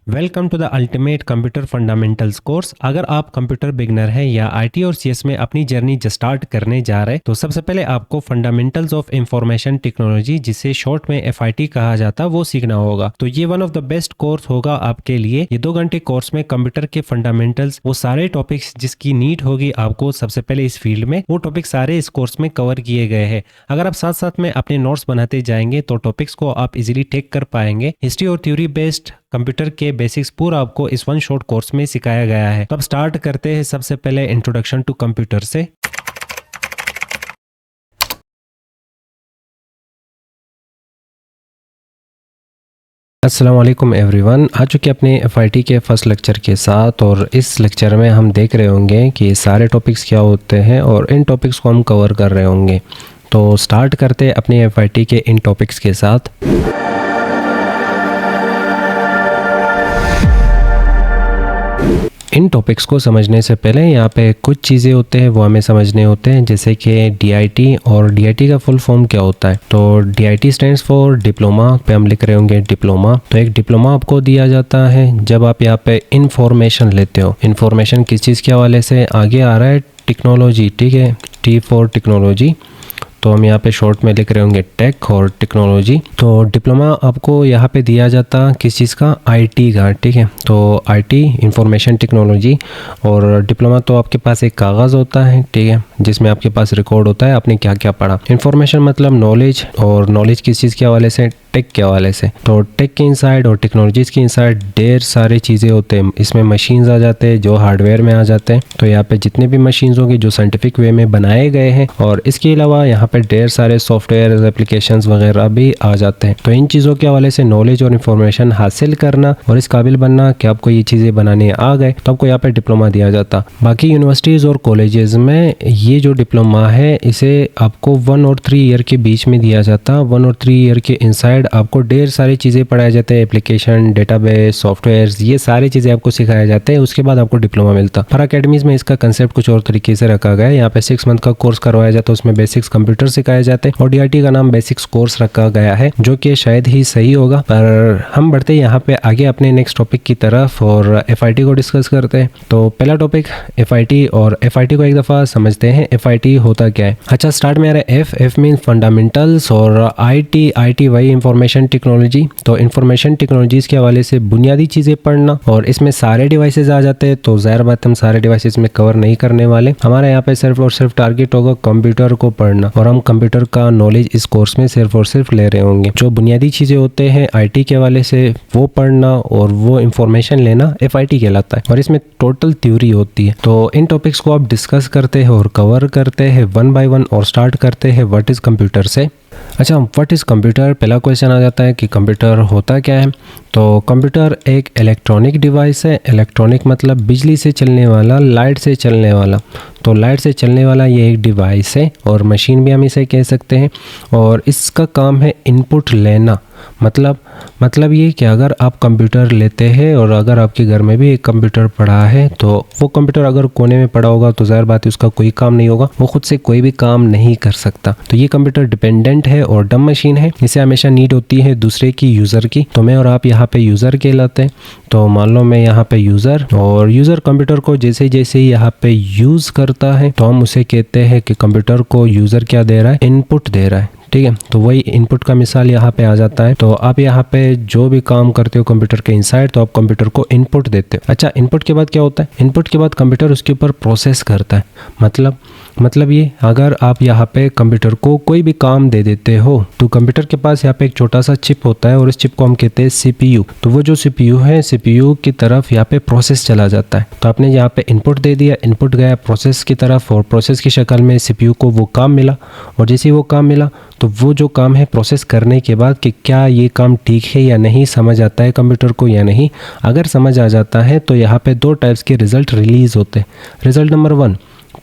Welcome to the ultimate computer fundamentals course. अगर आप computer beginner हैं या आईटी और सीएस में अपनी जर्नी स्टार्ट करने जा रहे हैं तो सबसे पहले आपको फंडामेंटल्स ऑफ इंफॉर्मेशन टेक्नोलॉजी, जिसे शॉर्ट में एफआईटी कहा जाता है, वो सीखना होगा। तो ये one of the best course होगा आपके लिए। ये 2 घंटे कोर्स में कंप्यूटर के फंडामेंटल्स, वो सारे टॉपिक्स जिसकी नीड होगी आपको सबसे पहले इस फील्ड में, वो टॉपिक सारे इस कोर्स में कवर किए गए हैं। अगर आप साथ साथ में अपने नोट्स बनाते जाएंगे तो टॉपिक्स को आप इजीली टेक कर पाएंगे। हिस्ट्री और थ्योरी बेस्ड कंप्यूटर के बेसिक्स पूरा आपको इस वन शॉर्ट कोर्स में सिखाया गया है। तो अब स्टार्ट करते हैं सबसे पहले इंट्रोडक्शन टू कंप्यूटर से। अस्सलाम वालेकुम एवरीवन, आ चुके अपने एफआईटी के फर्स्ट लेक्चर के साथ। और इस लेक्चर में हम देख रहे होंगे कि सारे टॉपिक्स क्या होते हैं और इन टॉपिक्स को हम कवर कर रहे होंगे। तो स्टार्ट करते हैं अपने एफआईटी के इन टॉपिक्स के साथ। इन टॉपिक्स को समझने से पहले यहाँ पे कुछ चीज़ें होते हैं वो हमें समझने होते हैं, जैसे कि डीआईटी। और डीआईटी का फुल फॉर्म क्या होता है? तो डीआईटी स्टैंड्स फॉर डिप्लोमा। पे हम लिख रहे होंगे डिप्लोमा। तो एक डिप्लोमा आपको दिया जाता है जब आप यहाँ पे इंफॉर्मेशन लेते हो। इंफॉर्मेशन किस चीज़ के हवाले से? आगे आ रहा है टेक्नोलॉजी, ठीक है, टी फॉर टेक्नोलॉजी। तो हम यहाँ पे शॉर्ट में लिख रहे होंगे टेक और टेक्नोलॉजी। तो डिप्लोमा आपको यहाँ पे दिया जाता किस चीज़ का? आईटी का, ठीक है। तो आईटी इंफॉर्मेशन टेक्नोलॉजी। और डिप्लोमा तो आपके पास एक कागज़ होता है, ठीक है, जिसमें आपके पास रिकॉर्ड होता है आपने क्या क्या पढ़ा। इंफॉर्मेशन मतलब नॉलेज, और नॉलेज किस चीज़ के हवाले से? टेक के हवाले से। तो टेक के इनसाइड और टेक्नोलॉजीज़ के इनसाइड ढेर सारी चीज़ें होते हैं। इसमें मशीन्स आ जाते हैं जो हार्डवेयर में आ जाते हैं। तो यहाँ पे जितने भी मशीन्स होंगे जो साइंटिफिक वे में बनाए गए हैं, और इसके अलावा यहाँ पे ढेर सारे सॉफ्टवेयर एप्लीकेशंस वगैरह भी आ जाते हैं। तो इन चीज़ों के हवाले से नॉलेज और इन्फॉर्मेशन हासिल करना और इस काबिल बनना कि आपको ये चीज़ें बनाने आ गए, तो आपको यहाँ पे डिप्लोमा दिया जाता। बाकी यूनिवर्सिटीज़ और कॉलेजेस में ये जो डिप्लोमा है इसे आपको 1 और 3 ईयर के बीच में दिया जाता। 1 और 3 ईयर के इनसाइड आपको ढेर सारी चीज़ें पढ़ाए जाते हैं, एप्लीकेशन, डेटाबेस, सॉफ्टवेयर्स, ये सारी चीज़ें आपको सिखाए जाते हैं। उसके बाद आपको डिप्लोमा मिलता। पर अकेडमीज में इसका कंसेप्ट कुछ और तरीके से रखा गया है। यहाँ पे 6 मंथ का कोर्स करवाया जाता है, उसमें बेसिक्स कंप्यूटर सिखाए जाते हैं। और डीआईटी का नाम बेसिक्स कोर्स रखा गया है, जो कि शायद ही सही होगा। पर हम बढ़ते यहाँ पे आगे अपने नेक्स्ट टॉपिक की तरफ और एफआईटी को डिस्कस करते हैं। तो पहला टॉपिक एफआईटी, और एफआईटी को एक दफ़ा समझते हैं एफआईटी होता क्या है। अच्छा, स्टार्ट में आ रहा है एफ मीन फंडामेंटल्स, और आई वही इंफॉर्मेशन टेक्नोलॉजी। तो इंफॉर्मेशन टेक्नोलॉजीज़ के हवाले से बुनियादी चीज़ें पढ़ना, और इसमें सारे डिवाइसेस आ जाते हैं। तो ज़ाहिर बात हम सारे डिवाइसेस में कवर नहीं करने वाले। हमारे यहाँ पे सिर्फ और सिर्फ टारगेट होगा कंप्यूटर को पढ़ना, और हम कंप्यूटर का नॉलेज इस कोर्स में सिर्फ और सिर्फ ले रहे होंगे। जो बुनियादी चीज़ें होते हैं आईटी के हवाले से, वो पढ़ना और वो इंफॉर्मेशन लेना एफआईटी कहलाता है। और इसमें टोटल थ्योरी होती है। तो इन टॉपिक्स को आप डिस्कस करते हैं और कवर करते हैं 1 बाय 1, और स्टार्ट करते हैं व्हाट इज़ कंप्यूटर से। अच्छा, व्हाट इज़ कंप्यूटर? पहला क्वेश्चन आ जाता है कि कंप्यूटर होता क्या है। तो कंप्यूटर एक इलेक्ट्रॉनिक डिवाइस है। इलेक्ट्रॉनिक मतलब बिजली से चलने वाला, लाइट से चलने वाला। तो लाइट से चलने वाला ये एक डिवाइस है, और मशीन भी हम इसे कह सकते हैं। और इसका काम है इनपुट लेना। मतलब ये कि अगर आप कंप्यूटर लेते हैं, और अगर आपके घर में भी एक कंप्यूटर पड़ा है, तो वो कंप्यूटर अगर कोने में पड़ा होगा तो ज़ाहिर बात है उसका कोई काम नहीं होगा, वो खुद से कोई भी काम नहीं कर सकता। तो ये कंप्यूटर डिपेंडेंट है और डम मशीन है। इसे हमेशा नीड होती है दूसरे की, यूज़र की। तो मैं और आप यहाँ पे यूज़र कहलाते हैं। तो मान लो मैं यहाँ पे यूज़र, और यूज़र कंप्यूटर को जैसे जैसे यहाँ पे यूज़ करता है तो हम उसे कहते हैं कि कंप्यूटर को यूज़र क्या दे रहा है? इनपुट दे रहा है, ठीक है। तो वही इनपुट का मिसाल यहाँ पे आ जाता है। तो आप यहाँ पे जो भी काम करते हो कंप्यूटर के इनसाइड, तो आप कंप्यूटर को इनपुट देते हो। अच्छा, इनपुट के बाद क्या होता है? इनपुट के बाद कंप्यूटर उसके ऊपर प्रोसेस करता है। मतलब ये, अगर आप यहाँ पे कंप्यूटर को कोई भी काम दे देते हो, तो कंप्यूटर के पास यहाँ पे एक छोटा सा चिप होता है, और इस चिप को हम कहते हैं सीपीयू। तो वो जो सीपीयू है, सीपीयू की तरफ यहाँ पे प्रोसेस चला जाता है। तो आपने यहाँ पे इनपुट दे दिया, इनपुट गया प्रोसेस की तरफ, और प्रोसेस की शक्ल में सीपीयू को वो काम मिला। और जैसे ही वो काम मिला, तो वो जो काम है प्रोसेस करने के बाद कि क्या ये काम ठीक है या नहीं, समझ आता है कंप्यूटर को या नहीं। अगर समझ आ जाता है तो यहाँ पे 2 टाइप्स के रिजल्ट रिलीज़ होते हैं। रिजल्ट नंबर 1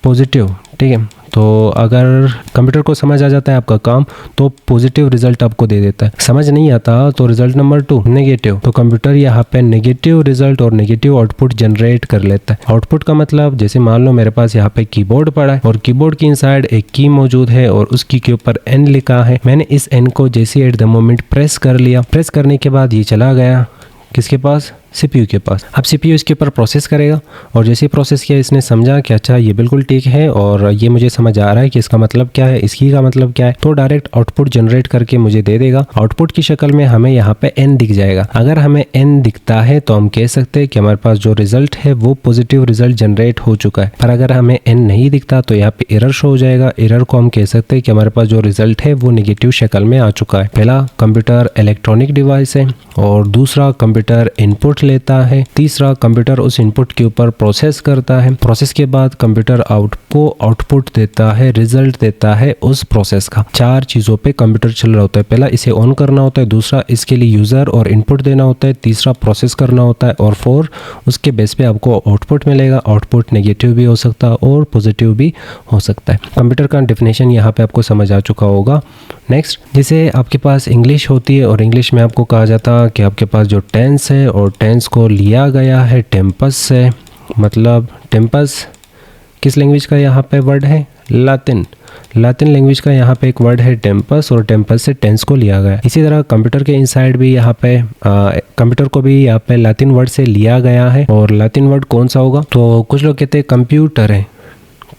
पॉजिटिव, ठीक है। तो अगर कंप्यूटर को समझ आ जाता है आपका काम, तो पॉजिटिव रिजल्ट आपको दे देता है। समझ नहीं आता तो रिजल्ट नंबर 2 नेगेटिव। तो कंप्यूटर यहाँ पे नेगेटिव रिजल्ट और नेगेटिव आउटपुट जनरेट कर लेता है। आउटपुट का मतलब, जैसे मान लो मेरे पास यहाँ पे कीबोर्ड पड़ा है, और कीबोर्ड की इनसाइड एक की मौजूद है, और उस की के ऊपर एन लिखा है। मैंने इस एन को जैसे एट द मोमेंट प्रेस कर लिया, प्रेस करने के बाद ये चला गया किसके पास? CPU के पास। अब CPU इसके ऊपर प्रोसेस करेगा और जैसे ही प्रोसेस किया इसने समझा कि अच्छा ये बिल्कुल ठीक है और ये मुझे समझ आ रहा है कि इसका मतलब क्या है, इसकी का मतलब क्या है, तो डायरेक्ट आउटपुट जनरेट करके मुझे दे देगा। आउटपुट की शक्ल में हमें यहाँ पे n दिख जाएगा। अगर हमें n दिखता है तो हम कह सकते हैं कि हमारे पास जो रिजल्ट है वो पॉजिटिव रिजल्ट जनरेट हो चुका है। पर अगर हमें n नहीं दिखता तो यहाँ पे एरर शो हो जाएगा। एरर को हम कह सकते हैं कि हमारे पास जो रिजल्ट है वो नेगेटिव शक्ल में आ चुका है। पहला, कंप्यूटर इलेक्ट्रॉनिक डिवाइस है, और दूसरा, कंप्यूटर इनपुट लेता है, तीसरा, कंप्यूटर उस इनपुट के ऊपर प्रोसेस करता है, प्रोसेस के बाद कंप्यूटर आउटपुट देता है, रिजल्ट देता है उस प्रोसेस का। 4 चीजों पे कंप्यूटर चल रहा होता है। पहला, इसे ऑन करना होता है, दूसरा, इसके लिए यूजर और इनपुट देना होता है, तीसरा, प्रोसेस करना होता है, और 4, उसके बेस पे आपको आउटपुट मिलेगा। आउटपुट नेगेटिव भी हो सकता है और पॉजिटिव भी हो सकता है। कंप्यूटर का डेफिनेशन यहाँ पे आपको समझ आ चुका होगा। नेक्स्ट, जैसे आपके पास इंग्लिश होती है और इंग्लिश में आपको कहा जाता है कि आपके पास जो टेंस है और टेंस को लिया गया है टेम्पस से, मतलब टेम्पस किस लैंग्वेज का यहाँ पे वर्ड है? लातिन लैंग्वेज का यहाँ पे एक वर्ड है टेम्पस, और टेम्पस से टेंस को लिया गया। इसी तरह कंप्यूटर के इनसाइड भी यहाँ पे कंप्यूटर को भी यहाँ पे लातिन वर्ड से लिया गया है। और लातिन वर्ड कौन सा होगा? तो कुछ लोग कहते हैं कंप्यूटर है,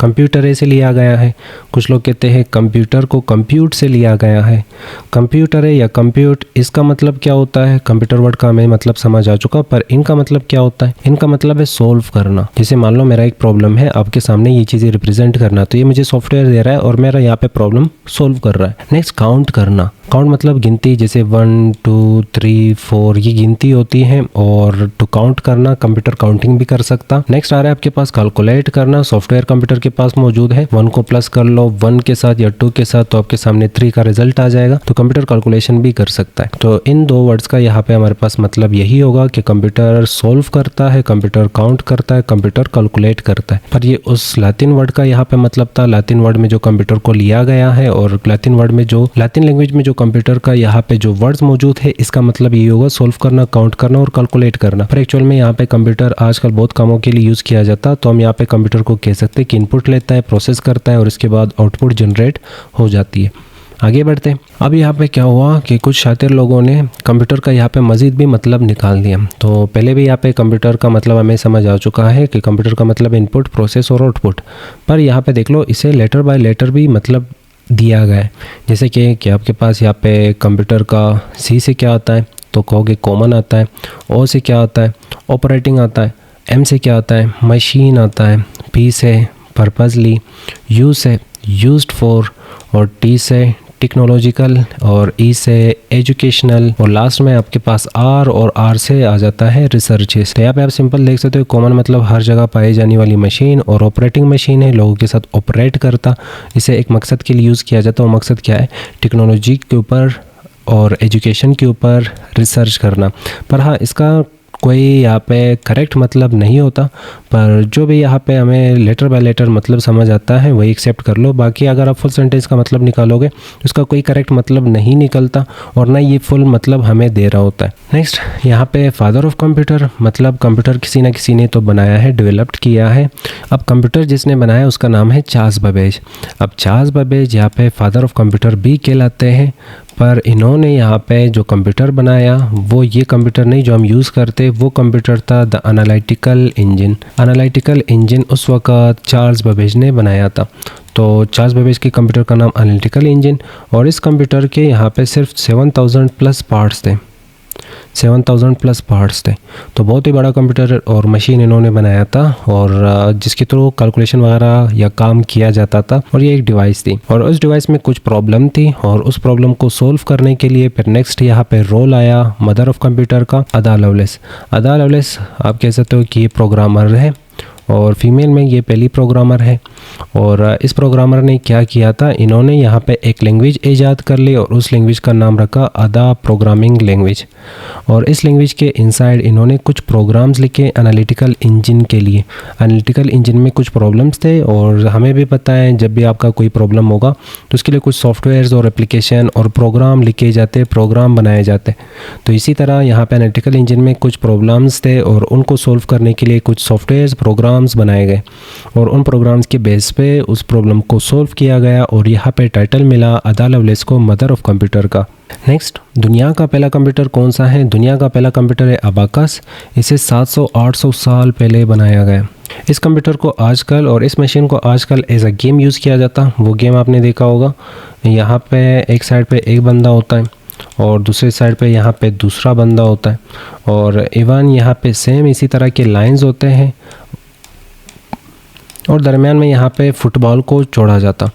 कंप्यूटर से लिया गया है। कुछ लोग कहते हैं कंप्यूटर को कंप्यूट से लिया गया है। कंप्यूटर है या कंप्यूट, इसका मतलब क्या होता है? कंप्यूटर वर्ड का हमें मतलब समझ आ चुका, पर इनका मतलब क्या होता है? इनका मतलब है सोल्व करना। जैसे मान लो मेरा एक प्रॉब्लम है, आपके सामने ये चीज़ें रिप्रेजेंट करना, तो ये मुझे सॉफ्टवेयर दे रहा है और मेरा यहाँ पे प्रॉब्लम सोल्व कर रहा है। नेक्स्ट, काउंट करना। काउंट मतलब गिनती, जैसे 1 2 3 4 ये गिनती होती है, और टू काउंट करना, कंप्यूटर काउंटिंग भी कर सकता। नेक्स्ट आ रहा है आपके पास कैलकुलेट करना। सॉफ्टवेयर कंप्यूटर के पास मौजूद है। 1 को प्लस कर लो 1 के साथ या 2 के साथ, तो आपके सामने 3 का रिजल्ट आ जाएगा। तो कंप्यूटर कैलकुलेशन भी कर सकता है। तो इन 2 वर्ड्स का यहाँ पे हमारे पास मतलब यही होगा कि कंप्यूटर सोल्व करता है, कंप्यूटर काउंट करता है, कंप्यूटर कैलकुलेट करता है। पर ये उस लातिन वर्ड का यहाँ पे मतलब था, लातिन वर्ड में जो कंप्यूटर को लिया गया है, और लातिन वर्ड में जो लातिन लैंग्वेज में जो कंप्यूटर का यहाँ पे जो वर्ड्स मौजूद है, इसका मतलब ये होगा सोल्व करना, काउंट करना और कैलकुलेट करना। पर एक्चुअल में यहाँ पे कंप्यूटर आजकल बहुत कामों के लिए यूज किया जाता, तो हम यहाँ पे कंप्यूटर को कह सकते हैं कि इनपुट लेता है, प्रोसेस करता है, और इसके बाद आउटपुट जनरेट हो जाती है। आगे बढ़ते हैं। अब यहाँ पे क्या हुआ कि कुछ शातिर लोगों ने कंप्यूटर का यहाँ पे मजीद भी मतलब निकाल दिया। तो पहले भी यहाँ पे कंप्यूटर का मतलब हमें समझ आ चुका है कि कंप्यूटर का मतलब इनपुट, प्रोसेस और आउटपुट। पर यहाँ पे देख लो, इसे लेटर बाय लेटर भी मतलब दिया गया है। जैसे कि आपके पास यहाँ पे कंप्यूटर का सी से क्या आता है, तो कहोगे कॉमन आता है। ओ से क्या आता है? ऑपरेटिंग आता है। एम से क्या आता है? मशीन आता है। पी से पर्पसली, यू से यूज्ड फॉर, और टी से टेक्नोलॉजिकल, और ई से एजुकेशनल, और लास्ट में आपके पास आर, और आर से आ जाता है रिसर्चेस। तो यहाँ पे आप सिंपल देख सकते हो, कॉमन मतलब हर जगह पाई जाने वाली मशीन, और ऑपरेटिंग मशीन है लोगों के साथ ऑपरेट करता। इसे एक मकसद के लिए यूज़ किया जाता है। वो मकसद क्या है? टेक्नोलॉजी के ऊपर और एजुकेशन के ऊपर रिसर्च करना। पर हाँ, इसका कोई यहाँ पे करेक्ट मतलब नहीं होता, पर जो भी यहाँ पे हमें लेटर बाय लेटर मतलब समझ आता है वही एक्सेप्ट कर लो। बाकी अगर आप फुल सेंटेंस का मतलब निकालोगे तो उसका कोई करेक्ट मतलब नहीं निकलता, और ना ये फुल मतलब हमें दे रहा होता है। नेक्स्ट, यहाँ पे फादर ऑफ कंप्यूटर, मतलब कंप्यूटर किसी ना किसी ने तो बनाया है, डेवलप्ड किया है। अब कंप्यूटर जिसने बनाया उसका नाम है चार्ल्स बेबेज। अब चार्ल्स बेबेज यहाँ पे फादर ऑफ कंप्यूटर भी कहलाते हैं, पर इन्होंने यहाँ पे जो कंप्यूटर बनाया वो ये कंप्यूटर नहीं जो हम यूज़ करते, वो कंप्यूटर था the analytical engine. Analytical engine उस वक़्त चार्ल्स बेबेज ने बनाया था। तो चार्ल्स बेबेज के कंप्यूटर का नाम एनालिटिकल इंजन, और इस कंप्यूटर के यहाँ पे सिर्फ 7000 प्लस पार्ट्स थे। 7000 प्लस पार्ट्स थे। तो बहुत ही बड़ा कंप्यूटर और मशीन इन्होंने बनाया था, और जिसके थ्रू कैलकुलेशन वगैरह या काम किया जाता था। और ये एक डिवाइस थी, और उस डिवाइस में कुछ प्रॉब्लम थी, और उस प्रॉब्लम को सोल्व करने के लिए फिर नेक्स्ट यहाँ पे रोल आया मदर ऑफ कंप्यूटर का, अदा लवलेस। अदा लवलेस आप कह सकते हो कि ये प्रोग्रामर है, और फीमेल में ये पहली प्रोग्रामर है। और इस प्रोग्रामर ने क्या किया था, इन्होंने यहाँ पे एक लैंग्वेज ईजाद कर ली, और उस लैंग्वेज का नाम रखा अदा प्रोग्रामिंग लैंग्वेज। और इस लैंग्वेज के इनसाइड इन्होंने कुछ प्रोग्राम्स लिखे एनालिटिकल इंजन के लिए। एनालिटिकल इंजन में कुछ प्रॉब्लम्स थे, और हमें भी पता है जब भी आपका कोई प्रॉब्लम होगा तो उसके लिए कुछ सॉफ्टवेयर्स और एप्लीकेशन और प्रोग्राम लिखे जाते, प्रोग्राम बनाए जाते। तो इसी तरह यहाँ पे एनालिटिकल इंजन में कुछ प्रॉब्लम्स थे, और उनको सोल्व करने के लिए कुछ सॉफ्टवेयर्स, प्रोग्राम्स बनाए गए, और उन प्रोग्राम्स के बेस पे उस प्रॉब्लम को सॉल्व किया गया और यहाँ पे टाइटल मिला अदा लवलेस को मदर ऑफ कंप्यूटर का। नेक्स्ट, दुनिया का पहला कंप्यूटर कौन सा है? दुनिया का पहला कंप्यूटर है अबाकस। इसे 700-800 साल पहले बनाया गया। इस कंप्यूटर को आजकल और इस मशीन को आजकल एज अ गेम यूज़ किया जाता। वो गेम आपने देखा होगा, यहाँ पे एक साइड पे एक बंदा होता है और दूसरे साइड पे यहाँ पे दूसरा बंदा होता है, और इवन यहाँ पे सेम इसी तरह के लाइंस होते हैं और दरमियान में यहाँ पे फुटबॉल को जोड़ा जाता।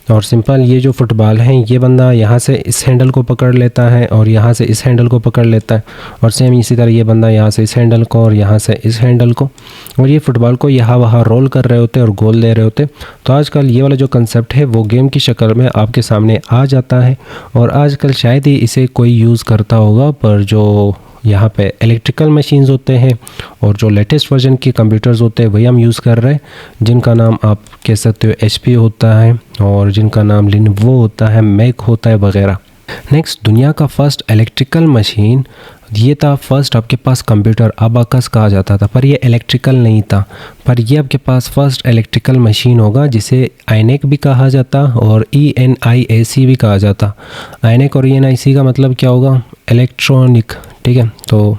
और सिंपल ये जो फुटबॉल है, ये बंदा यहाँ से इस हैंडल को पकड़ लेता है और यहाँ से इस हैंडल को पकड़ लेता है, और सेम इसी तरह ये बंदा यहाँ से इस हैंडल को और यहाँ से इस हैंडल को, और ये फुटबॉल को यहाँ वहाँ रोल कर रहे होते और गोल दे रहे होते। तो आजकल ये वाला जो कंसेप्ट है वो गेम की शक्ल में आपके सामने आ जाता है, और आजकल शायद ही इसे कोई यूज़ करता होगा, पर जो यहाँ पे इलेक्ट्रिकल मशीन्स होते हैं और जो लेटेस्ट वर्जन के कंप्यूटर्स होते हैं वही हम यूज़ कर रहे हैं, जिनका नाम आप कह सकते हो HP होता है और जिनका नाम लिनोवो होता है, मैक होता है वगैरह। नेक्स्ट, दुनिया का फर्स्ट इलेक्ट्रिकल मशीन ये था। फर्स्ट आपके पास कंप्यूटर अबाकस कहा जाता था, पर ये इलेक्ट्रिकल नहीं था, पर ये आपके पास फर्स्ट इलेक्ट्रिकल मशीन होगा जिसे आईनेक भी कहा जाता और ENIAC भी कहा जाता। आईनेक और ENIC का मतलब क्या होगा? इलेक्ट्रॉनिक, ठीक है। तो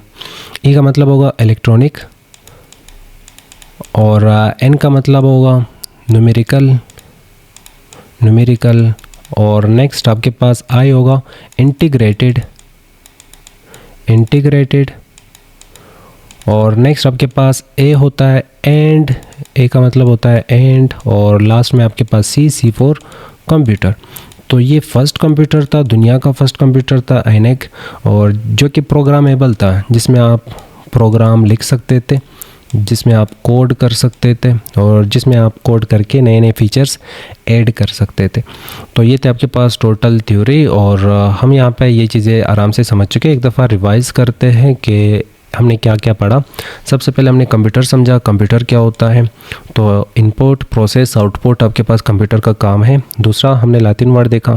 E का मतलब होगा इलेक्ट्रॉनिक और N का मतलब होगा न्यूमेरिकल, और नेक्स्ट आपके पास I होगा इंटीग्रेटेड, और नेक्स्ट आपके पास A होता है एंड, A का मतलब होता है एंड, और लास्ट में आपके पास C फॉर कंप्यूटर। तो ये फर्स्ट कंप्यूटर था, दुनिया का फर्स्ट कंप्यूटर था आईनेक, और जो कि प्रोग्रामेबल था, जिसमें आप प्रोग्राम लिख सकते थे, जिसमें आप कोड कर सकते थे और जिसमें आप कोड करके नए नए फीचर्स ऐड कर सकते थे। तो ये थे आपके पास टोटल थ्योरी, और हम यहाँ पे ये चीज़ें आराम से समझ चुके हैं। एक दफ़ा रिवाइज़ करते हैं कि हमने क्या क्या पढ़ा। सबसे पहले हमने कंप्यूटर समझा, कंप्यूटर क्या होता है। तो इनपुट, प्रोसेस, आउटपुट आपके पास कंप्यूटर का काम है। दूसरा हमने लैटिन वर्ड देखा,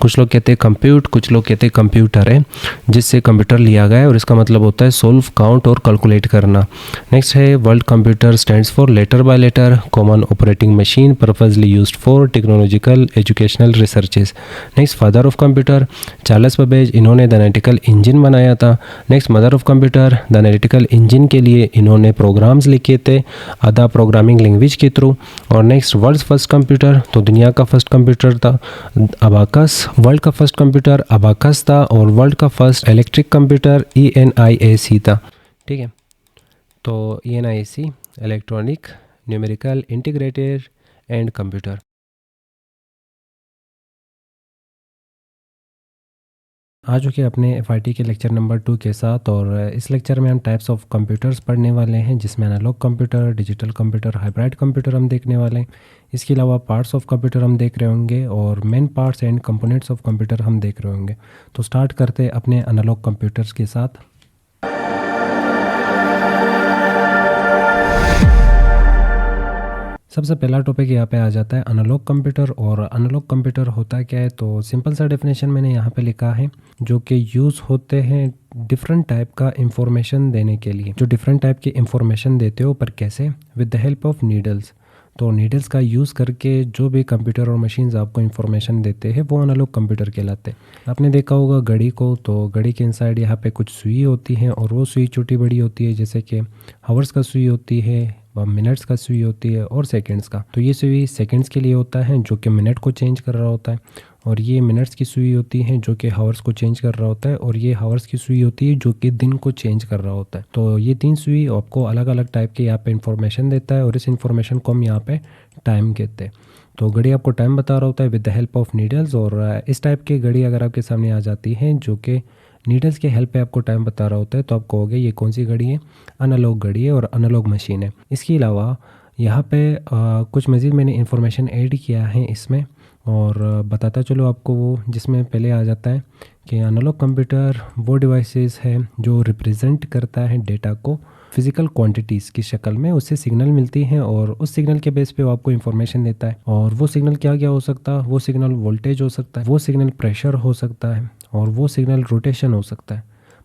कुछ लोग कहते हैं कंप्यूट, कुछ लोग कहते हैं कंप्यूटर है, जिससे कंप्यूटर लिया गया है और इसका मतलब होता है सोल्व, काउंट और कैलकुलेट करना। नेक्स्ट है world computer stands for letter by letter, common operating machine, purposely used for technological educational researches. Next father of computer Charles Babbage, इन्होंने द एनालिटिकल इंजन बनाया था। Next mother of computer, the analytical engine के लिए इन्होंने programs लिखे थे Ada programming language के through. और नेक्स्ट वर्ल्ड फर्स्ट कंप्यूटर, तो दुनिया का फर्स्ट कंप्यूटर था अबाकस, वर्ल्ड का फर्स्ट कंप्यूटर अबाकस था, और वर्ल्ड का फर्स्ट इलेक्ट्रिक कंप्यूटर ENIAC था, ठीक है। तो ENIAC electronic, numerical, integrated and computer. आ चुके अपने FIT के लेक्चर नंबर 2 के साथ, और इस लेक्चर में हम टाइप्स ऑफ कंप्यूटर्स पढ़ने वाले हैं, जिसमें analog computer, digital computer, hybrid computer हम देखने वाले हैं। इसके अलावा पार्ट्स ऑफ कंप्यूटर हम देख रहे होंगे और main parts and components of computer हम देख रहे होंगे। तो स्टार्ट करते हैं अपने एनालॉग कंप्यूटर्स के साथ। सबसे पहला टॉपिक यहाँ पे आ जाता है एनालॉग कंप्यूटर। और एनालॉग कंप्यूटर होता क्या है, तो सिंपल सा डेफिनेशन मैंने यहाँ पे लिखा है, जो कि यूज़ होते हैं डिफरेंट टाइप का इंफॉर्मेशन देने के लिए। जो डिफरेंट टाइप की इंफॉर्मेशन देते हो, पर कैसे? With the help of needles. तो नीडल्स का यूज़ करके जो भी कंप्यूटर और मशीन्स आपको इंफॉर्मेशन देते हैं वो एनालॉग कंप्यूटर कहलाते हैं। आपने देखा होगा घड़ी को, तो घड़ी के इनसाइड यहाँ पे कुछ सुई होती हैं, और वो सुई छोटी बड़ी होती है, जैसे कि हावर्स का सुई होती है, मिनट्स का सुई होती है, और सेकंड्स का। तो ये सुई सेकंड्स के लिए होता है, जो कि मिनट को चेंज कर रहा होता है, और ये मिनट्स की सुई होती है जो कि हावर्स को चेंज कर रहा होता है, और ये हावर्स की सुई होती है जो कि दिन को चेंज कर रहा होता है। तो ये 3 सुई आपको अलग अलग टाइप के यहाँ पे इंफॉर्मेशन देता है, और इस इंफॉर्मेशन को हम यहाँ पे टाइम कहते हैं। तो घड़ी आपको टाइम बता रहा होता है with the help of needles. और इस टाइप की घड़ी अगर आपके सामने आ जाती है जो कि नीडल्स के हेल्प पे आपको टाइम बता रहा होता है, तो आप कहोगे ये कौन सी घड़ी है? एनालॉग घड़ी है और एनालॉग मशीन है। इसके अलावा यहाँ पे कुछ मज़ीद मैंने इन्फॉर्मेशन ऐड किया है इसमें, और बताता चलो आपको वो, जिसमें पहले आ जाता है कि एनालॉग कंप्यूटर वो डिवाइसेस है जो रिप्रेजेंट करता है डेटा को फिज़िकल क्वांटिटीज़ की शक्ल में, उससे सिग्नल मिलती हैं, और उस सिग्नल के बेस पे वो आपको इन्फॉर्मेशन देता है। और वो सिग्नल क्या क्या हो सकता है? वो सिग्नल वोल्टेज हो सकता है, वो सिग्नल प्रेशर हो सकता है, और वो सिग्नल रोटेशन हो सकता है।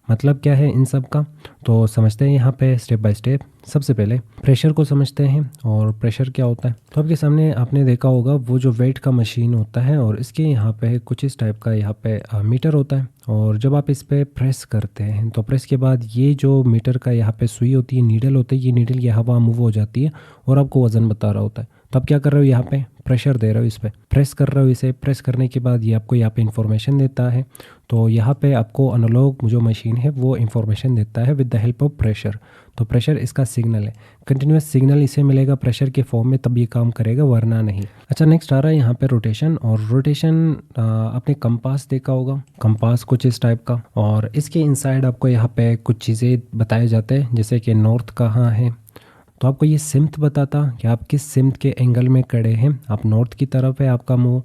मतलब क्या है इन सब का, तो समझते हैं यहाँ पे स्टेप बाय स्टेप। सबसे पहले प्रेशर को समझते हैं, और प्रेशर क्या होता है। तो आपके सामने आपने देखा होगा वो जो वेट का मशीन होता है, और इसके यहाँ पे कुछ इस टाइप का यहाँ पे मीटर होता है, और जब आप इस पे प्रेस करते हैं तो प्रेस के बाद ये जो मीटर का यहाँ पे सुई होती है, नीडल होती है, ये नीडल यहाँ वहाँ मूव हो जाती है और आपको वज़न बता रहा होता है। तो आप क्या कर रहे हो, यहाँ पे प्रेशर दे रहे हो, इस पर प्रेस कर रहे हो। इसे प्रेस करने के बाद ये आपको यहाँ पे इन्फॉर्मेशन देता है। तो यहाँ पे आपको एनालॉग जो मशीन है वो इन्फॉर्मेशन देता है with the help of pressure. तो प्रेशर इसका सिग्नल है, कंटिन्यूस सिग्नल इसे मिलेगा प्रेशर के फॉर्म में, तब ये काम करेगा, वरना नहीं। अच्छा, नेक्स्ट आ रहा है यहाँ पे रोटेशन। और रोटेशन आपने कंपास देखा होगा, कंपास कुछ इस टाइप का, और इसके इनसाइड आपको यहाँ पे कुछ चीज़ें बताए जाते हैं, जैसे कि नॉर्थ कहाँ है, तो आपको ये सिम्थ बताता कि आप किस सिम्थ के एंगल में खड़े हैं। आप नॉर्थ की तरफ है आपका मुंह,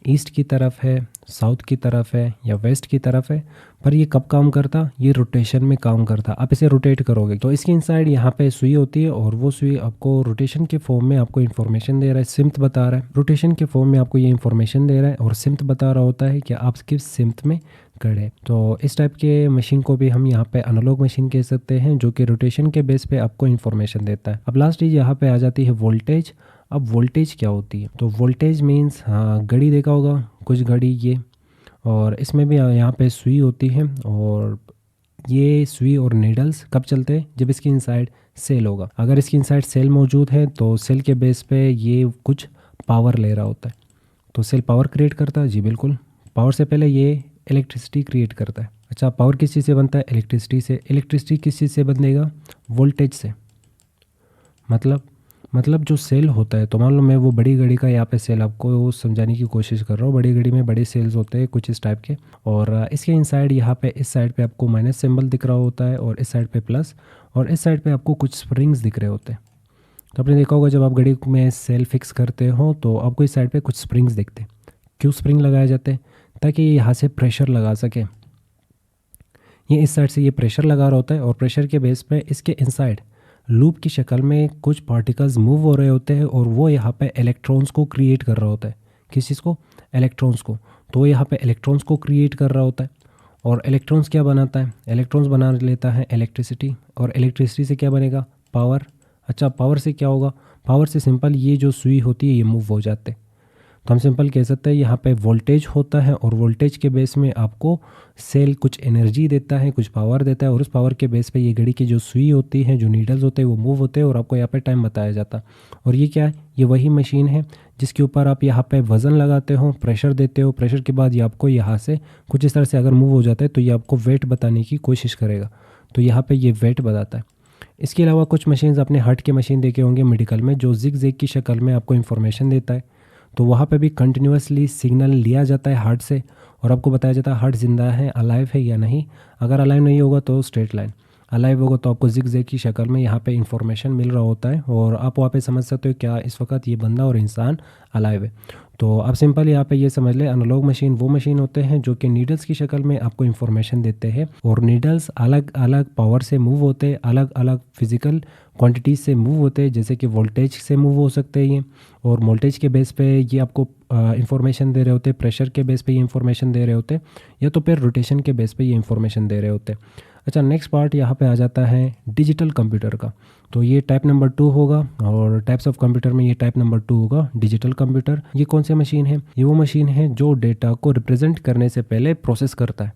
ईस्ट की तरफ है, साउथ की तरफ है, या वेस्ट की तरफ है। पर ये कब काम करता, ये रोटेशन में काम करता। आप इसे रोटेट करोगे तो इसके इनसाइड यहाँ पे सुई होती है, और वो सुई आपको रोटेशन के फॉर्म में आपको इन्फॉर्मेशन दे रहा है, सिम्थ बता रहा है। रोटेशन के फॉर्म में आपको ये इन्फॉर्मेशन दे रहा है, और सिम्थ बता रहा होता है कि आप किस सिम्थ में खड़े। तो इस टाइप के मशीन को भी हम यहाँ पे एनालॉग मशीन कह सकते हैं, जो कि रोटेशन के बेस पे आपको इन्फॉर्मेशन देता है। अब लास्ट चीज़ यहाँ पे आ जाती है वोल्टेज। अब वोल्टेज क्या होती है, तो वोल्टेज मीन्स, हाँ, घड़ी देखा होगा, कुछ घड़ी ये, और इसमें भी यहाँ पे सुई होती है, और ये सुई और नीडल्स कब चलते हैं, जब इसकी इनसाइड सेल होगा। अगर इसकी इनसाइड सेल मौजूद है तो सेल के बेस पे ये कुछ पावर ले रहा होता है। तो सेल पावर क्रिएट करता है, जी बिल्कुल। पावर से पहले ये इलेक्ट्रिसिटी क्रिएट करता है। अच्छा, पावर किस चीज़ से बनता है, इलेक्ट्रिसिटी से। इलेक्ट्रिसिटी किस चीज़ से बनेगा, वोल्टेज से। मतलब जो सेल होता है, तो मान लो मैं वो बड़ी घड़ी का यहाँ पे सेल आपको समझाने की कोशिश कर रहा हूँ। बड़ी घड़ी में बड़े सेल्स होते हैं कुछ इस टाइप के, और इसके इनसाइड यहाँ पे इस साइड पे आपको माइनस सिंबल दिख रहा होता है, और इस साइड पे प्लस, और इस साइड पे आपको कुछ स्प्रिंग्स दिख रहे होते हैं। तो आपने देखा होगा जब आप घड़ी में सेल फिक्स करते हो तो आपको इस साइड पर कुछ स्प्रिंग्स दिखते हैं। क्यों स्प्रिंग लगाए जाते हैं, ताकि ये यहाँ से प्रेशर लगा सके। ये इस साइड से ये प्रेशर लगा रहा होता है, और प्रेशर के बेस पे इसके इनसाइड लूप की शक्ल में कुछ पार्टिकल्स मूव हो रहे होते हैं, और वो यहाँ पे इलेक्ट्रॉन्स को क्रिएट कर रहा होता है। किस चीज़ को, इलेक्ट्रॉन्स को। तो वो यहाँ पे इलेक्ट्रॉन्स को क्रिएट कर रहा होता है, और इलेक्ट्रॉन्स क्या बनाता है, इलेक्ट्रॉन्स बना लेता है इलेक्ट्रिसिटी, और इलेक्ट्रिसिटी से क्या बनेगा, पावर। अच्छा, पावर से क्या होगा, पावर से सिंपल ये जो सुई होती है ये मूव हो जाते हैं। तो हम सिंपल कह सकते हैं यहाँ पे वोल्टेज होता है, और वोल्टेज के बेस में आपको सेल कुछ एनर्जी देता है, कुछ पावर देता है, और उस पावर के बेस पे ये घड़ी की जो सुई होती है, जो नीडल्स होते हैं, वो मूव होते हैं, और आपको यहाँ पे टाइम बताया जाता है। और ये क्या है, ये वही मशीन है जिसके ऊपर आप यहाँ पे वज़न लगाते हो, प्रेशर देते हो। प्रेशर के बाद ये आपको यहाँ से कुछ इस तरह से अगर मूव हो जाता है तो ये आपको वेट बताने की कोशिश करेगा। तो यहाँ पर ये वेट बताता है। इसके अलावा कुछ मशीन्स अपने हार्ट के मशीन देखे होंगे मेडिकल में, जो जिग जैग की शक्ल में आपको इन्फॉर्मेशन देता है। तो वहाँ पे भी कंटिन्यूसली सिग्नल लिया जाता है हार्ट से, और आपको बताया जाता है हार्ट जिंदा है, अलाइव है या नहीं। अगर अलाइव नहीं होगा तो स्ट्रेट लाइन, अलाइव होगा तो आपको जिग जैग की शक्ल में यहाँ पे इंफॉर्मेशन मिल रहा होता है, और आप वहाँ पे समझ सकते हो क्या इस वक्त ये बंदा और इंसान अलाइव है। तो आप सिंपल यहाँ पे ये समझ लें, एनालॉग मशीन वो मशीन होते हैं जो कि नीडल्स की शक्ल में आपको इन्फॉर्मेशन देते हैं, और नीडल्स अलग अलग पावर से मूव होते हैं, अलग अलग फिजिकल क्वांटिटीज से मूव होते हैं, जैसे कि वोल्टेज से मूव हो सकते हैं ये, और वोल्टेज के बेस पे ये आपको इंफॉर्मेशन दे रहे होते हैं, प्रेशर के बेस पे ये इंफॉर्मेशन दे रहे होते हैं, या तो फिर रोटेशन के बेस पे ये इंफॉर्मेशन दे रहे होते हैं। अच्छा, नेक्स्ट पार्ट यहाँ पे आ जाता है डिजिटल कंप्यूटर का। तो ये टाइप नंबर 2 होगा, और टाइप्स ऑफ कंप्यूटर में ये टाइप नंबर 2 होगा, डिजिटल कंप्यूटर। ये कौन सी मशीन है, ये वो मशीन है जो डेटा को रिप्रेजेंट करने से पहले प्रोसेस करता है।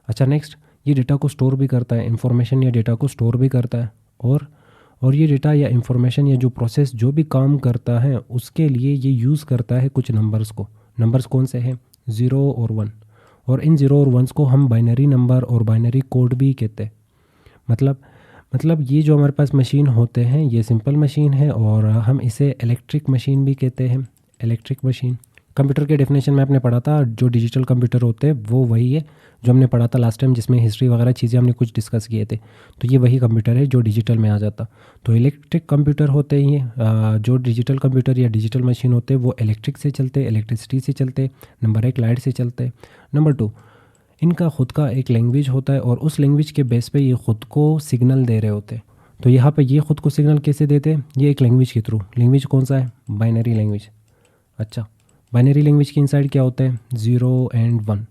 अच्छा, नेक्स्ट, ये डेटा को स्टोर भी करता है, इंफॉर्मेशन या डेटा को स्टोर भी करता है, और ये डेटा या इंफॉर्मेशन या जो प्रोसेस जो भी काम करता है उसके लिए ये यूज़ करता है कुछ नंबर्स को। नंबर्स कौन से हैं, 0 और 1, और इन 0 और 1 को हम बाइनरी नंबर और बाइनरी कोड भी कहते हैं। मतलब ये जो हमारे पास मशीन होते हैं ये सिंपल मशीन है, और हम इसे इलेक्ट्रिक मशीन भी कहते हैं। इलेक्ट्रिक मशीन कंप्यूटर के डेफिनेशन में आपने पढ़ा था, जो डिजिटल कंप्यूटर होते हैं वो वही है जो हमने पढ़ा था लास्ट टाइम, जिसमें हिस्ट्री वगैरह चीज़ें हमने कुछ डिस्कस किए थे। तो ये वही कंप्यूटर है जो डिजिटल में आ जाता। तो इलेक्ट्रिक कंप्यूटर होते हैं ये, जो डिजिटल कंप्यूटर या डिजिटल मशीन होते हैं वो इलेक्ट्रिक से चलते, इलेक्ट्रिसिटी से चलते। नंबर 1, लाइट से चलते। नंबर 2, इनका खुद का एक लैंग्वेज होता है, और उस लैंग्वेज के बेस पे ये खुद को सिग्नल दे रहे होते हैं। तो यहाँ पे ये खुद को सिग्नल कैसे देते हैं, ये एक लैंग्वेज के थ्रू। लैंग्वेज कौन सा है, बाइनरी लैंग्वेज। अच्छा, बाइनरी लैंग्वेज के इनसाइड क्या होता है, 0 और 1।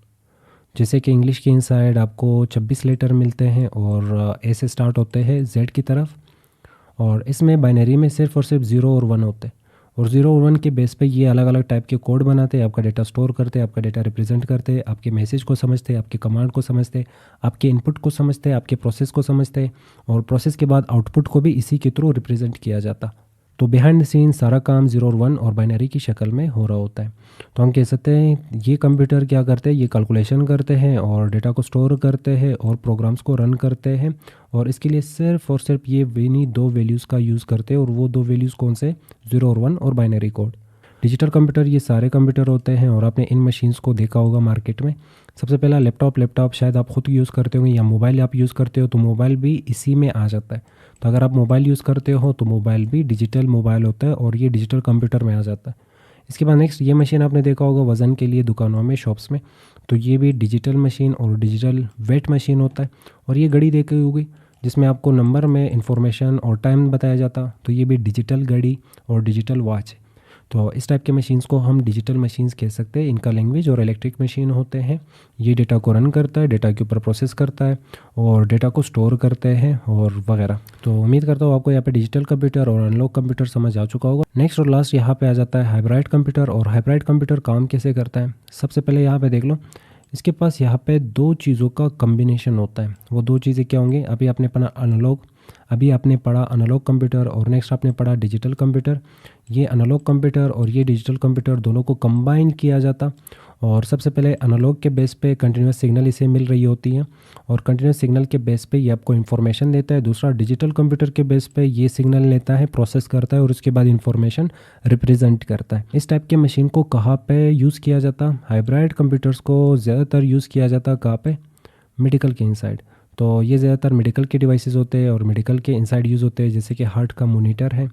जैसे कि इंग्लिश की इनसाइड आपको 26 लेटर मिलते हैं और ए से स्टार्ट होते हैं जेड की तरफ, और इसमें बाइनरी में सिर्फ और सिर्फ 0 और 1 होते हैं, और 0 और 1 के बेस पे ये अलग अलग टाइप के कोड बनाते हैं, आपका डेटा स्टोर करते हैं, आपका डेटा रिप्रेजेंट करते हैं, आपके मैसेज को समझते हैं, आपके कमांड को समझते हैं, आपके इनपुट को समझते हैं, आपके प्रोसेस को समझते हैं, और प्रोसेस के बाद आउटपुट को भी इसी के थ्रू रिप्रेजेंट किया जाता। तो बिहाइंड द सीन सारा काम 0 और 1 और बाइनरी की शक्ल में हो रहा होता है। तो हम कह सकते हैं ये कंप्यूटर क्या करते हैं, ये कैलकुलेशन करते हैं और डेटा को स्टोर करते हैं और प्रोग्राम्स को रन करते हैं, और इसके लिए सिर्फ और सिर्फ ये इन्हीं 2 वैल्यूज़ का यूज़ करते हैं, और वो 2 वैल्यूज़ कौन से, 0 और 1 और बाइनरी कोड। डिजिटल कंप्यूटर ये सारे कंप्यूटर होते हैं, और आपने इन मशीन्स को देखा होगा मार्केट में। सबसे पहला लैपटॉप शायद आप खुद यूज़ करते होंगे, या मोबाइल आप यूज़ करते हो तो मोबाइल भी इसी में आ जाता है। तो अगर आप मोबाइल यूज़ करते हो तो मोबाइल भी डिजिटल मोबाइल होता है, और ये डिजिटल कंप्यूटर में आ जाता है। इसके बाद नेक्स्ट ये मशीन आपने देखा होगा वज़न के लिए दुकानों में, शॉप्स में, तो ये भी डिजिटल मशीन और डिजिटल वेट मशीन होता है। और ये घड़ी देखी होगी जिसमें आपको नंबर में इंफॉर्मेशन और टाइम बताया जाता, तो ये भी डिजिटल घड़ी और डिजिटल वॉच है। तो इस टाइप के मशीन्स को हम डिजिटल मशीन्स कह सकते हैं। इनका लैंग्वेज और इलेक्ट्रिक मशीन होते हैं। ये डेटा को रन करता है, डेटा के ऊपर प्रोसेस करता है और डेटा को स्टोर करते हैं और वगैरह। तो उम्मीद करता हूँ आपको यहाँ पे डिजिटल कंप्यूटर और अनलॉग कंप्यूटर समझ आ चुका होगा। नेक्स्ट और लास्ट यहाँ पे आ जाता है हाइब्रिड कंप्यूटर। और हाइब्रिड कंप्यूटर काम कैसे करता है, सबसे पहले यहाँ पे देख लो, इसके पास यहाँ पे 2 चीज़ों का कम्बिनेशन होता है। वो 2 चीज़ें क्या होंगी, अभी आपने पढ़ा अनलॉग कंप्यूटर और नेक्स्ट आपने पढ़ा डिजिटल कंप्यूटर। ये अनलॉग कंप्यूटर और ये डिजिटल कंप्यूटर दोनों को कंबाइन किया जाता, और सबसे पहले अनलॉग के बेस पे कंटिन्यूस सिग्नल इसे मिल रही होती है, और कंटिन्यूस सिग्नल के बेस पे ये आपको इन्फॉर्मेशन देता है। दूसरा डिजिटल कंप्यूटर के बेस पे ये सिग्नल लेता है, प्रोसेस करता है और उसके बाद इन्फॉर्मेशन रिप्रेजेंट करता है। इस टाइप के मशीन को कहाँ पे यूज़ किया जाता, हाइब्रिड कंप्यूटर्स को ज़्यादातर यूज़ किया जाता कहाँ पे, मेडिकल के इनसाइड। तो ये ज़्यादातर मेडिकल के डिवाइसेस होते हैं और मेडिकल के इनसाइड यूज़ होते हैं, जैसे कि हार्ट का मोनीटर है,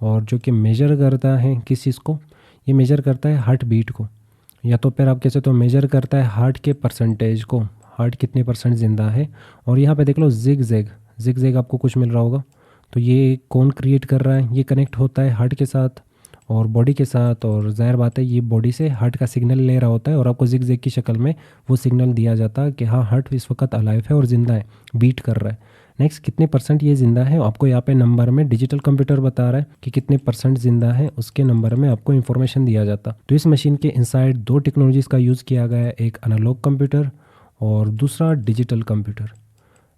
और जो कि मेजर करता है किस चीज़ को, ये मेजर करता है हार्ट बीट को, या तो फिर आप कैसे तो मेजर करता है हार्ट के परसेंटेज को, हार्ट कितने % ज़िंदा है। और यहाँ पे देख लो जिग जैग आपको कुछ मिल रहा होगा, तो ये कौन क्रिएट कर रहा है, ये कनेक्ट होता है हार्ट के साथ और बॉडी के साथ, और जाहिर बात है ये बॉडी से हार्ट का सिग्नल ले रहा होता है, और आपको जिग जैग की शक्ल में वो सिग्नल दिया जाता है कि हाँ हार्ट इस वक्त अलाइव है और ज़िंदा है, बीट कर रहा है। नेक्स्ट कितने % ये ज़िंदा है, आपको यहाँ पे नंबर में डिजिटल कंप्यूटर बता रहा है कि कितने % ज़िंदा है, उसके नंबर में आपको इन्फॉर्मेशन दिया जाता। तो इस मशीन के इनसाइड 2 टेक्नोलॉजीज़ का यूज़ किया गया है, एक एनालॉग कंप्यूटर और दूसरा डिजिटल कंप्यूटर।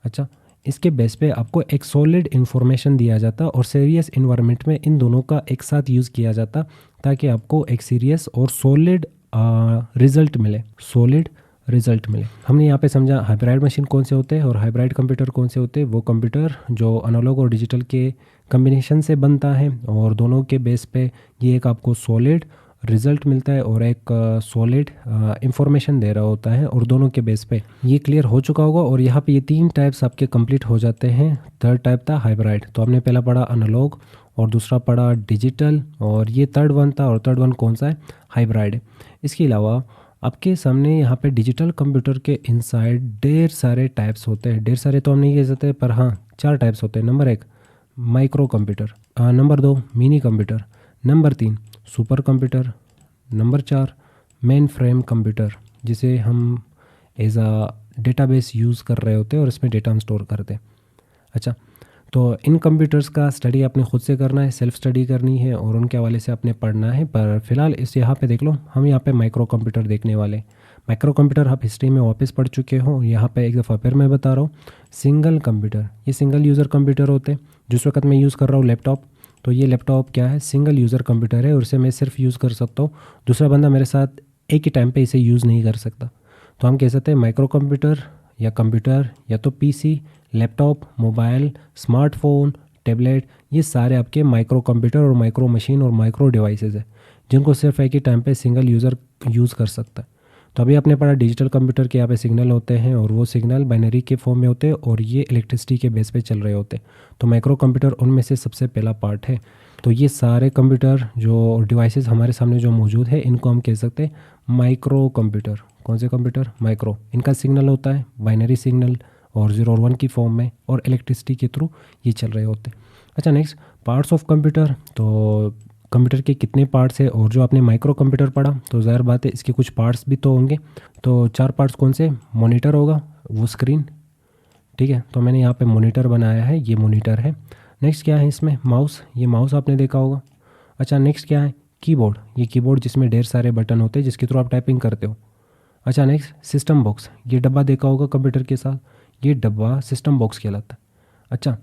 अच्छा, इसके बेस पे आपको एक सॉलिड इन्फॉर्मेशन दिया जाता और सीरियस इन्वायरमेंट में इन दोनों का एक साथ यूज़ किया जाता, ताकि आपको एक सीरियस और सॉलिड रिजल्ट मिले। हमने यहाँ पे समझा हाइब्रिड मशीन कौन से होते हैं और हाइब्रिड कंप्यूटर कौन से होते हैं। वो कंप्यूटर जो एनालॉग और डिजिटल के कम्बिनेशन से बनता है, और दोनों के बेस पे ये एक आपको सॉलिड रिज़ल्ट मिलता है और एक सॉलिड इंफॉर्मेशन दे रहा होता है, और दोनों के बेस पे ये क्लियर हो चुका होगा। और यहाँ पे ये 3 टाइप्स आपके कंप्लीट हो जाते हैं। थर्ड टाइप था हाइब्रिड, तो आपने पहला पढ़ा एनालॉग और दूसरा पढ़ा डिजिटल, और ये थर्ड वन था, और थर्ड वन कौन सा है, हाइब्रिड है। इसके अलावा आपके सामने यहाँ पे डिजिटल कंप्यूटर के इनसाइड ढेर सारे टाइप्स होते हैं। ढेर सारे तो हम नहीं कह सकते, पर हाँ 4 टाइप्स होते हैं। Number 1 micro computer, number 2 mini computer, number 3 super computer, number 4 main frame computer, जिसे हम एज अ डेटाबेस यूज़ कर रहे होते हैं और इसमें डेटा हम स्टोर करते हैं। अच्छा, तो इन कंप्यूटर्स का स्टडी आपने खुद से करना है, सेल्फ स्टडी करनी है और उनके हवाले से आपने पढ़ना है। पर फिलहाल इस यहाँ पे देख लो, हम यहाँ पे माइक्रो कंप्यूटर देखने वाले। माइक्रो कंप्यूटर आप हिस्ट्री में वापस पढ़ चुके हो, यहाँ पे एक दफ़ा फिर मैं बता रहा हूँ। सिंगल कंप्यूटर, ये सिंगल यूज़र कंप्यूटर होते हैं। जिस वक्त मैं यूज़ कर रहा हूँ लैपटॉप, तो ये लैपटॉप क्या है, सिंगल यूज़र कंप्यूटर है, और इसे मैं सिर्फ यूज़ कर सकता हूँ, दूसरा बंदा मेरे साथ एक ही टाइम पे इसे यूज़ नहीं कर सकता। तो हम कह सकते हैं माइक्रो कंप्यूटर या तो PC, laptop, mobile, smartphone, tablet, ये सारे आपके माइक्रो कंप्यूटर और माइक्रो मशीन और माइक्रो डिवाइसेस है, जिनको सिर्फ एक ही टाइम पे सिंगल यूज़र यूज़ कर सकता है। तो अभी आपने पढ़ा डिजिटल कंप्यूटर के यहाँ पे सिग्नल होते हैं, और वो सिग्नल बाइनरी के फॉर्म में होते हैं, और ये इलेक्ट्रिसिटी के बेस पे चल रहे होते हैं। तो माइक्रो कंप्यूटर उनमें से सबसे पहला पार्ट है। तो ये सारे कंप्यूटर जो डिवाइसेस हमारे सामने जो मौजूद है, इनको हम कह सकते हैं माइक्रो कंप्यूटर। कौन से कंप्यूटर, माइक्रो। इनका सिग्नल होता है बाइनरी सिग्नल और 0 और 1 की फॉर्म में, और इलेक्ट्रिसिटी के थ्रू ये चल रहे होते हैं। अच्छा, नेक्स्ट पार्ट्स ऑफ कंप्यूटर। तो कंप्यूटर के कितने पार्ट्स है, और जो आपने माइक्रो कंप्यूटर पढ़ा तो ज़ाहिर बात है इसके कुछ पार्ट्स भी तो होंगे। तो 4 पार्ट्स कौन से? मॉनिटर होगा, वो स्क्रीन, ठीक है, तो मैंने यहाँ पे मॉनिटर बनाया है, ये मॉनिटर है। नेक्स्ट क्या है इसमें? माउस, ये माउस आपने देखा होगा। अच्छा नेक्स्ट क्या है? कीबोर्ड, ये कीबोर्ड जिसमें ढेर सारे बटन होते हैं जिसके थ्रू आप टाइपिंग करते हो। अच्छा नेक्स्ट सिस्टम बॉक्स, ये डब्बा देखा होगा कंप्यूटर के साथ, ये डब्बा सिस्टम बॉक्स कहलाता है। अच्छा,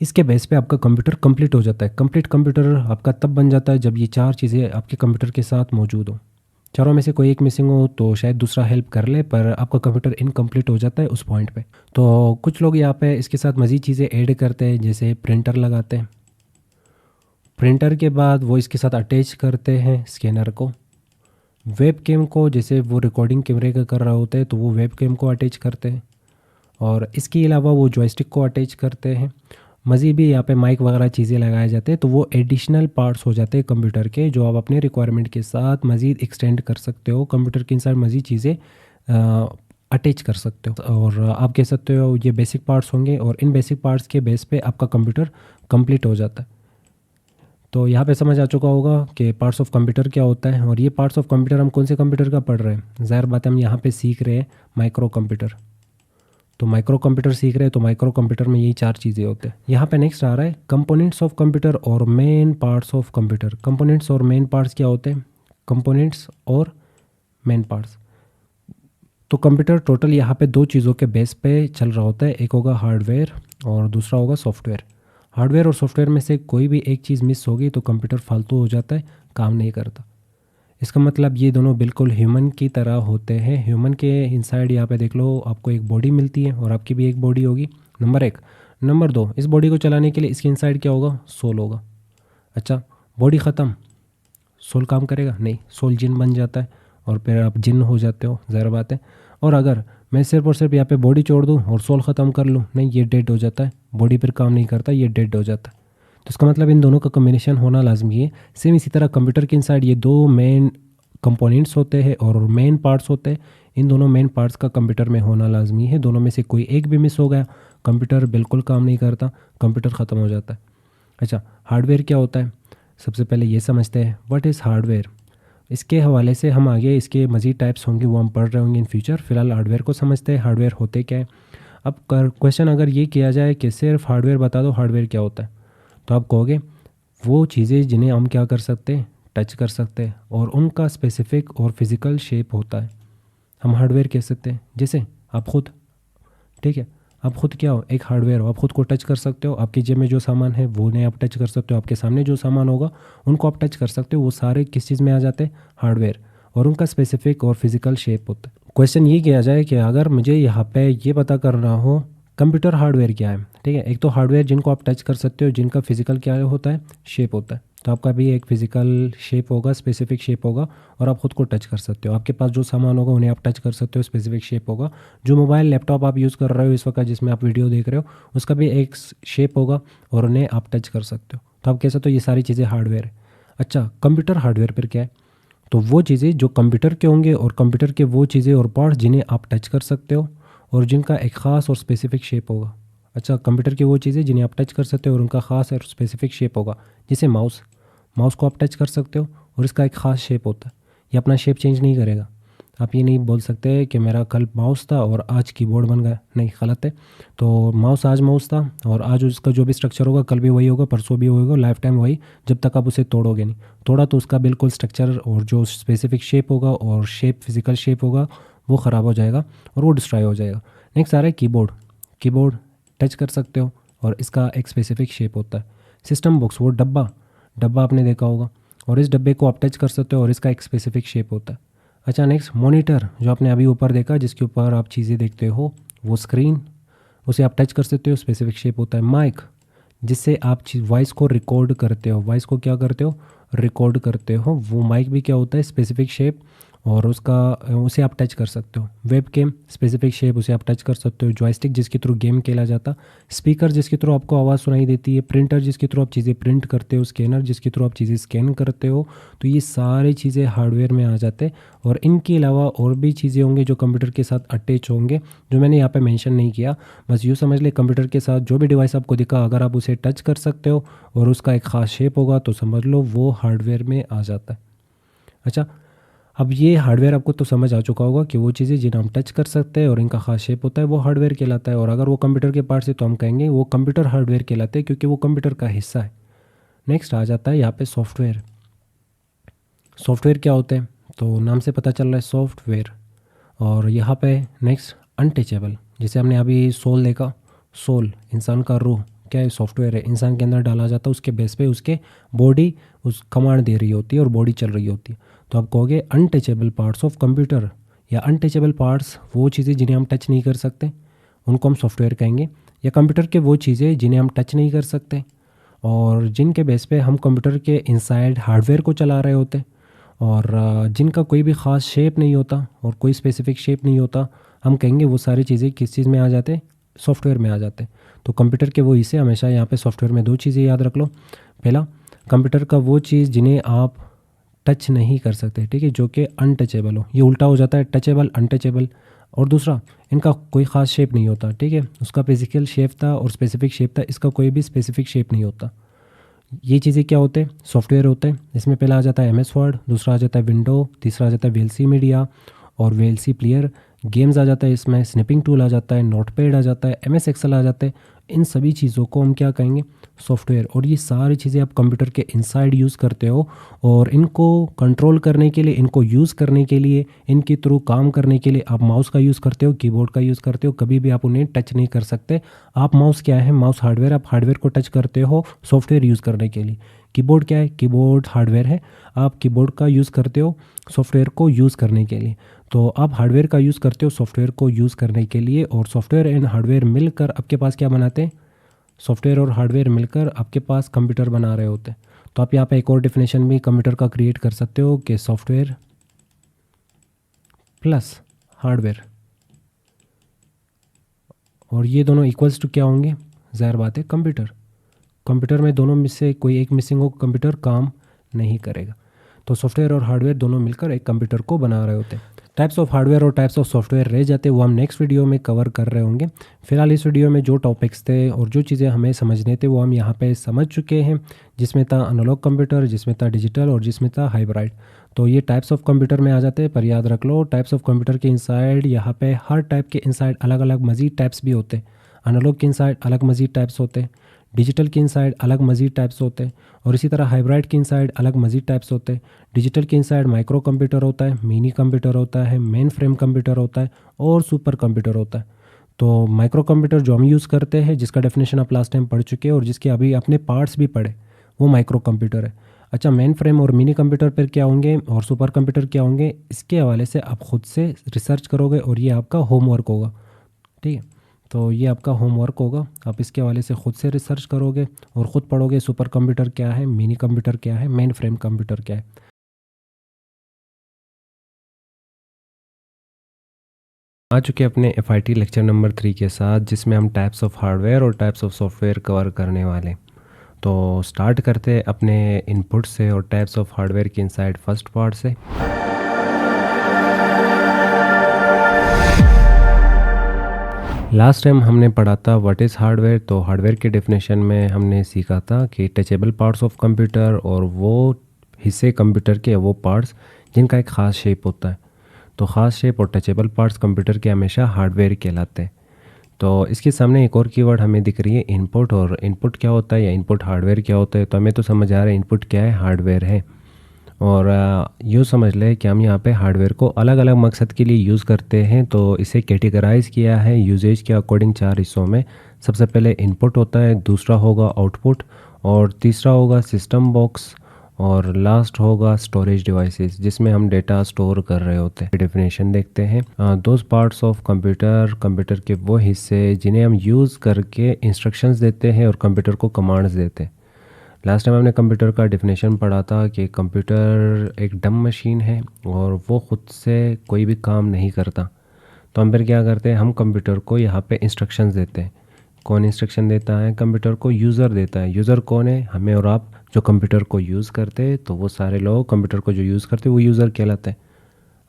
इसके बेस पे आपका कंप्यूटर कंप्लीट हो जाता है। कंप्लीट कंप्यूटर आपका तब बन जाता है जब ये 4 चीज़ें आपके कंप्यूटर के साथ मौजूद हो। चारों में से कोई एक मिसिंग हो तो शायद दूसरा हेल्प कर ले, पर आपका कंप्यूटर इनकम्प्लीट हो जाता है उस पॉइंट पे। तो कुछ लोग यहाँ पे इसके साथ मज़ीद चीज़ें ऐड करते हैं, जैसे प्रिंटर लगाते हैं। प्रिंटर के बाद वो इसके साथ अटैच करते हैं स्कैनर को, वेब कैम को, जैसे वो रिकॉर्डिंग कैमरे का कर रहा होता है तो वो वेब कैम को अटैच करते हैं, और इसके अलावा वो जॉयस्टिक को अटैच करते हैं। मज़ीद भी यहाँ पे माइक वगैरह चीज़ें लगाए जाते हैं, तो वो एडिशनल पार्ट्स हो जाते हैं कंप्यूटर के, जो आप अपने रिक्वायरमेंट के साथ मज़ीद एक्सटेंड कर सकते हो। कंप्यूटर के इंसाइड मज़ीद चीज़ें अटैच कर सकते हो, और आप कह सकते हो ये बेसिक पार्ट्स होंगे, और इन बेसिक पार्ट्स के बेस पे आपका कंप्यूटर कंप्लीट हो जाता है। तो यहाँ पे समझ आ चुका होगा कि पार्ट्स ऑफ कंप्यूटर क्या होता है, और ये पार्ट्स ऑफ कंप्यूटर हम कौन से कंप्यूटर का पढ़ रहे हैं? ज़ाहिर बात है हम यहाँ पे सीख रहे हैं माइक्रो कंप्यूटर। तो माइक्रो कंप्यूटर सीख रहे हैं, तो माइक्रो कंप्यूटर में यही 4 चीज़ें होते हैं। यहाँ पे नेक्स्ट आ रहा है कंपोनेंट्स ऑफ कंप्यूटर और main parts of computer. Components और मेन पार्ट्स क्या होते हैं? कंपोनेंट्स और मेन पार्ट्स, तो कंप्यूटर टोटल यहाँ पे 2 चीज़ों के बेस पे चल रहा होता है, एक होगा हार्डवेयर और दूसरा होगा सॉफ्टवेयर। हार्डवेयर और सॉफ्टवेयर में से कोई भी एक चीज़ मिस होगी तो कंप्यूटर फालतू हो जाता है, काम नहीं करता। इसका मतलब ये दोनों बिल्कुल ह्यूमन की तरह होते हैं। ह्यूमन के इनसाइड यहाँ पे देख लो, आपको एक बॉडी मिलती है और आपकी भी एक बॉडी होगी, नंबर 1। नंबर 2, इस बॉडी को चलाने के लिए इसके इनसाइड क्या होगा? सोल होगा। अच्छा, बॉडी ख़त्म, सोल काम करेगा? नहीं, सोल जिन बन जाता है और फिर आप जिन हो जाते हो, ज़ाहिर बात है। और अगर मैं सिर्फ और सिर्फ यहाँ पे बॉडी छोड़ दूँ और सोल ख़त्म कर लूँ, नहीं, ये डेड हो जाता है, बॉडी फिर काम नहीं करता, ये डेड हो जाता है। तो इसका मतलब इन दोनों का कम्बिनेशन होना लाजमी है। सेम इसी तरह कंप्यूटर के इनसाइड ये 2 मेन कंपोनेंट्स होते हैं और मेन पार्ट्स होते हैं। इन दोनों मेन पार्ट्स का कंप्यूटर में होना लाजमी है। दोनों में से कोई एक भी मिस हो गया, कंप्यूटर बिल्कुल काम नहीं करता, कंप्यूटर ख़त्म हो जाता है। अच्छा, हार्डवेयर क्या होता है? सबसे पहले ये समझते हैं व्हाट इज़ हार्डवेयर। इसके हवाले से हम आगे इसके मज़ीद टाइप्स होंगे, वो हम पढ़ रहे होंगे इन फ्यूचर। फ़िलहाल हार्डवेयर को समझते हैं, हार्डवेयर होते क्या है। अब क्वेश्चन अगर ये किया जाए कि सिर्फ हार्डवेयर बता दो, हार्डवेयर क्या होता है, तो आप कहोगे वो चीज़ें जिन्हें हम क्या कर सकते हैं? टच कर सकते हैं, और उनका स्पेसिफिक और फिज़िकल शेप होता है, हम हार्डवेयर कह सकते हैं। जैसे आप खुद, ठीक है, आप खुद क्या हो? एक हार्डवेयर हो, आप खुद को टच कर सकते हो। आपकी जेब में जो सामान है वो नहीं आप टच कर सकते हो, आपके सामने जो सामान होगा उनको आप टच कर सकते हो। वो सारे किस चीज़ में आ जाते हैं? हार्डवेयर, और उनका स्पेसिफिक और फिज़िकल शेप होता है। क्वेश्चन ये किया जाए कि अगर मुझे यहाँ पे ये पता करना हो कंप्यूटर हार्डवेयर क्या है, ठीक है, एक तो हार्डवेयर जिनको आप टच कर सकते हो, जिनका फिज़िकल क्या होता है? शेप होता है। तो आपका भी एक फ़िज़िकल शेप होगा, स्पेसिफिक शेप होगा, और आप ख़ुद को टच कर सकते हो। आपके पास जो सामान होगा उन्हें आप टच कर सकते हो, स्पेसिफिक शेप होगा। जो मोबाइल लैपटॉप आप यूज़ कर रहे हो इस वक्त, जिसमें आप वीडियो देख रहे हो, उसका भी एक शेप होगा और उन्हें आप टच कर सकते हो। तो आप कह सकते हो ये सारी चीज़ें हार्डवेयर है। अच्छा, कंप्यूटर हार्डवेयर पर क्या है? तो वो चीज़ें जो कंप्यूटर के होंगे, और कंप्यूटर के वो चीज़ें और पार्ट्स जिन्हें आप टच कर सकते हो और जिनका एक ख़ास और स्पेसिफिक शेप होगा। अच्छा, कंप्यूटर की वो चीज़ें जिन्हें आप टच कर सकते हो और उनका ख़ास और स्पेसिफिक शेप होगा। जैसे माउस, माउस को आप टच कर सकते हो और इसका एक ख़ास शेप होता है, ये अपना शेप चेंज नहीं करेगा। आप ये नहीं बोल सकते कि मेरा कल माउस था और आज कीबोर्ड बन गया, नहीं, गलत है। तो माउस आज माउस था और आज उसका जो भी स्ट्रक्चर होगा कल भी वही होगा, परसों भी होगा, लाइफ टाइम वही, जब तक आप उसे तोड़ोगे नहीं। तोड़ा तो उसका बिल्कुल स्ट्रक्चर और जो स्पेसिफिक शेप होगा और शेप, फिज़िकल शेप होगा, वो ख़राब हो जाएगा और वो डिस्ट्रॉय हो जाएगा। नेक्स्ट आ रहा है कीबोर्ड। कीबोर्ड टच कर सकते हो और इसका एक स्पेसिफिक शेप होता है। सिस्टम बॉक्स, वो डब्बा आपने देखा होगा, और इस डब्बे को आप टच कर सकते हो और इसका एक स्पेसिफिक शेप होता है। अच्छा, नेक्स्ट मॉनिटर, जो आपने अभी ऊपर देखा जिसके ऊपर आप चीज़ें देखते हो, वो स्क्रीन, उसे आप टच कर सकते हो, स्पेसिफिक शेप होता है। माइक, जिससे आप वॉइस को रिकॉर्ड करते हो, वॉइस को क्या करते हो? रिकॉर्ड करते हो, वो माइक भी क्या होता है? स्पेसिफिक शेप और उसे आप टच कर सकते हो। वेब कैम स्पेसिफिक शेप, उसे आप टच कर सकते हो। जॉयस्टिक जिसके थ्रू गेम खेला जाता, स्पीकर जिसके थ्रू आपको आवाज़ सुनाई देती है, प्रिंटर जिसके थ्रू आप चीज़ें प्रिंट करते हो, स्कैनर जिसके थ्रू आप चीज़ें स्कैन करते हो। तो ये सारी चीज़ें हार्डवेयर में आ जाते हैं। और इनके अलावा और भी चीज़ें होंगी जो कंप्यूटर के साथ अटैच होंगे, जो मैंने यहाँ पे मेंशन नहीं किया। बस यूँ समझ ले, कंप्यूटर के साथ जो भी डिवाइस आपको दिखा, अगर आप उसे टच कर सकते हो और उसका एक ख़ास शेप होगा तो समझ लो वो हार्डवेयर में आ जाता है। अच्छा, अब ये हार्डवेयर आपको तो समझ आ चुका होगा कि वो चीज़ें जिन्हें हम टच कर सकते हैं और इनका ख़ास शेप होता है वो हार्डवेयर कहलाता है। और अगर वो कंप्यूटर के पार्ट्स है तो हम कहेंगे वो कंप्यूटर हार्डवेयर कहलाते हैं, क्योंकि वो कंप्यूटर का हिस्सा है। नेक्स्ट आ जाता है यहाँ पे सॉफ्टवेयर। सॉफ्टवेयर क्या होते हैं? तो नाम से पता चल रहा है सॉफ्टवेयर। और यहाँ पे नेक्स्ट अनटचेबल, जैसे हमने अभी सोल देखा, सोल इंसान का रूह क्या है? सॉफ्टवेयर है, इंसान के अंदर डाला जाता है, उसके बेस पे उसके बॉडी उस कमांड दे रही होती है और बॉडी चल रही होती है। तो आप कहोगे अनटचेबल पार्ट्स ऑफ कंप्यूटर, या अनटचेबल पार्ट्स वो चीज़ें जिन्हें हम टच नहीं कर सकते, उनको हम सॉफ्टवेयर कहेंगे। या कंप्यूटर के वो चीज़ें जिन्हें हम टच नहीं कर सकते और जिनके बेस पे हम कंप्यूटर के इनसाइड हार्डवेयर को चला रहे होते, और जिनका कोई भी ख़ास शेप नहीं होता और कोई स्पेसिफिक शेप नहीं होता, हम कहेंगे वो सारी चीज़ें किस चीज़ में आ जाते? सॉफ्टवेयर में आ जाते। तो कंप्यूटर के वो हिस्से हमेशा यहाँ पे सॉफ्टवेयर में दो चीज़ें याद रख लो। पहला, कंप्यूटर का वो चीज़ जिन्हें आप टच नहीं कर सकते, ठीक है, जो कि अनटचेबल हो। ये उल्टा हो जाता है, टचेबल अनटचेबल। और दूसरा, इनका कोई ख़ास शेप नहीं होता, ठीक है, उसका फिजिकल शेप था और स्पेसिफिक शेप था, इसका कोई भी स्पेसिफिक शेप नहीं होता। ये चीज़ें क्या होते हैं? सॉफ्टवेयर होते हैं। इसमें पहला आ जाता है MS वर्ड, दूसरा आ जाता है विंडो, तीसरा आ जाता है VLC मीडिया और VLC प्लेयर। गेम्स आ जाता है इसमें, स्निपिंग टूल आ जाता है, नोटपैड आ जाता है, MS एक्सेल आ जाता है। इन सभी चीज़ों को हम क्या कहेंगे? सॉफ्टवेयर। और ये सारी चीज़ें आप कंप्यूटर के इनसाइड यूज़ करते हो, और इनको कंट्रोल करने के लिए, इनको यूज़ करने के लिए, इनके थ्रू काम करने के लिए आप माउस का यूज़ करते हो, कीबोर्ड का यूज़ करते हो। कभी भी आप उन्हें टच नहीं कर सकते। आप माउस क्या है? माउस हार्डवेयर, आप हार्डवेयर को टच करते हो सॉफ्टवेयर यूज़ करने के लिए। कीबोर्ड क्या है? कीबोर्ड हार्डवेयर है, आप कीबोर्ड का यूज़ करते हो सॉफ्टवेयर को यूज़ करने के लिए। तो आप हार्डवेयर का यूज़ करते हो सॉफ्टवेयर को यूज़ करने के लिए, और सॉफ्टवेयर एंड हार्डवेयर मिलकर आपके पास क्या बनाते हैं? सॉफ्टवेयर और हार्डवेयर मिलकर आपके पास कंप्यूटर बना रहे होते हैं। तो आप यहाँ पे एक और डिफिनेशन भी कंप्यूटर का क्रिएट कर सकते हो कि सॉफ्टवेयर प्लस हार्डवेयर, और ये दोनों इक्वल्स टू क्या होंगे? ज़ाहिर बात है कंप्यूटर। कंप्यूटर में दोनों में से कोई एक मिसिंग हो, कंप्यूटर काम नहीं करेगा। तो सॉफ्टवेयर और हार्डवेयर दोनों मिलकर एक कंप्यूटर को बना रहे होते हैं। टाइप्स ऑफ हार्डवेयर और टाइप्स ऑफ सॉफ्टवेयर रह जाते हैं, वो हम नेक्स्ट वीडियो में कवर कर रहे होंगे। फिलहाल इस वीडियो में जो टॉपिक्स थे और जो चीज़ें हमें समझने थे वो हम यहाँ पे समझ चुके हैं, जिसमें था एनालॉग कंप्यूटर, जिसमें था डिजिटल और जिसमें था हाइब्रिड। तो ये टाइप्स ऑफ कंप्यूटर में आ जाते हैं, पर याद रख लो टाइप्स ऑफ कंप्यूटर के इनसाइड यहाँ पे हर टाइप के इनसाइड अलग अलग मज़ीद टाइप्स भी होते हैं। एनालॉग के इनसाइड अलग मज़ीद टाइप्स होते हैं, डिजिटल के इनसाइड अलग मज़ीद टाइप्स होते हैं, और इसी तरह हाइब्रिड के इनसाइड अलग मज़ीद टाइप्स होते हैं। डिजिटल के इनसाइड माइक्रो कंप्यूटर होता है, मिनी कंप्यूटर होता है, मेन फ्रेम कंप्यूटर होता है और सुपर कंप्यूटर होता है। तो माइक्रो कंप्यूटर जो हम यूज़ करते हैं, जिसका डेफिनेशन आप लास्ट टाइम पढ़ चुके हैं और जिसके अभी अपने पार्ट्स भी पढ़े, वो माइक्रो कंप्यूटर है। अच्छा, मेन फ्रेम और मिनी कंप्यूटर पर क्या होंगे और सुपर कंप्यूटर क्या होंगे, इसके हवाले से आप खुद से रिसर्च करोगे और ये आपका होमवर्क होगा, ठीक है। तो ये आपका होमवर्क होगा, आप इसके हवाले से ख़ुद से रिसर्च करोगे और ख़ुद पढ़ोगे सुपर कंप्यूटर क्या है, मिनी कंप्यूटर क्या है, मेन फ्रेम कंप्यूटर क्या है। आ चुके अपने FIT लेक्चर नंबर 3 के साथ, जिसमें हम टाइप्स ऑफ हार्डवेयर और टाइप्स ऑफ सॉफ्टवेयर कवर करने वाले। तो स्टार्ट करते हैं अपने इनपुट से और टाइप्स ऑफ हार्डवेयर के इनसाइड फर्स्ट पार्ट से। लास्ट टाइम हमने पढ़ा था व्हाट इज़ हार्डवेयर। तो हार्डवेयर के डेफिनेशन में हमने सीखा था कि टचेबल पार्ट्स ऑफ कंप्यूटर, और वो हिस्से कंप्यूटर के वो पार्ट्स जिनका एक ख़ास शेप होता है। तो ख़ास शेप और टचेबल पार्ट्स कंप्यूटर के हमेशा हार्डवेयर कहलाते हैं। तो इसके सामने एक और कीवर्ड हमें दिख रही है इनपुट, और इनपुट क्या होता है या इनपुट हार्डवेयर क्या होता है। तो हमें तो समझ आ रहा है इनपुट क्या है, हार्डवेयर है। और यूँ समझ लें कि हम यहाँ पे हार्डवेयर को अलग अलग मकसद के लिए यूज़ करते हैं। तो इसे कैटेगराइज़ किया है यूजेज के अकॉर्डिंग 4 हिस्सों में। सबसे पहले इनपुट होता है, दूसरा होगा आउटपुट, और तीसरा होगा सिस्टम बॉक्स, और लास्ट होगा स्टोरेज डिवाइसेस, जिसमें हम डेटा स्टोर कर रहे होते हैं। डेफिनेशन देखते हैं, those parts of computer, computer के वो हिस्से जिन्हें हम यूज़ करके इंस्ट्रक्शंस देते हैं और कंप्यूटर को कमांड्स देते हैं। लास्ट टाइम हमने कंप्यूटर का डेफिनेशन पढ़ा था कि कंप्यूटर एक डम मशीन है और वो ख़ुद से कोई भी काम नहीं करता। तो हम फिर क्या करते हैं, हम कंप्यूटर को यहाँ पे इंस्ट्रक्शंस देते हैं। कौन इंस्ट्रक्शन देता है? कंप्यूटर को यूज़र देता है। यूज़र कौन है? हमें और आप जो कंप्यूटर को यूज़ करते हैं। तो वो सारे लोग कंप्यूटर को जो यूज़ करते हैं वो यूज़र कहलाते हैं।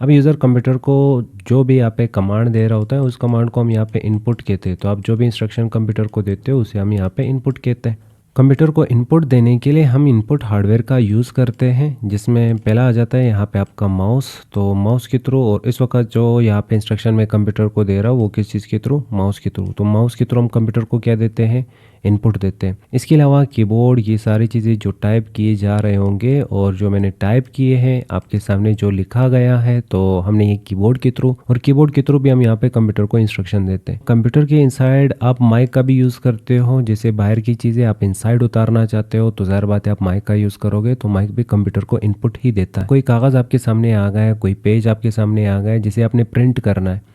अब यूज़र कंप्यूटर को जो भी यहाँ पे कमांड दे रहा होता है उस कमांड को हम यहाँ पे इनपुट कहते हैं। तो आप जो भी इंस्ट्रक्शन कंप्यूटर को देते हो उसे हम यहाँ पे इनपुट कहते हैं। कंप्यूटर को इनपुट देने के लिए हम इनपुट हार्डवेयर का यूज़ करते हैं, जिसमें पहला आ जाता है यहाँ पे आपका माउस। तो माउस के थ्रू, और इस वक्त जो यहाँ पे इंस्ट्रक्शन में कंप्यूटर को दे रहा हूँ वो किस चीज़ के थ्रू? माउस के थ्रू। तो माउस के थ्रू हम कंप्यूटर को क्या देते हैं? इनपुट देते हैं। इसके अलावा कीबोर्ड, ये सारी चीज़ें जो टाइप किए जा रहे होंगे और जो मैंने टाइप किए हैं आपके सामने जो लिखा गया है, तो हमने ये कीबोर्ड के थ्रू, और कीबोर्ड के थ्रू भी हम यहाँ पे कंप्यूटर को इंस्ट्रक्शन देते हैं। कंप्यूटर के इनसाइड आप माइक का भी यूज़ करते हो। जैसे बाहर की चीज़ें आप इनसाइड उतारना चाहते हो तो ज़ाहिर बात है आप माइक का यूज़ करोगे, तो माइक भी कंप्यूटर को इनपुट ही देता है। कोई कागज़ आपके सामने आ गया है, कोई पेज आपके सामने आ गया है जिसे आपने प्रिंट करना है।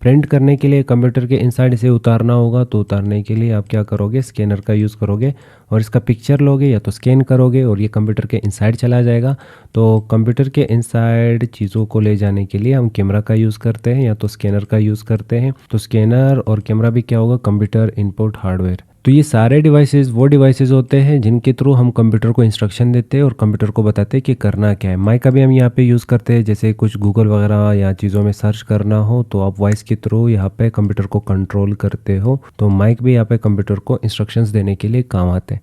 प्रिंट करने के लिए कंप्यूटर के इनसाइड इसे उतारना होगा, तो उतारने के लिए आप क्या करोगे? स्कैनर का यूज़ करोगे और इसका पिक्चर लोगे या तो स्कैन करोगे और ये कंप्यूटर के इनसाइड चला जाएगा। तो कंप्यूटर के इनसाइड चीज़ों को ले जाने के लिए हम कैमरा का यूज़ करते हैं या तो स्कैनर का यूज़ करते हैं। तो स्कैनर और कैमरा भी क्या होगा? Computer input hardware. तो ये सारे डिवाइसेस वो डिवाइसेस होते हैं जिनके थ्रू हम कंप्यूटर को इंस्ट्रक्शन देते हैं और कंप्यूटर को बताते हैं कि करना क्या है। माइक का भी हम यहाँ पे यूज़ करते हैं, जैसे कुछ गूगल वगैरह या चीज़ों में सर्च करना हो तो आप वॉइस के थ्रू यहाँ पे कंप्यूटर को कंट्रोल करते हो। तो माइक भी यहाँ पे कंप्यूटर को इंस्ट्रक्शंस देने के लिए काम आते हैं।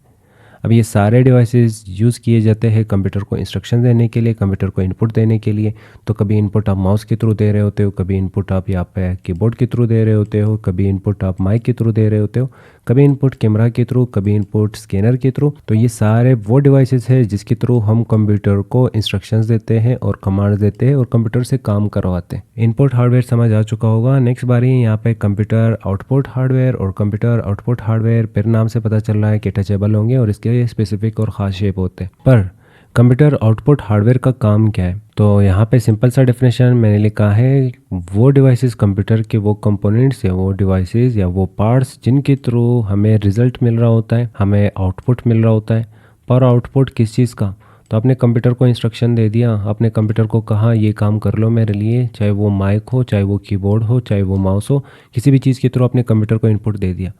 अब ये सारे डिवाइसेस यूज़ किए जाते हैं कंप्यूटर को इंस्ट्रक्शन देने के लिए, कंप्यूटर को इनपुट देने के लिए। तो कभी इनपुट आप माउस के थ्रू दे रहे होते हो, कभी इनपुट आप यहाँ पे कीबोर्ड के थ्रू दे रहे होते हो, कभी इनपुट आप माइक के थ्रू दे रहे होते हो, कभी इनपुट कैमरा के थ्रू, कभी इनपुट स्कैनर के थ्रू। तो ये सारे वो डिवाइसेस हैं जिसके थ्रू हम कंप्यूटर को इंस्ट्रक्शंस देते हैं और कमांड देते हैं और कंप्यूटर से काम करवाते हैं। इनपुट हार्डवेयर समझ आ चुका होगा। नेक्स्ट बारी यहाँ पे कंप्यूटर आउटपुट हार्डवेयर, और कंप्यूटर आउटपुट हार्डवेयर फिर नाम से पता चल रहा है कि टचेबल होंगे और इसके स्पेसिफिक और ख़ास शेप होते हैं। पर कंप्यूटर आउटपुट हार्डवेयर का काम क्या है? तो यहाँ पे सिंपल सा डेफिनेशन मैंने लिखा है, वो डिवाइसेस कंप्यूटर के वो कंपोनेंट्स या वो डिवाइसेस या वो पार्ट्स जिनके थ्रू हमें रिज़ल्ट मिल रहा होता है, हमें आउटपुट मिल रहा होता है। पर आउटपुट किस चीज़ का? तो आपने कंप्यूटर को इंस्ट्रक्शन दे दिया, आपने कंप्यूटर को कहा ये काम कर लो मेरे लिए, चाहे वो माइक हो, चाहे वो कीबोर्ड हो, चाहे वो माउस हो, किसी भी चीज़ के थ्रू आपने कंप्यूटर को इनपुट दे दिया।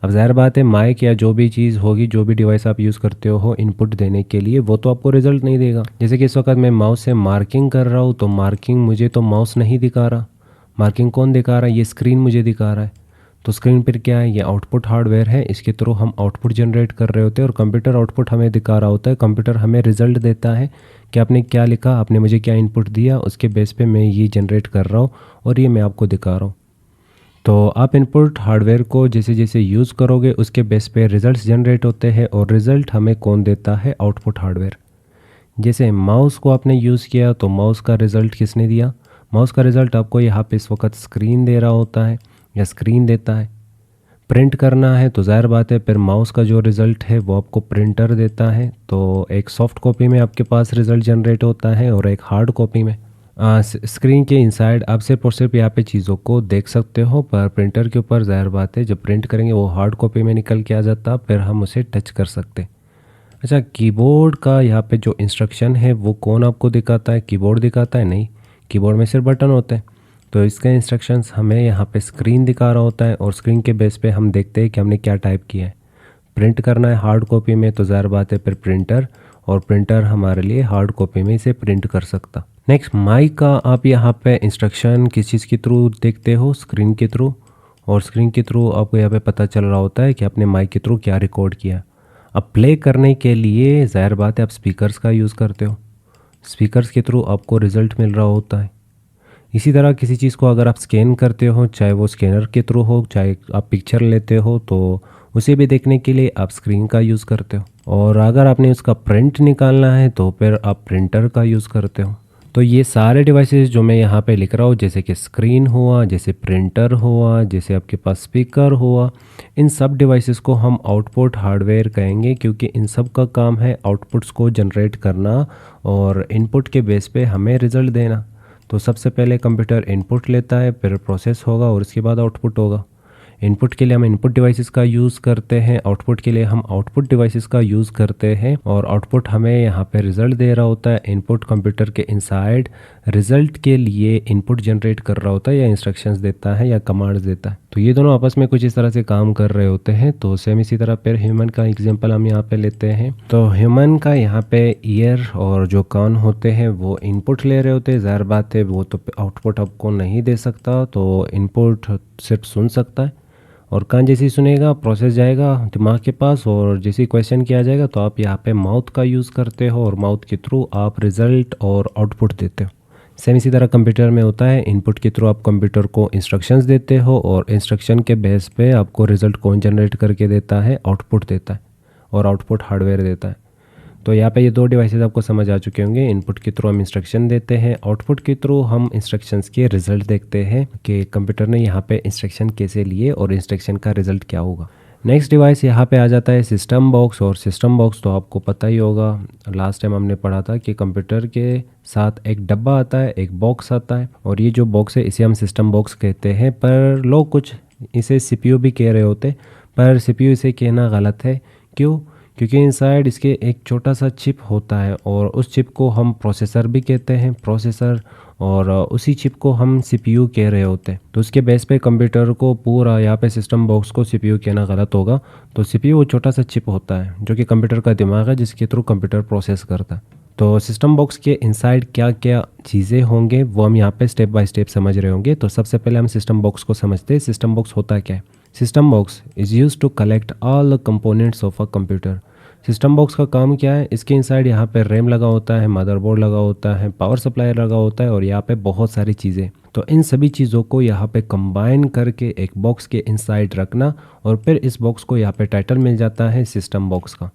अब ज़ाहिर बात है माइक या जो भी चीज़ होगी, जो भी डिवाइस आप यूज़ करते हो इनपुट देने के लिए, वो तो आपको रिज़ल्ट नहीं देगा। जैसे कि इस वक्त मैं माउस से मार्किंग कर रहा हूँ तो मार्किंग मुझे तो माउस नहीं दिखा रहा। मार्किंग कौन दिखा रहा है? ये स्क्रीन मुझे दिखा रहा है। तो स्क्रीन पर क्या है? ये आउटपुट हार्डवेयर है, इसके थ्रू हम आउटपुट जनरेट कर रहे होते हैं और कंप्यूटर आउटपुट हमें दिखा रहा होता है। कंप्यूटर हमें रिज़ल्ट देता है कि आपने क्या लिखा, आपने मुझे क्या इनपुट दिया, उसके बेस पे मैं ये जनरेट कर रहा हूँ और ये मैं आपको दिखा रहा हूँ। तो आप इनपुट हार्डवेयर को जैसे जैसे यूज़ करोगे उसके बेस पे रिज़ल्ट्स जनरेट होते हैं, और रिज़ल्ट हमें कौन देता है? Output hardware. जैसे माउस को आपने यूज़ किया तो माउस का रिज़ल्ट किसने दिया? माउस का रिज़ल्ट आपको यहाँ पे इस वक्त स्क्रीन दे रहा होता है या स्क्रीन देता है। प्रिंट करना है तो ज़ाहिर बात है फिर माउस का जो रिज़ल्ट है वो आपको प्रिंटर देता है। तो एक सॉफ्ट कॉपी में आपके पास रिज़ल्ट जनरेट होता है और एक हार्ड कॉपी में। स्क्रीन के इनसाइड आप सिर्फ और सिर्फ यहाँ पे चीज़ों को देख सकते हो, पर प्रिंटर के ऊपर ज़ाहिर बात है जब प्रिंट करेंगे वो हार्ड कॉपी में निकल के आ जाता, फिर हम उसे टच कर सकते। अच्छा, कीबोर्ड का यहाँ पे जो इंस्ट्रक्शन है वो कौन आपको दिखाता है? कीबोर्ड दिखाता है? नहीं, कीबोर्ड में सिर्फ बटन होते हैं। तो इसके इंस्ट्रक्शंस हमें यहाँ पे स्क्रीन दिखा रहा होता है और स्क्रीन के बेस पे हम देखते हैं कि हमने क्या टाइप किया है। प्रिंट करना है हार्ड कॉपी में तो ज़ाहिर बात है फिर प्रिंटर, और प्रिंटर हमारे लिए हार्ड कॉपी में इसे प्रिंट कर सकता। नेक्स्ट, माइक का आप यहाँ पे इंस्ट्रक्शन किस चीज़ के थ्रू देखते हो? स्क्रीन के थ्रू, और स्क्रीन के थ्रू आपको यहाँ पे पता चल रहा होता है कि आपने माइक के थ्रू क्या रिकॉर्ड किया। अब प्ले करने के लिए ज़ाहिर बात है आप स्पीकर्स का यूज़ करते हो, स्पीकर्स के थ्रू आपको रिज़ल्ट मिल रहा होता है। इसी तरह किसी चीज़ को अगर आप स्कैन करते हो, चाहे वो स्कैनर के थ्रू हो, चाहे आप पिक्चर लेते हो, तो उसे भी देखने के लिए आप स्क्रीन का यूज़ करते हो। और अगर आपने उसका प्रिंट निकालना है तो फिर आप प्रिंटर का यूज़ करते हो। तो ये सारे डिवाइसेस जो मैं यहाँ पे लिख रहा हूँ, जैसे कि स्क्रीन हुआ, जैसे प्रिंटर हुआ, जैसे आपके पास स्पीकर हुआ, इन सब डिवाइसेस को हम आउटपुट हार्डवेयर कहेंगे, क्योंकि इन सब का काम है आउटपुट्स को जनरेट करना और इनपुट के बेस पे हमें रिज़ल्ट देना। तो सबसे पहले कंप्यूटर इनपुट लेता है, फिर प्रोसेस होगा और उसके बाद आउटपुट होगा। इनपुट के लिए हम इनपुट डिवाइसेस का यूज़ करते हैं, आउटपुट के लिए हम आउटपुट डिवाइसेस का यूज़ करते हैं, और आउटपुट हमें यहाँ पे रिज़ल्ट दे रहा होता है। इनपुट कंप्यूटर के इनसाइड रिज़ल्ट के लिए इनपुट जनरेट कर रहा होता है, या इंस्ट्रक्शंस देता है या कमांड्स देता है। तो ये दोनों आपस में कुछ इस तरह से काम कर रहे होते हैं। तो सेम इसी तरह फिर ह्यूमन का एग्जांपल हम यहाँ पे लेते हैं। तो ह्यूमन का यहाँ पे ईयर और जो कान होते हैं वो इनपुट ले रहे होते हैं। ज़ाहिर बात है वो तो आउटपुट आपको नहीं दे सकता, तो इनपुट सिर्फ सुन सकता है, और कान जैसे ही सुनेगा प्रोसेस जाएगा दिमाग के पास, और जैसे ही क्वेश्चन किया जाएगा तो आप यहाँ पे माउथ का यूज़ करते हो, और माउथ के थ्रू आप रिज़ल्ट और आउटपुट देते हो। सेम इसी तरह कंप्यूटर में होता है, इनपुट के थ्रू आप कंप्यूटर को इंस्ट्रक्शंस देते हो, और इंस्ट्रक्शन के बेस पे आपको रिज़ल्ट कौन जनरेट करके देता है, आउटपुट देता है, और आउटपुट हार्डवेयर देता है। तो यहाँ पे ये दो डिवाइसेस आपको समझ आ चुके होंगे। इनपुट के थ्रू हम इंस्ट्रक्शन देते हैं, आउटपुट के थ्रू हम इंस्ट्रक्शंस के रिज़ल्ट देखते हैं कि कंप्यूटर ने यहाँ पे इंस्ट्रक्शन कैसे लिए और इंस्ट्रक्शन का रिज़ल्ट क्या होगा। नेक्स्ट डिवाइस यहाँ पे आ जाता है सिस्टम बॉक्स। और सिस्टम बॉक्स तो आपको पता ही होगा, लास्ट टाइम हमने पढ़ा था कि कंप्यूटर के साथ एक डब्बा आता है, एक बॉक्स आता है, और ये जो बॉक्स है इसे हम सिस्टम बॉक्स कहते हैं। पर लोग कुछ इसे सीपीयू भी कह रहे होते, पर सीपीयू इसे कहना गलत है। क्यों? क्योंकि इनसाइड इसके एक छोटा सा चिप होता है, और उस चिप को हम प्रोसेसर भी कहते हैं, प्रोसेसर, और उसी चिप को हम सीपीयू कह रहे होते हैं। तो उसके बेस पे कंप्यूटर को पूरा, यहाँ पे सिस्टम बॉक्स को सीपीयू कहना गलत होगा। तो सीपीयू वो छोटा सा चिप होता है जो कि कंप्यूटर का दिमाग है, जिसके थ्रू कंप्यूटर प्रोसेस करता है। तो सिस्टम बॉक्स के इनसाइड क्या क्या चीज़ें होंगे वो हम यहाँ पे स्टेप बाय स्टेप समझ रहे होंगे। तो सबसे पहले हम सिस्टम बॉक्स को समझते हैं। सिस्टम बॉक्स होता क्या है? System box is use to collect all the components of a computer. System box का काम क्या है? इसके इनसाइड यहाँ पे रैम लगा होता है, मदरबोर्ड लगा होता है, पावर सप्लाई लगा होता है, और यहाँ पे बहुत सारी चीज़ें। तो इन सभी चीज़ों को यहाँ पे कंबाइन करके एक बॉक्स के इनसाइड रखना, और फिर इस बॉक्स को यहाँ पे टाइटल मिल जाता है सिस्टम बॉक्स का।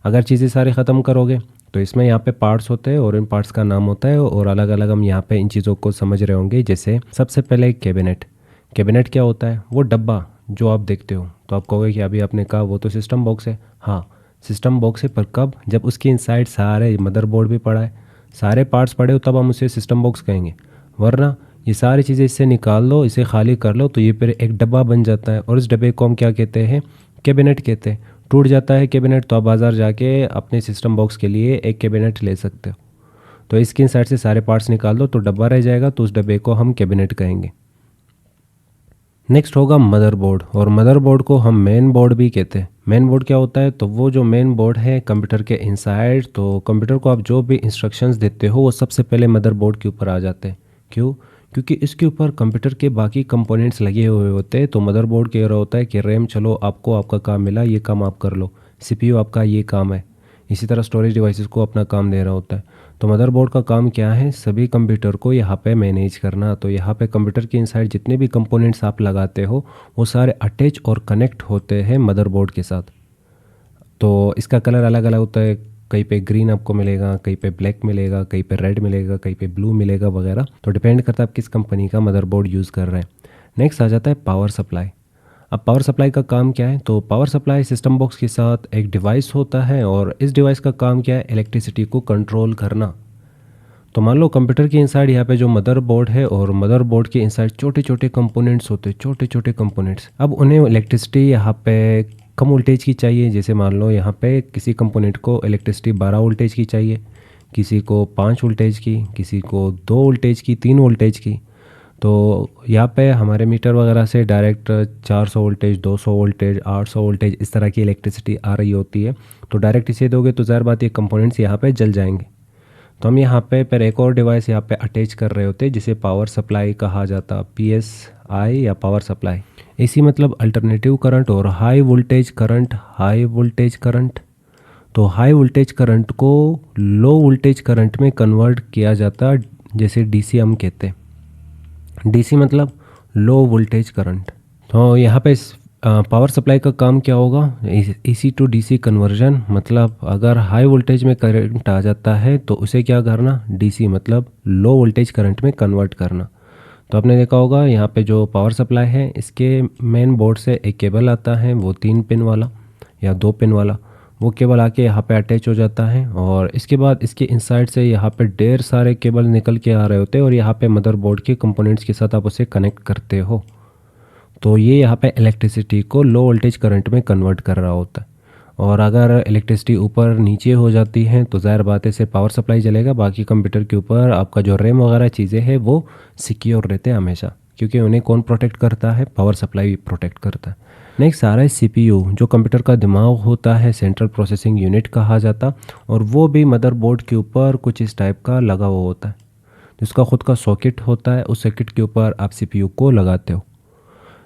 अगर चीज़ें सारी ख़त्म करोगे तो इसमें यहाँ पे पार्ट्स होते हैं, और इन पार्ट्स का नाम होता है, और अलग अलग हम यहाँ पे इन चीज़ों को समझ रहे होंगे। जैसे सबसे पहले कैबिनेट। कैबिनेट क्या होता है? वो डब्बा जो आप देखते हो। तो आप कहोगे कि अभी आपने कहा वो तो सिस्टम बॉक्स है। हाँ, सिस्टम बॉक्स है, पर कब? जब उसके इनसाइड सारे मदरबोर्ड भी पड़ा है, सारे पार्ट्स पड़े हो, तब हम उसे सिस्टम बॉक्स कहेंगे। वरना ये सारी चीज़ें इससे निकाल लो, इसे खाली कर लो, तो ये फिर एक डब्बा बन जाता है, और इस डब्बे को हम क्या कहते हैं? कैबिनेट कहते हैं। टूट जाता है कैबिनेट तो आप बाज़ार जाके अपने सिस्टम बॉक्स के लिए एक कैबिनेट ले सकते हो। तो इसके इनसाइड से सारे पार्ट्स निकाल दो तो डब्बा रह जाएगा, तो उस डब्बे को हम कैबिनेट कहेंगे। नेक्स्ट होगा मदरबोर्ड, और मदरबोर्ड को हम मेन बोर्ड भी कहते हैं। मेन बोर्ड क्या होता है? तो वो जो मेन बोर्ड है कंप्यूटर के इनसाइड, तो कंप्यूटर को आप जो भी इंस्ट्रक्शंस देते हो वो सबसे पहले मदरबोर्ड के ऊपर आ जाते हैं। क्यों? क्योंकि इसके ऊपर कंप्यूटर के बाकी कंपोनेंट्स लगे हुए होते हैं। तो मदरबोर्ड कह रहा होता है कि रैम, चलो आपको आपका काम मिला, ये काम आप कर लो। सीपीयू आपका ये काम है। इसी तरह स्टोरेज डिवाइसेस को अपना काम दे रहा होता है। तो मदरबोर्ड का काम क्या है? सभी कंप्यूटर को यहाँ पे मैनेज करना। तो यहाँ पे कंप्यूटर के इनसाइड जितने भी कंपोनेंट्स आप लगाते हो वो सारे अटैच और कनेक्ट होते हैं मदरबोर्ड के साथ। तो इसका कलर अलग अलग होता है, कहीं पे ग्रीन आपको मिलेगा, कहीं पे ब्लैक मिलेगा, कहीं पे रेड मिलेगा, कहीं पे ब्लू मिलेगा वगैरह। तो डिपेंड करता है आप किस कंपनी का मदरबोर्ड यूज़ कर रहे हैं। नेक्स्ट आ जाता है पावर सप्लाई। अब पावर सप्लाई का काम क्या है? तो पावर सप्लाई सिस्टम बॉक्स के साथ एक डिवाइस होता है, और इस डिवाइस का काम क्या है? इलेक्ट्रिसिटी को कंट्रोल करना। तो मान लो कंप्यूटर के इनसाइड यहाँ पे जो मदरबोर्ड है, और मदरबोर्ड के इनसाइड छोटे छोटे कंपोनेंट्स होते हैं, छोटे छोटे कंपोनेंट्स। अब उन्हें इलेक्ट्रिसिटी यहाँ पे कम वोल्टेज की चाहिए। जैसे मान लो यहाँ पे किसी कंपोनेंट को इलेक्ट्रिसिटी 12 वोल्टेज की चाहिए, किसी को 5 वोल्टेज की, किसी को 2 वोल्टेज की, 3 वोल्टेज की। तो यहाँ पे हमारे मीटर वगैरह से डायरेक्ट 400 वोल्टेज, 200 वोल्टेज, 800 वोल्टेज इस तरह की इलेक्ट्रिसिटी आ रही होती है। तो डायरेक्ट इसे दोगे तो ज़ाहिर बात ये कंपोनेंट्स यहाँ पे जल जाएंगे। तो हम यहाँ पे फिर एक और डिवाइस यहाँ पे अटैच कर रहे होते हैं जिसे पावर सप्लाई कहा जाता, PSI या पावर सप्लाई। इसी मतलब अल्टरनेटिव करंट और high voltage current. High voltage current, तो हाई वोल्टेज करंट को लो वोल्टेज करंट में कन्वर्ट किया जाता, जैसे DC हम कहते हैं। DC मतलब लो वोल्टेज करंट। तो यहाँ पे पावर सप्लाई का काम क्या होगा? AC to DC conversion. मतलब अगर हाई वोल्टेज में करंट आ जाता है तो उसे क्या करना? DC मतलब लो वोल्टेज करंट में कन्वर्ट करना। तो आपने देखा होगा यहाँ पे जो पावर सप्लाई है इसके मेन बोर्ड से एक केबल आता है, वो 3 पिन वाला या 2 पिन वाला। वो केबल आके यहाँ पे अटैच हो जाता है, और इसके बाद इसके इनसाइड से यहाँ पे ढेर सारे केबल निकल के आ रहे होते हैं, और यहाँ पे मदरबोर्ड के कंपोनेंट्स के साथ आप उसे कनेक्ट करते हो। तो ये यहाँ पे इलेक्ट्रिसिटी को लो वोल्टेज करंट में कन्वर्ट कर रहा होता है। और अगर इलेक्ट्रिसिटी ऊपर नीचे हो जाती है तो ज़ाहिर बात है सिर्फ पावर सप्लाई चलेगा, बाकी कंप्यूटर के ऊपर आपका जो रैम वगैरह चीज़ें हैं वो सिक्योर रहते हैं हमेशा, क्योंकि उन्हें कौन प्रोटेक्ट करता है, पावर सप्लाई प्रोटेक्ट करता है। नेक्स्ट आ रहा है सीपीयू, जो कंप्यूटर का दिमाग होता है, सेंट्रल प्रोसेसिंग यूनिट कहा जाता, और वो भी मदरबोर्ड के ऊपर कुछ इस टाइप का लगा हुआ होता है, जिसका खुद का सॉकेट होता है। उस सॉकेट के ऊपर आप सीपीयू को लगाते हो।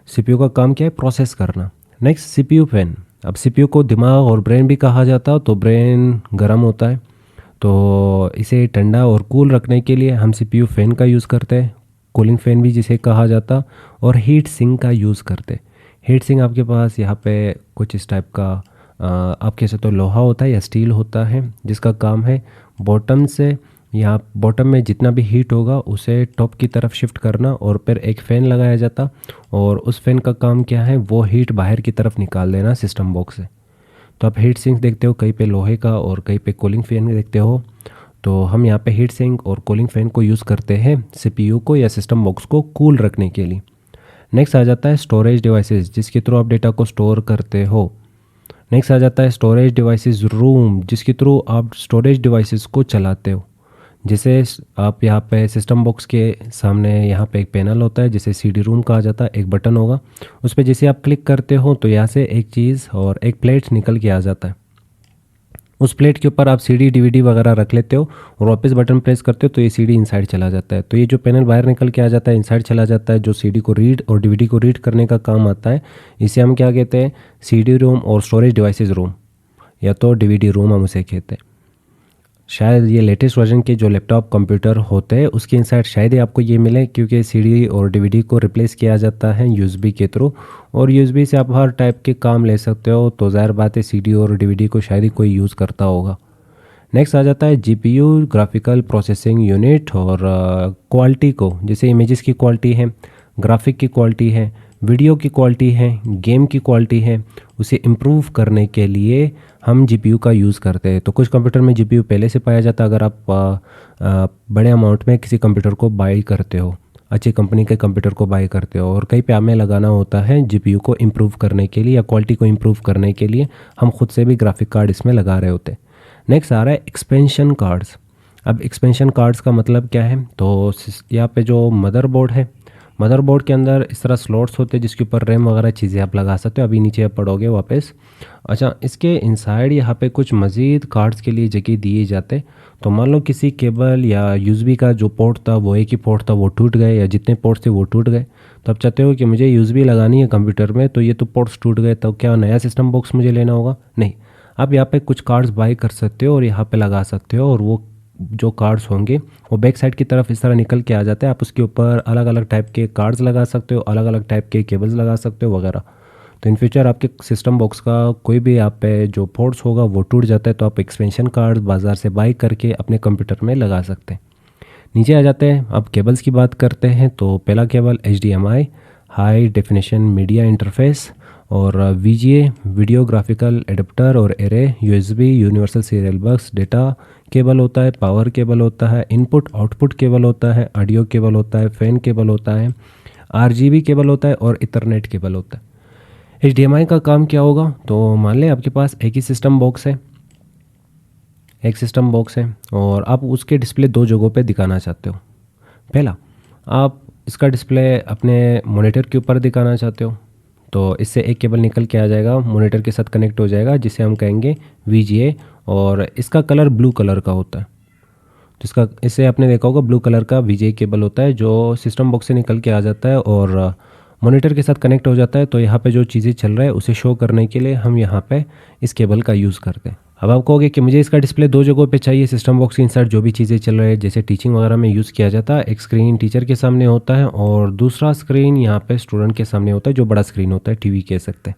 सीपीयू का काम क्या है? प्रोसेस करना। Next CPU fan. अब सीपीयू को दिमाग और ब्रेन भी कहा जाता है, तो ब्रेन गर्म होता है, तो इसे ठंडा और कूल रखने के लिए हम सीपीयू फैन का यूज़ करते हैं, कूलिंग फैन भी जिसे कहा जाता, और हीट सिंक का यूज़ करते। हीट सिंक आपके पास यहाँ पे कुछ इस टाइप का आप कह सकते हो लोहा होता है या स्टील होता है, जिसका काम है बॉटम से, यहाँ बॉटम में जितना भी हीट होगा उसे टॉप की तरफ शिफ्ट करना, और फिर एक फ़ैन लगाया जाता, और उस फैन का काम क्या है? वो हीट बाहर की तरफ निकाल देना सिस्टम बॉक्स से। तो आप हीट सिंक देखते हो कहीं पे लोहे का और कहीं पे कूलिंग फ़ैन देखते हो, तो हम यहाँ पे हीट सिंक और कूलिंग फ़ैन को यूज़ करते हैं सीपीयू को या सिस्टम बॉक्स को कूल रखने के लिए। नेक्स्ट आ जाता है स्टोरेज डिवाइसेस, जिसके थ्रू आप डेटा को स्टोर करते हो। नेक्स्ट आ जाता है स्टोरेज डिवाइसेस रूम, जिसके थ्रू आप स्टोरेज डिवाइसेस को चलाते हो। जैसे आप यहाँ पे सिस्टम बॉक्स के सामने यहाँ पे एक पैनल होता है जिसे सीडी रूम कहा जाता है, एक बटन होगा, उस पर जैसे आप क्लिक करते हो तो यहाँ से एक चीज़ और एक प्लेट निकल के आ जाता है। उस प्लेट के ऊपर आप सीडी डीवीडी वगैरह रख लेते हो और वापस बटन प्रेस करते हो तो ये सीडी इनसाइड चला जाता है। तो ये जो पैनल बाहर निकल के आ जाता है इनसाइड चला जाता है, जो सीडी को रीड और डीवीडी को रीड करने का काम आता है। इसे हम क्या कहते हैं? सीडी रूम और स्टोरेज डिवाइसेस रूम, या तो डीवीडी रूम हम उसे कहते हैं। शायद ये लेटेस्ट वर्जन के जो लैपटॉप कंप्यूटर होते हैं उसके इनसाइड शायद ही आपको ये मिले, क्योंकि सीडी और डीवीडी को रिप्लेस किया जाता है यूएसबी के थ्रू, और यूएसबी से आप हर टाइप के काम ले सकते हो, तो ज़ाहिर बात है सीडी और डीवीडी को शायद ही कोई यूज़ करता होगा। नेक्स्ट आ जाता है जीपीयू, ग्राफिकल प्रोसेसिंग यूनिट, और क्वालिटी को, जैसे इमेजेस की क्वालिटी है, ग्राफिक की क्वालिटी है, वीडियो की क्वालिटी है, गेम की क्वालिटी है, उसे इम्प्रूव करने के लिए हम जीपीयू का यूज़ करते हैं। तो कुछ कंप्यूटर में जीपीयू पहले से पाया जाता है। अगर आप बड़े अमाउंट में किसी कंप्यूटर को बाई करते हो, अच्छी कंपनी के कंप्यूटर को बाई करते हो, और कहीं पे हमें लगाना होता है जीपीयू को इम्प्रूव करने के लिए या क्वालिटी को इम्प्रूव करने के लिए, हम खुद से भी ग्राफिक कार्ड इसमें लगा रहे होते हैं। नेक्स्ट आ रहा है एक्सपेंशन कार्ड्स। अब एक्सपेंशन कार्ड्स का मतलब क्या है? तो यहाँ पे जो मदरबोर्ड है, मदरबोर्ड के अंदर इस तरह स्लॉट्स होते हैं जिसके ऊपर रैम वगैरह चीज़ें आप लगा सकते हो। अभी नीचे आप पढ़ोगे वापस। अच्छा, इसके इनसाइड यहाँ पे कुछ मज़ीद कार्ड्स के लिए जगह दिए जाते। तो मान लो किसी केबल या यूएसबी का जो पोर्ट था वो एक ही पोर्ट था, वो टूट गए, या जितने पोर्ट्स थे वो टूट गए, तो आप चाहते हो कि मुझे यूएसबी लगानी है कंप्यूटर में, तो ये तो पोर्ट्स टूट गए, तो क्या नया सिस्टम बॉक्स मुझे लेना होगा? नहीं, आप यहाँ पे कुछ कार्ड्स बाई कर सकते हो और यहाँ पे लगा सकते हो, और वो जो कार्ड्स होंगे वो बैक साइड की तरफ इस तरह निकल के आ जाते हैं। आप उसके ऊपर अलग अलग टाइप के कार्ड्स लगा सकते हो, अलग अलग टाइप के केबल्स लगा सकते हो वगैरह। तो इन फ्यूचर आपके सिस्टम बॉक्स का कोई भी आप पे जो पोर्ट्स होगा वो टूट जाता है, तो आप एक्सपेंशन कार्ड बाज़ार से बाई करके अपने कंप्यूटर में लगा सकते हैं। नीचे आ जाते हैं, अब केबल्स की बात करते हैं। तो पहला cable HDMI, high definition media interface, और VGA, वीडियो ग्राफिकल एडाप्टर और एरे, USB, यूनिवर्सल सीरियल बस डेटा केबल होता है, पावर केबल होता है, इनपुट आउटपुट केबल होता है, ऑडियो केबल होता है, फैन केबल होता है, RGB केबल होता है, और इथरनेट केबल होता है। HDMI का काम क्या होगा? तो मान लें आपके पास एक ही सिस्टम बॉक्स है, एक सिस्टम बॉक्स है, और आप उसके डिस्प्ले दो जगहों पे दिखाना चाहते हो। पहला, आप इसका डिस्प्ले अपने मॉनिटर के ऊपर दिखाना चाहते हो, तो इससे एक केबल निकल के आ जाएगा, मॉनिटर के साथ कनेक्ट हो जाएगा, जिसे हम कहेंगे VGA, और इसका कलर ब्लू कलर का होता है। जिसका इससे आपने देखा होगा ब्लू कलर का VGA केबल होता है जो सिस्टम बॉक्स से निकल के आ जाता है और मॉनिटर के साथ कनेक्ट हो जाता है। तो यहाँ पे जो चीज़ें चल रहा है उसे शो करने के लिए हम यहाँ पे इस केबल का यूज़ करते हैं। अब आप कहोगे कि मुझे इसका डिस्प्ले दो जगहों पे चाहिए, सिस्टम बॉक्स के इंसर्ट जो भी चीज़ें चल रही है, जैसे टीचिंग वगैरह में यूज़ किया जाता है, एक स्क्रीन टीचर के सामने होता है और दूसरा स्क्रीन यहाँ पे स्टूडेंट के सामने होता है, जो बड़ा स्क्रीन होता है, टीवी कह सकते हैं।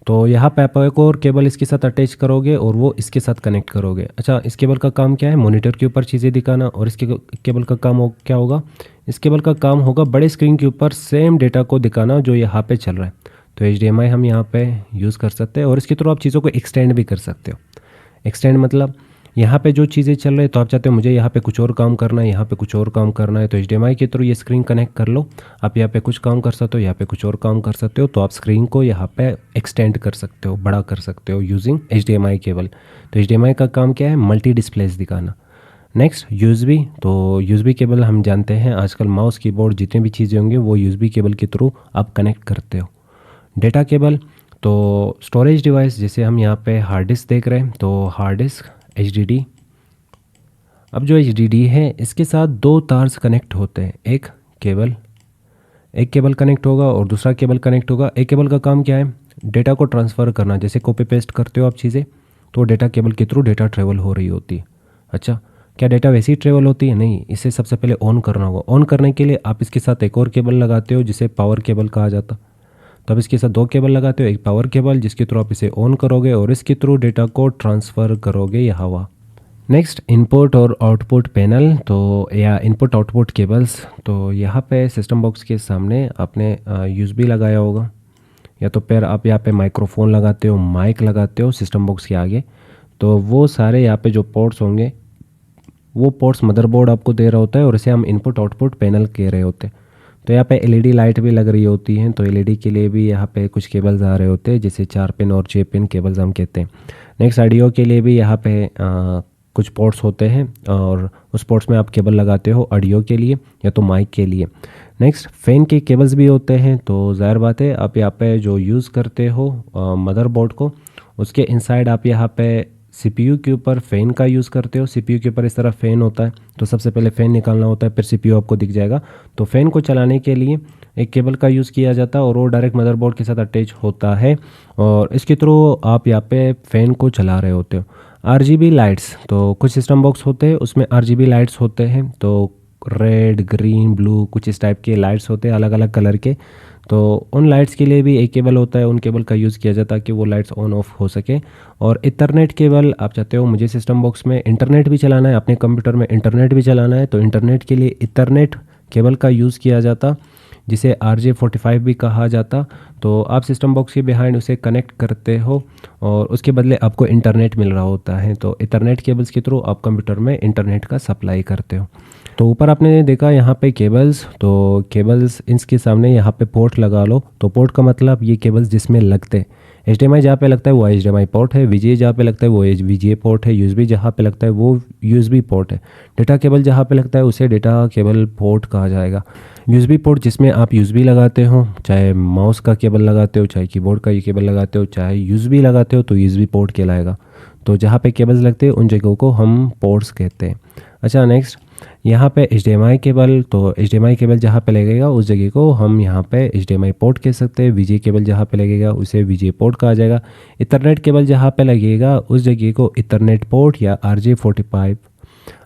तो यहाँ पे आप एक और केबल इसके साथ अटैच करोगे और वो इसके साथ कनेक्ट करोगे। अच्छा, इस केबल का काम क्या है? मॉनिटर के ऊपर चीज़ें दिखाना। और इसके केबल का काम क्या होगा? इस केबल का काम होगा बड़े स्क्रीन के ऊपर सेम डेटा को दिखाना जो यहाँ पे चल रहा है। तो HDMI हम यहाँ पे यूज़ कर सकते हैं और इसके थ्रू आप चीज़ों को एक्सटेंड भी कर सकते हो। एक्सटेंड मतलब यहाँ पे जो चीज़ें चल रही है तो आप चाहते हो मुझे यहाँ पे कुछ और काम करना है, यहाँ पे कुछ और काम करना है, तो HDMI के थ्रू ये स्क्रीन कनेक्ट कर लो। आप यहाँ पे कुछ काम कर सकते हो, यहाँ पे कुछ और काम कर सकते हो, तो आप स्क्रीन को यहाँ पे एक्सटेंड कर सकते हो, बड़ा कर सकते हो यूजिंग HDMI केबल। तो HDMI का काम क्या है, मल्टी डिस्प्लेस दिखाना। नेक्स्ट USB, तो USB केबल हम जानते हैं आजकल माउस कीबोर्ड जितनी भी चीज़ें होंगी वो USB केबल के थ्रू आप कनेक्ट करते हो। डेटा केबल, तो स्टोरेज डिवाइस, जैसे हम यहाँ पे हार्ड डिस्क देख रहे हैं, तो हार्ड डिस्क HDD। अब जो HDD है इसके साथ दो तार्स कनेक्ट होते हैं, एक केबल कनेक्ट होगा और दूसरा केबल कनेक्ट होगा। एक केबल का काम क्या है, डेटा को ट्रांसफ़र करना, जैसे कॉपी पेस्ट करते हो आप चीज़ें, तो डेटा केबल के थ्रू डेटा ट्रेवल हो रही होती है। अच्छा, क्या डेटा वैसे ही ट्रेवल होती है? नहीं, इसे सबसे पहले ऑन करना होगा। ऑन करने के लिए आप इसके साथ एक और केबल लगाते हो जिसे पावर केबल कहा जाता। तो अब इसके साथ दो केबल लगाते हो, एक पावर केबल जिसके थ्रू आप इसे ऑन करोगे और इसके थ्रू डेटा को ट्रांसफ़र करोगे या हवा। नेक्स्ट, इनपुट और आउटपुट पैनल, तो या इनपुट आउटपुट केबल्स, तो यहाँ पे सिस्टम बॉक्स के सामने आपने USB लगाया होगा, या तो फिर आप यहाँ पे माइक्रोफोन लगाते हो, माइक लगाते हो सिस्टम बॉक्स के आगे। तो वो सारे यहाँ पे जो पोर्ट्स होंगे वो पोर्ट्स मदरबोर्ड आपको दे रहा होता है और इसे हम इनपुट आउटपुट पैनल कह रहे होते हैं। तो यहाँ पे LED लाइट भी लग रही होती हैं, तो LED के लिए भी यहाँ पे कुछ केबल्स आ रहे होते हैं, जिसे 4 पिन और 6 पिन केबल्स हम कहते हैं। नेक्स्ट, ऑडियो के लिए भी यहाँ पे कुछ पोर्ट्स होते हैं और उस पोर्ट्स में आप केबल लगाते हो ऑडियो के लिए या तो माइक के लिए। नेक्स्ट, फ़ैन के केबल्स भी होते हैं, तो ज़ाहिर बात है आप यहाँ पे जो यूज़ करते हो मदरबोर्ड को, उसके इनसाइड आप यहाँ पे CPU के ऊपर फ़ैन का यूज़ करते हो। CPU के ऊपर इस तरह फ़ैन होता है, तो सबसे पहले फ़ैन निकालना होता है, फिर CPU आपको दिख जाएगा। तो फ़ैन को चलाने के लिए एक केबल का यूज़ किया जाता है और वो डायरेक्ट मदरबोर्ड के साथ अटैच होता है और इसके थ्रू आप यहाँ पे फ़ैन को चला रहे होते हो। RGB लाइट्स, तो कुछ सिस्टम बॉक्स होते हैं उसमें RGB लाइट्स होते हैं, तो रेड, ग्रीन, ब्लू कुछ इस टाइप के लाइट्स होते हैं अलग अलग कलर के। तो उन लाइट्स के लिए भी एक केबल होता है, उन केबल का यूज़ किया जाता है कि वो लाइट्स ऑन ऑफ हो सके। और इथरनेट केबल, आप चाहते हो मुझे सिस्टम बॉक्स में इंटरनेट भी चलाना है, अपने कंप्यूटर में इंटरनेट भी चलाना है, तो इंटरनेट के लिए इथरनेट केबल का यूज़ किया जाता, जिसे RJ45 भी कहा जाता। तो आप सिस्टम बॉक्स के बिहाइंड उसे कनेक्ट करते हो और उसके बदले आपको इंटरनेट मिल रहा होता है। तो इथरनेट केबल्स के थ्रू आप कंप्यूटर में इंटरनेट का सप्लाई करते हो। तो ऊपर आपने देखा यहाँ पे केबल्स, तो केबल्स इसके सामने यहाँ पे पोर्ट लगा लो। तो पोर्ट का मतलब ये केबल्स जिसमें लगते, HDMI जहाँ पे लगता है वो HDMI पोर्ट है, VGA जहाँ पे लगता है वो VGA पोर्ट है, USB जहाँ पे लगता है वो USB पोर्ट है, डेटा केबल जहाँ पे लगता है उसे डेटा केबल पोर्ट कहा जाएगा। USB पोर्ट जिसमें आप USB लगाते हो, चाहे माउस का केबल लगाते हो, चाहे कीबोर्ड का केबल लगाते हो, चाहे USB लगाते हो, तो USB पोर्ट कहलाएगा। तो जहाँ पे केबल्स लगते हैं उन जगहों को हम पोर्ट्स कहते हैं। अच्छा, नेक्स्ट, यहाँ पे HDMI केबल, तो HDMI केबल जहाँ पे लगेगा उस जगह को हम यहाँ पे HDMI पोर्ट कह सकते हैं। VGA केबल जहाँ पे लगेगा उसे VGA पोर्ट कहा जाएगा। इथरनेट केबल जहाँ पे लगेगा उस जगह को इथरनेट पोर्ट या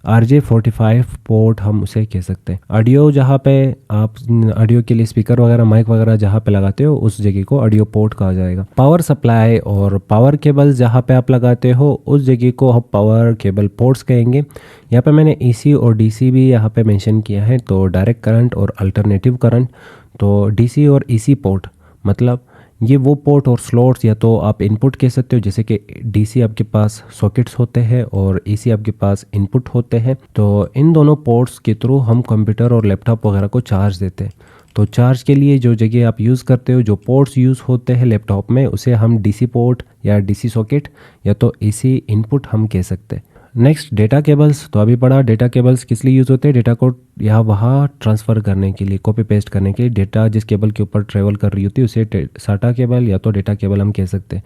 RJ45 पोर्ट हम उसे कह सकते हैं। ऑडियो, जहाँ पे आप ऑडियो के लिए स्पीकर वगैरह, माइक वगैरह जहाँ पे लगाते हो उस जगह को ऑडियो पोर्ट कहा जाएगा। पावर सप्लाई और पावर केबल्स जहाँ पे आप लगाते हो उस जगह को हम पावर केबल पोर्ट्स कहेंगे। यहाँ पे मैंने AC और DC भी यहाँ पे मेंशन किया है, तो डायरेक्ट करंट और अल्टरनेटिव करंट। तो DC और EC पोर्ट मतलब ये वो पोर्ट और स्लॉट्स, या तो आप इनपुट कह सकते हो, जैसे कि DC आपके पास सॉकेट्स होते हैं और AC आपके पास इनपुट होते हैं। तो इन दोनों पोर्ट्स के थ्रू हम कंप्यूटर और लैपटॉप वगैरह को चार्ज देते हैं। तो चार्ज के लिए जो जगह आप यूज़ करते हो, जो पोर्ट्स यूज़ होते हैं लैपटॉप में, उसे हम DC पोर्ट या DC सॉकेट या तो AC इनपुट हम कह सकते हैं। नेक्स्ट, डेटा केबल्स, तो अभी पढ़ा डेटा केबल्स किस लिए यूज़ होते हैं, डेटा को यहाँ वहाँ ट्रांसफ़र करने के लिए, कॉपी पेस्ट करने के लिए। डेटा जिस केबल के ऊपर ट्रेवल कर रही होती है उसे SATA केबल या तो डेटा केबल हम कह सकते हैं।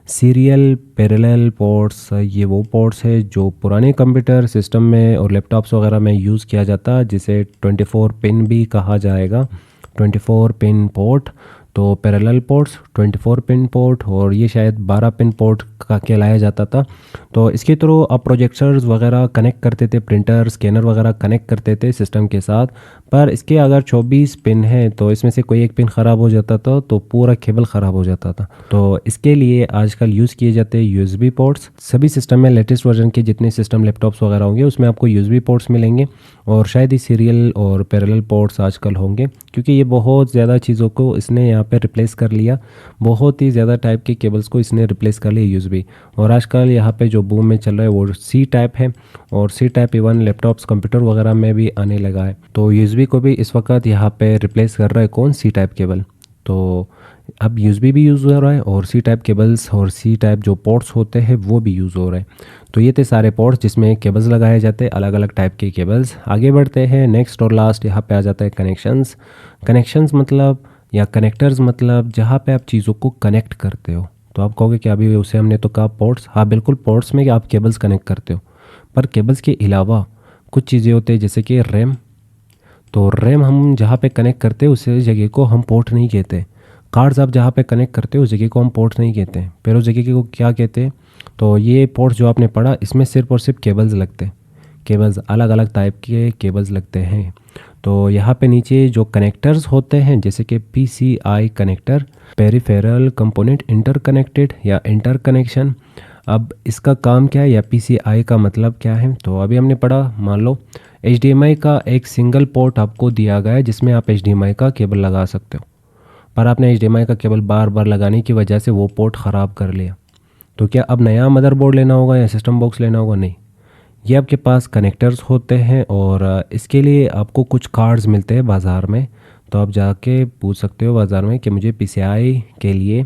सीरियल पैरेलल पोर्ट्स, ये वो पोर्ट्स है जो पुराने कंप्यूटर सिस्टम में और लैपटॉप्स वगैरह में यूज़ किया जाता, जिसे 24 पिन भी कहा जाएगा, 24 पिन पोर्ट। तो पैरेलल पोर्ट्स 24 पिन पोर्ट और ये शायद 12 पिन पोर्ट का कहलाया जाता था। तो इसके थ्रू आप प्रोजेक्टर्स वगैरह कनेक्ट करते थे, प्रिंटर, स्कैनर वगैरह कनेक्ट करते थे सिस्टम के साथ। पर इसके अगर 24 पिन है तो इसमें से कोई एक पिन ख़राब हो जाता था तो पूरा केबल ख़राब हो जाता था। तो इसके लिए आजकल यूज़ किए जाते हैं USB पोर्ट्स। सभी सिस्टम में लेटेस्ट वर्जन के जितने सिस्टम लैपटॉप्स वगैरह होंगे उसमें आपको USB पोर्ट्स मिलेंगे और शायद ही सीरियल और पैरेलल पोर्ट्स आजकल होंगे, क्योंकि ये बहुत ज़्यादा चीज़ों को इसने यहाँ पे रिप्लेस कर लिया। बहुत ही ज़्यादा टाइप के केबल्स को इसने रिप्लेस कर लिया यूएसबी। और आजकल यहाँ पे जो बूम में चल रहा है वो सी टाइप है, और C type even laptops computer वगैरह में भी आने लगा है। तो यूएसबी को भी इस वक्त यहाँ पे रिप्लेस कर रहा है कौन, सी टाइप केबल। तो अब यूएसबी भी यूज़ हो रहा है और सी टाइप केबल्स और सी टाइप जो पोर्ट्स होते हैं वो भी यूज़ हो रहे हैं। तो ये थे सारे पोर्ट्स जिसमें केबल्स लगाए जाते हैं, अलग अलग टाइप के केबल्स। आगे बढ़ते हैं, नेक्स्ट और लास्ट यहाँ पे आ जाता है कनेक्शंस। कनेक्शंस मतलब या कनेक्टर्स मतलब जहाँ पे आप चीज़ों को कनेक्ट करते हो। तो आप कहोगे कि अभी उसे हमने तो कहा पोर्ट्स, हाँ बिल्कुल पोर्ट्स में आप केबल्स कनेक्ट करते हो, पर केबल्स के अलावा कुछ चीज़ें होती है जैसे कि रैम। तो रैम हम जहाँ पे कनेक्ट करते हैं उस जगह को हम पोर्ट नहीं कहते। कार्ड्स आप जहाँ पे कनेक्ट करते हो उस जगह को हम पोर्ट नहीं कहते हैं, फिर उस जगह को क्या कहते हैं। तो ये पोर्ट्स जो आपने पढ़ा इसमें सिर्फ और सिर्फ केबल्स लगते हैं, केबल्स अलग अलग टाइप के केबल्स लगते हैं। तो यहाँ पे नीचे जो कनेक्टर्स होते हैं जैसे कि PCI connector, peripheral component interconnected या इंटरकनेक्शन। अब इसका काम क्या है या PCI का मतलब क्या है, तो अभी हमने पढ़ा, मान लो HDMI का एक सिंगल पोर्ट आपको दिया गया है जिसमें आप HDMI का केबल लगा सकते हो, पर आपने HDMI का केबल बार बार लगाने की वजह से वो पोर्ट ख़राब कर लिया। तो क्या अब नया मदरबोर्ड लेना होगा या सिस्टम बॉक्स लेना होगा? नहीं, ये आपके पास कनेक्टर्स होते हैं और इसके लिए आपको कुछ कार्ड्स मिलते हैं बाज़ार में। तो आप जाके पूछ सकते हो बाज़ार में कि मुझे PCI के लिए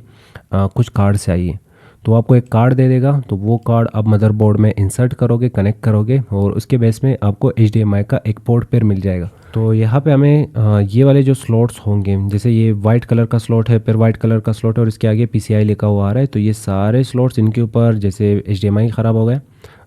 कुछ कार्ड चाहिए, तो आपको एक कार्ड दे देगा। तो वो कार्ड आप मदरबोर्ड में इंसर्ट करोगे, कनेक्ट करोगे और उसके बेस में आपको HDMI का एक पोर्ट पेयर मिल जाएगा। तो यहाँ पे हमें ये वाले जो स्लॉट्स होंगे, जैसे ये वाइट कलर का स्लॉट है, फिर वाइट कलर का स्लॉट है और इसके आगे PCI लिखा हुआ आ रहा है। तो ये सारे स्लॉट्स, इनके ऊपर जैसे HDMI ख़राब हो गया,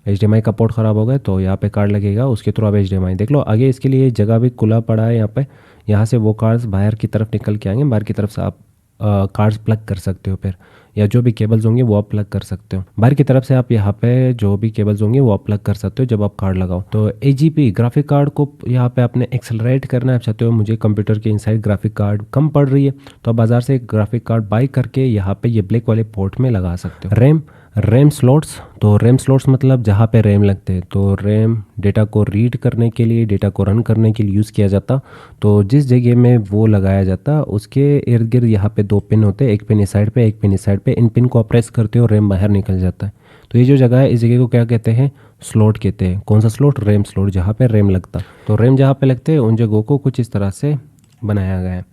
HDMI का पोर्ट ख़राब हो गया, तो यहाँ पे कार्ड लगेगा, उसके थ्रू आप HDMI देख लो। आगे इसके लिए जगह भी खुला पड़ा है यहाँ पे, यहाँ से वो कार्ड्स बाहर की तरफ निकल के आएंगे, बाहर की तरफ से आप कार्ड्स प्लग कर सकते हो फिर, या जो भी केबल्स होंगे वो आप प्लग कर सकते हो। बाहर की तरफ से आप यहाँ पे जो भी केबल्स होंगे वो आप प्लग कर सकते हो जब आप कार्ड लगाओ। तो AGP ग्राफिक कार्ड को यहाँ पे आपने एक्सेलरेट करना है, आप चाहते हो मुझे कंप्यूटर के इनसाइड ग्राफिक कार्ड कम पड़ रही है, तो आप बाज़ार से एक ग्राफिक कार्ड बाई करके यहाँ पे ये ब्लैक वाले पोर्ट में लगा सकते हो। रैम स्लॉट्स, तो रैम स्लॉट्स मतलब जहाँ पे रैम लगते हैं। तो रैम डेटा को रीड करने के लिए, डेटा को रन करने के लिए यूज़ किया जाता। तो जिस जगह में वो लगाया जाता उसके इर्द गिर्द यहाँ पे 2 पिन होते हैं, एक पिन इस साइड पे, एक पिन इस साइड पे। इन पिन को आप प्रेस करते हो, रैम बाहर निकल जाता है। तो ये जो जगह है इस जगह को क्या कहते हैं, स्लॉट कहते हैं। कौन सा स्लॉट? रैम स्लॉट, जहाँ पे रैम लगता। तो रैम जहाँ पे लगते हैं उन जगहों को कुछ इस तरह से बनाया गया है।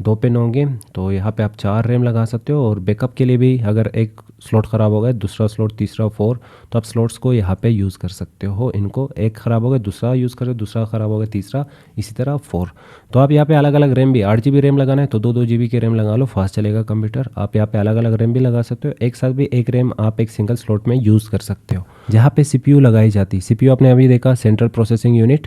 2 पिन होंगे, तो यहाँ पे आप 4 रैम लगा सकते हो। और बैकअप के लिए भी अगर एक स्लॉट ख़राब हो गया, दूसरा स्लॉट, तीसरा, 4, तो आप स्लॉट्स को यहाँ पे यूज़ कर सकते हो। इनको एक ख़राब हो गया दूसरा यूज़ करो, दूसरा ख़राब हो गया तीसरा, इसी तरह 4। तो आप यहाँ पे अलग अलग रैम भी, 8 GB रैम लगाना है तो 2 GB की रैम लगा लो, फास्ट चलेगा कंप्यूटर। आप यहाँ पे अलग अलग रैम भी लगा सकते हो, एक साथ भी एक रैम आप एक सिंगल स्लॉट में यूज़ कर सकते हो। जहाँ पे CPU लगाई जाती, CPU आपने अभी देखा सेंट्रल प्रोसेसिंग यूनिट,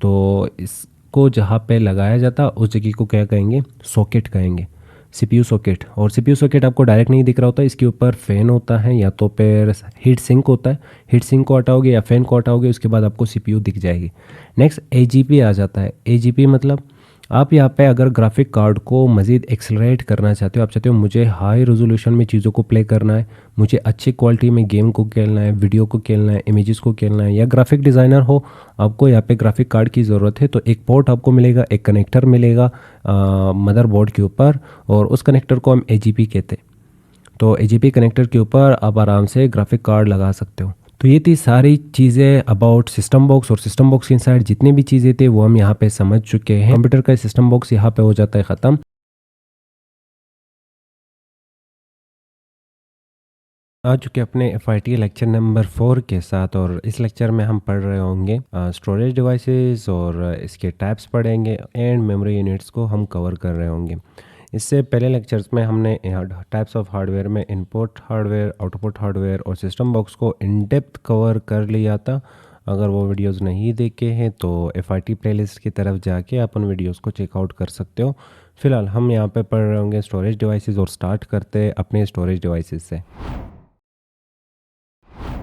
तो इसको जहाँ पे लगाया जाता उस जगह को क्या कहेंगे, सॉकेट कहेंगे, CPU सॉकेट। और CPU सॉकेट आपको डायरेक्ट नहीं दिख रहा होता, इसके ऊपर फ़ैन होता है या तो फिर हीट सिंक होता है। हीट सिंक को हटाओगे या फ़ैन को हटाओगे उसके बाद आपको CPU दिख जाएगी। नेक्स्ट AGP आ जाता है। AGP मतलब आप यहाँ पे अगर ग्राफिक कार्ड को मज़ीद एक्सेलरेट करना चाहते हो, आप चाहते हो मुझे हाई रेजोल्यूशन में चीज़ों को प्ले करना है, मुझे अच्छी क्वालिटी में गेम को खेलना है, वीडियो को खेलना है, इमेजेस को खेलना है, या ग्राफिक डिज़ाइनर हो, आपको यहाँ पे ग्राफिक कार्ड की ज़रूरत है, तो एक पोर्ट आपको मिलेगा, एक कनेक्टर मिलेगा मदरबोर्ड के ऊपर, और उस कनेक्टर को हम AGP कहते हैं। तो AGP कनेक्टर के ऊपर आप आराम से ग्राफिक कार्ड लगा सकते हो। तो ये थी सारी चीज़ें अबाउट सिस्टम बॉक्स, और सिस्टम बॉक्स के इनसाइड जितनी भी चीज़ें थे वो हम यहाँ पे समझ चुके हैं। कंप्यूटर का सिस्टम बॉक्स यहाँ पे हो जाता है ख़त्म। आ चुके अपने FIT लेक्चर नंबर 4 के साथ, और इस लेक्चर में हम पढ़ रहे होंगे स्टोरेज डिवाइसेस, और इसके टाइप्स पढ़ेंगे एंड मेमोरी यूनिट्स को हम कवर कर रहे होंगे। इससे पहले लेक्चर्स में हमने टाइप्स ऑफ हार्डवेयर में इनपुट हार्डवेयर, आउटपुट हार्डवेयर और सिस्टम बॉक्स को इन डेप्थ कवर कर लिया था। अगर वो वीडियोस नहीं देखे हैं तो FIT प्लेलिस्ट की तरफ जाके आप उन वीडियोस को चेकआउट कर सकते हो। फिलहाल हम यहाँ पे पढ़ रहे होंगे स्टोरेज डिवाइसेस, और स्टार्ट करते हैं अपने स्टोरेज डिवाइसेस से।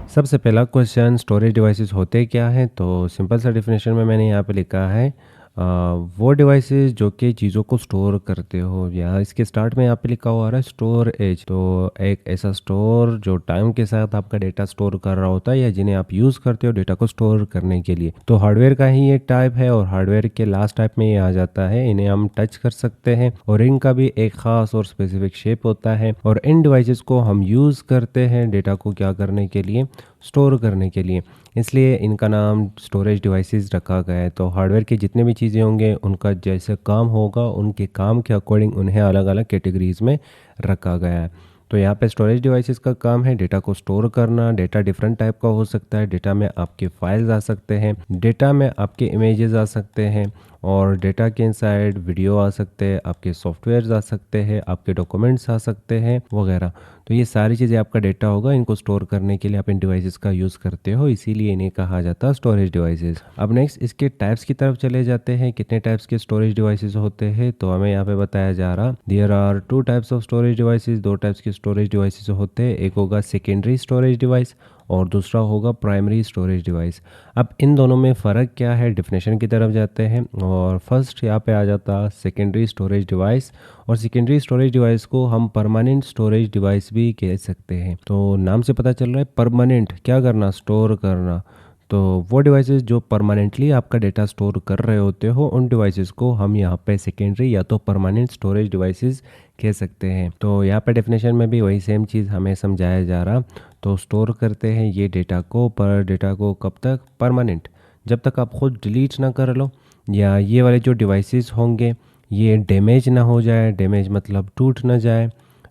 सबसे पहला क्वेश्चन, स्टोरेज डिवाइसेस होते क्या हैं? तो सिंपल सा डिफिनेशन में मैंने यहाँ पे लिखा है वो डिवाइसेस जो कि चीज़ों को स्टोर करते हो, या इसके स्टार्ट में यहाँ पे लिखा हुआ आ रहा है स्टोरेज। तो एक ऐसा स्टोर जो टाइम के साथ आपका डेटा स्टोर कर रहा होता है, या जिन्हें आप यूज़ करते हो डेटा को स्टोर करने के लिए। तो हार्डवेयर का ही एक टाइप है, और हार्डवेयर के लास्ट टाइप में ये आ जाता है। इन्हें हम टच कर सकते हैं, और इनका भी एक ख़ास और स्पेसिफिक शेप होता है, और इन डिवाइसेस को हम यूज़ करते हैं डेटा को क्या करने के लिए, स्टोर करने के लिए। इसलिए इनका नाम स्टोरेज डिवाइसेस रखा गया है। तो हार्डवेयर की जितनी भी चीज़ें होंगे, उनका जैसे काम होगा, उनके काम के अकॉर्डिंग उन्हें अलग अलग कैटेगरीज में रखा गया है। तो यहाँ पे स्टोरेज डिवाइसेस का काम है डेटा को स्टोर करना। डेटा डिफरेंट टाइप का हो सकता है। डेटा में आपके फाइल्स आ सकते हैं, डेटा में आपके इमेजेस आ सकते हैं, और डेटा के इनसाइड वीडियो आ सकते हैं, आपके सॉफ्टवेयर्स आ सकते हैं, आपके डॉक्यूमेंट्स आ सकते हैं वगैरह। तो ये सारी चीज़ें आपका डेटा होगा, इनको स्टोर करने के लिए आप इन डिवाइसेस का यूज़ करते हो, इसीलिए इन्हें कहा जाता है स्टोरेज डिवाइसेस। अब नेक्स्ट इसके टाइप्स की तरफ चले जाते हैं। कितने टाइप्स के स्टोरेज डिवाइसेस होते हैं, तो हमें यहाँ पे बताया जा रहा, there are 2 types of storage devices. 2 types के स्टोरेज डिवाइसेस होते हैं। एक होगा सेकेंडरी स्टोरेज डिवाइस, और दूसरा होगा प्राइमरी स्टोरेज डिवाइस। अब इन दोनों में फ़र्क क्या है, डेफिनेशन की तरफ जाते हैं। और फर्स्ट यहाँ पे आ जाता सेकेंडरी स्टोरेज डिवाइस। और सेकेंडरी स्टोरेज डिवाइस को हम परमानेंट स्टोरेज डिवाइस भी कह सकते हैं। तो नाम से पता चल रहा है परमानेंट, क्या करना, स्टोर करना। तो वो डिवाइसेस जो परमानेंटली आपका डेटा स्टोर कर रहे होते हो, उन डिवाइसेस को हम यहाँ पे सेकेंडरी या तो परमानेंट स्टोरेज डिवाइसेस कह सकते हैं। तो यहाँ पे डेफिनेशन में भी वही सेम चीज़ हमें समझाया जा रहा। तो स्टोर करते हैं ये डेटा को, पर डेटा को कब तक, परमानेंट, जब तक आप खुद डिलीट ना कर लो, या ये वाले जो डिवाइसेस होंगे ये डैमेज ना हो जाए। डैमेज मतलब टूट ना जाए,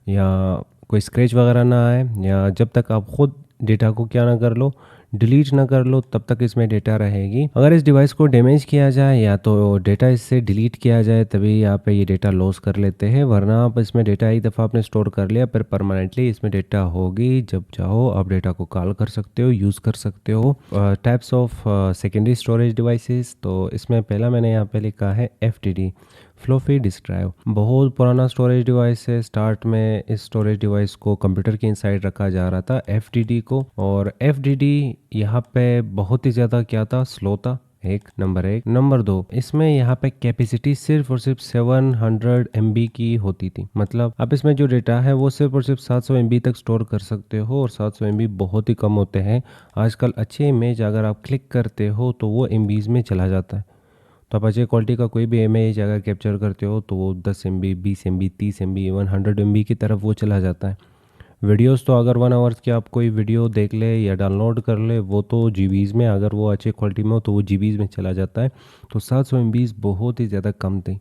या कोई स्क्रैच वगैरह ना आए, या जब तक आप खुद डेटा को क्या ना कर लो, डिलीट ना कर लो, तब तक इसमें डेटा रहेगी। अगर इस डिवाइस को डैमेज किया जाए या तो डेटा इससे डिलीट किया जाए, तभी यहाँ पे ये डेटा लॉस कर लेते हैं। वरना आप इसमें डेटा एक दफ़ा आपने स्टोर कर लिया, फिर परमानेंटली इसमें डेटा होगी। जब चाहो आप डेटा को कॉल कर सकते हो, यूज़ कर सकते हो। Types of secondary storage devices, तो इसमें पहला मैंने यहाँ पे लिखा है FDD, फ्लोपी डिस्क ड्राइव। बहुत पुराना स्टोरेज डिवाइस है। स्टार्ट में इस स्टोरेज डिवाइस को कंप्यूटर के इनसाइड रखा जा रहा था, FDD को। और FDD यहाँ पे बहुत ही ज़्यादा क्या था, स्लो था, नंबर एक। नंबर दो, इसमें यहाँ पे कैपेसिटी सिर्फ और सिर्फ 700 MB की होती थी। मतलब आप इसमें जो डेटा है वो सिर्फ और सिर्फ 700 MB तक स्टोर कर सकते हो, और 700 MB बहुत ही कम होते हैं। आजकल अच्छे इमेज अगर आप क्लिक करते हो तो वो MBs में चला जाता है। तो आप अच्छे क्वालिटी का कोई भी इमेज अगर कैप्चर करते हो तो वो 10 MB, 20 MB, 30 MB, even 100 MB की तरफ वो चला जाता है। वीडियोस तो अगर 1 आवर्स की आप कोई वीडियो देख ले या डाउनलोड कर ले, वो तो GBs में, अगर वो अच्छे क्वालिटी में हो तो वो GBs में चला जाता है। तो 700 MBs बहुत ही ज़्यादा कम थी।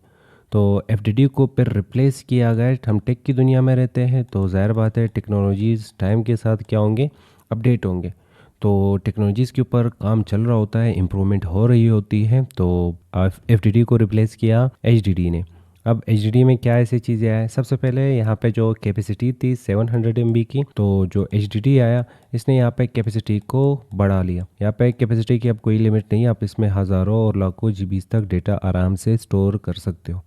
तो FDD को फिर रिप्लेस किया गया। हम टेक की दुनिया में रहते हैं, तो ज़ाहिर बात है टेक्नोलॉजीज़ टाइम के साथ क्या होंगे, अपडेट होंगे। तो टेक्नोलॉजीज़ के ऊपर काम चल रहा होता है, इम्प्रूवमेंट हो रही होती है। तो FDD को रिप्लेस किया HDD ने। अब HDD में क्या ऐसी चीज़ें आए, सबसे पहले यहाँ पे जो कैपेसिटी थी 700 MB की, तो जो HDD आया इसने यहाँ पे कैपेसिटी को बढ़ा लिया। यहाँ पे कैपेसिटी की अब कोई लिमिट नहीं है, आप इसमें हज़ारों और लाखों GBs तक डेटा आराम से स्टोर कर सकते हो।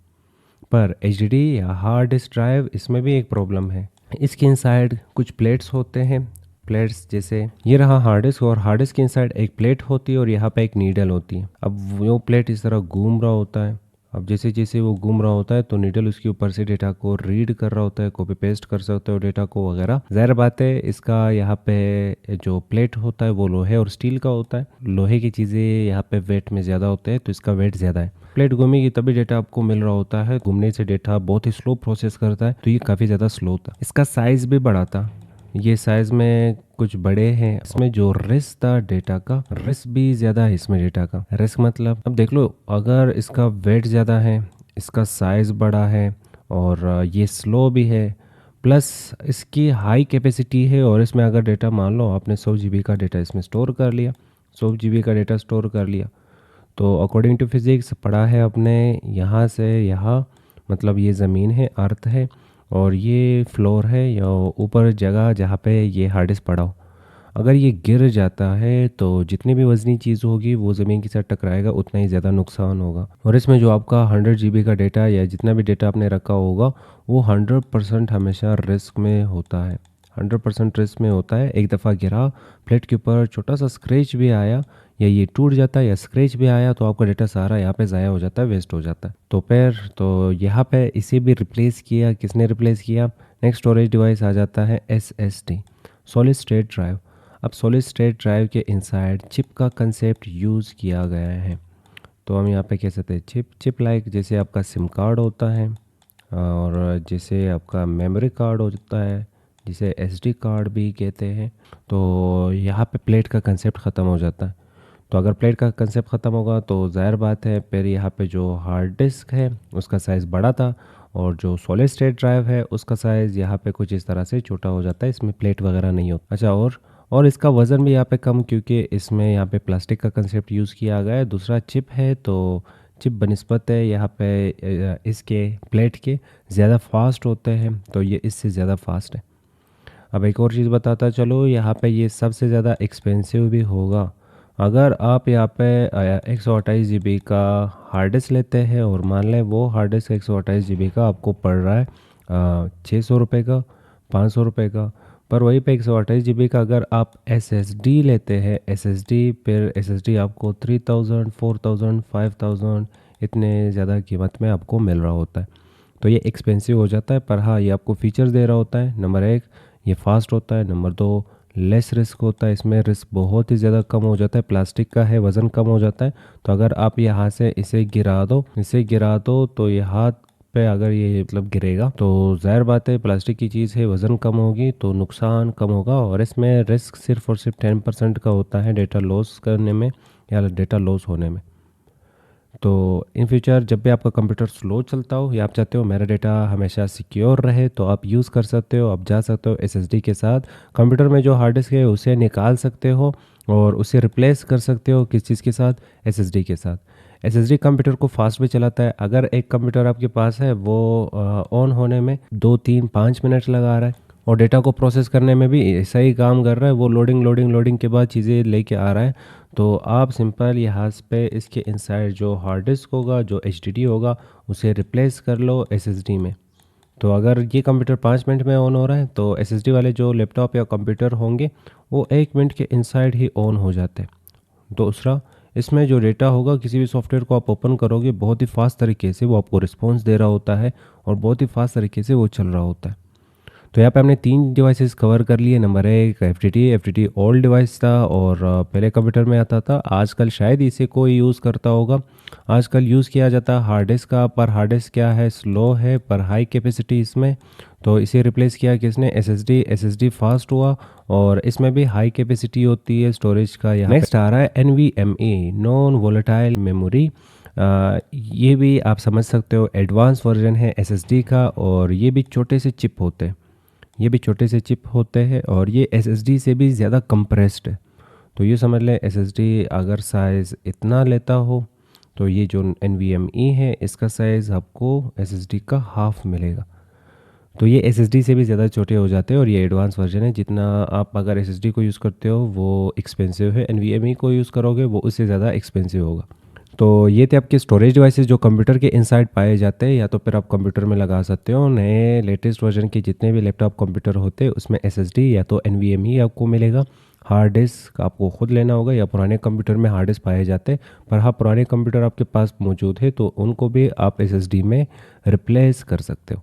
पर HDD या हार्ड डिस्क ड्राइव, इसमें भी एक प्रॉब्लम है। इसके इनसाइड कुछ प्लेट्स होते हैं। प्लेट्स जैसे ये रहा हार्ड डिस्क, और हार्ड डिस्क के इनसाइड एक प्लेट होती है, और यहाँ पे एक नीडल होती है। अब वो प्लेट इस तरह घूम रहा होता है। अब जैसे जैसे वो घूम रहा होता है तो नीडल उसके ऊपर से डेटा को रीड कर रहा होता है, कॉपी पेस्ट कर सकते हो डेटा को वगैरह। ज़ाहिर बात है इसका यहाँ पे जो प्लेट होता है वो लोहे और स्टील का होता है। लोहे की चीज़ें यहाँ पे वेट में ज़्यादा होते हैं, तो इसका वेट ज़्यादा है। प्लेट घूमेगी तभी डेटा आपको मिल रहा होता है। घूमने से डेटा बहुत ही स्लो प्रोसेस करता है, तो ये काफ़ी ज़्यादा स्लो था। इसका साइज़ भी बड़ा था, ये साइज़ में कुछ बड़े हैं। इसमें जो रिस्क था डेटा का, रिस्क भी ज़्यादा है इसमें डेटा का। रिस्क मतलब अब देख लो, अगर इसका वेट ज़्यादा है, इसका साइज़ बड़ा है, और ये स्लो भी है, प्लस इसकी हाई कैपेसिटी है, और इसमें अगर डेटा मान लो आपने 100 GB का डेटा इसमें स्टोर कर लिया, 100 GB का डेटा स्टोर कर लिया, तो अकॉर्डिंग टू फिज़िक्स पढ़ा है अपने, यहाँ से यहाँ मतलब ये ज़मीन है, अर्थ है, और ये फ्लोर है या ऊपर जगह जहाँ पे ये हार्ड डिस्क पड़ा हो। अगर ये गिर जाता है तो जितनी भी वज़नी चीज़ होगी वो ज़मीन के साथ टकराएगा, उतना ही ज़्यादा नुकसान होगा। और इसमें जो आपका 100 GB का डेटा या जितना भी डेटा आपने रखा होगा वो 100% हमेशा रिस्क में होता है। 100% रिस्क में होता है। एक दफ़ा गिरा, प्लेट के ऊपर छोटा सा स्क्रैच भी आया या ये टूट जाता है या स्क्रैच भी आया तो आपका डेटा सारा यहाँ पे ज़ाया हो जाता है, वेस्ट हो जाता है। तो फिर तो यहाँ पे इसे भी रिप्लेस किया। किसने रिप्लेस किया? नेक्स्ट स्टोरेज डिवाइस आ जाता है SSD, सॉलिड स्टेट ड्राइव। अब सॉलिड स्टेट ड्राइव के इनसाइड चिप का कंसेप्ट यूज़ किया गया है। तो हम यहाँ पे कह सकते हैं चिप लाइक जैसे आपका सिम कार्ड होता है और जैसे आपका मेमोरी कार्ड होता है, जिसे SD कार्ड भी कहते हैं। तो यहाँ पे प्लेट का कंसेप्ट ख़त्म हो जाता है। तो अगर प्लेट का कंसेप्ट ख़त्म होगा तो ज़ाहिर बात है फिर यहाँ पे जो हार्ड डिस्क है उसका साइज़ बड़ा था और जो सॉलिड स्टेट ड्राइव है उसका साइज़ यहाँ पे कुछ इस तरह से छोटा हो जाता है। इसमें प्लेट वगैरह नहीं होता। अच्छा, और इसका वज़न भी यहाँ पे कम, क्योंकि इसमें यहाँ पे प्लास्टिक का कंसेप्ट यूज़ किया गया है। दूसरा चिप है, तो चिप बनिस्बत है यहाँ पे इसके प्लेट के ज़्यादा फास्ट होते हैं, तो ये इससे ज़्यादा फास्ट है। अब एक और चीज़ बताता चलो, यहाँ पे ये सबसे ज़्यादा एक्सपेंसिव भी होगा। अगर आप यहाँ पे 128 GB का हार्ड डिस्क लेते हैं और मान लें वो हार्ड डिस्क 128 GB का आपको पड़ रहा है 600 रुपये का, 500 रुपये का। पर वहीं पे 128 GB का अगर आप SSD लेते हैं, फिर SSD आपको 3000, 4000, 5000 इतने ज़्यादा कीमत में आपको मिल रहा होता है। तो ये एक्सपेंसिव हो जाता है। पर हाँ, ये आपको फ़ीचर्स दे रहा होता है। नंबर 1 ये फास्ट होता है, नंबर 2 लेस रिस्क होता है। इसमें रिस्क बहुत ही ज़्यादा कम हो जाता है, प्लास्टिक का है, वज़न कम हो जाता है। तो अगर आप यहाँ से इसे गिरा दो तो ये हाथ पे अगर ये मतलब गिरेगा तो ज़ाहिर बात है प्लास्टिक की चीज़ है, वज़न कम होगी तो नुकसान कम होगा। और इसमें रिस्क सिर्फ और सिर्फ 10% का होता है डेटा लॉस करने में या डेटा लॉस होने में। तो इन फ्यूचर जब भी आपका कंप्यूटर स्लो चलता हो या आप चाहते हो मेरा डेटा हमेशा सिक्योर रहे, तो आप यूज़ कर सकते हो। आप जा सकते हो SSD के साथ, कंप्यूटर में जो हार्ड डिस्क है उसे निकाल सकते हो और उसे रिप्लेस कर सकते हो किस चीज़ के साथ? SSD के साथ। SSD कंप्यूटर को फास्ट भी चलाता है। अगर एक कंप्यूटर आपके पास है वो ऑन होने में 2, 3, 5 मिनट लगा रहा है और डेटा को प्रोसेस करने में भी ऐसा ही काम कर रहा है, वो लोडिंग के बाद चीज़ें लेके आ रहा है, तो आप सिंपल यहाँ पे इसके इनसाइड जो हार्ड डिस्क होगा, जो HDD होगा, उसे रिप्लेस कर लो SSD में। तो अगर ये कंप्यूटर 5 मिनट में ऑन हो रहा है तो SSD वाले जो लैपटॉप या कंप्यूटर होंगे वो 1 मिनट के इनसाइड ही ऑन हो जाते हैं। दूसरा, इसमें जो डेटा होगा, किसी भी सॉफ्टवेयर को आप ओपन करोगे बहुत ही फास्ट तरीके से वो आपको रिस्पॉन्स दे रहा होता है और बहुत ही फास्ट तरीके से वो चल रहा होता है। तो यहाँ पे हमने 3 डिवाइसेस कवर कर लिए। नंबर 1 FTT ओल्ड डिवाइस था और पहले कंप्यूटर में आता था। आजकल शायद इसे कोई यूज़ करता होगा। आजकल यूज़ किया जाता है हार्ड डिस्क का, पर हार्ड डिस्क क्या है, स्लो है पर हाई कैपेसिटी इसमें। तो इसे रिप्लेस किया किसने? SSD फास्ट हुआ और इसमें भी हाई कैपेसिटी होती है स्टोरेज का। यहाँ नेक्स्ट आ रहा है NVMe, नॉन वोलेटाइल मेमोरी। ये भी आप समझ सकते हो एडवांस वर्जन है SSD का और ये भी छोटे से चिप होते हैं और ये SSD से भी ज़्यादा कंप्रेस्ड है। तो ये समझ लें SSD अगर साइज़ इतना लेता हो तो ये जो NVMe है इसका साइज़ आपको SSD का हाफ मिलेगा। तो ये SSD से भी ज़्यादा छोटे हो जाते हैं और ये एडवांस वर्जन है। जितना आप अगर SSD को यूज़ करते हो वो एक्सपेंसिव है, NVMe को यूज़ करोगे वो उससे ज़्यादा एक्सपेंसिव होगा। तो ये थे आपके स्टोरेज डिवाइसेस जो कंप्यूटर के इनसाइड पाए जाते हैं, या तो फिर आप कंप्यूटर में लगा सकते हो। नए लेटेस्ट वर्जन के जितने भी लैपटॉप कंप्यूटर होते हैं उसमें SSD या तो NVMe आपको मिलेगा। हार्ड डिस्क आपको खुद लेना होगा या पुराने कंप्यूटर में हार्ड डिस्क पाए जाते हैं। पर हाँ, पुराने कंप्यूटर आपके पास मौजूद है तो उनको भी आप SSD में रिप्लेस कर सकते हो।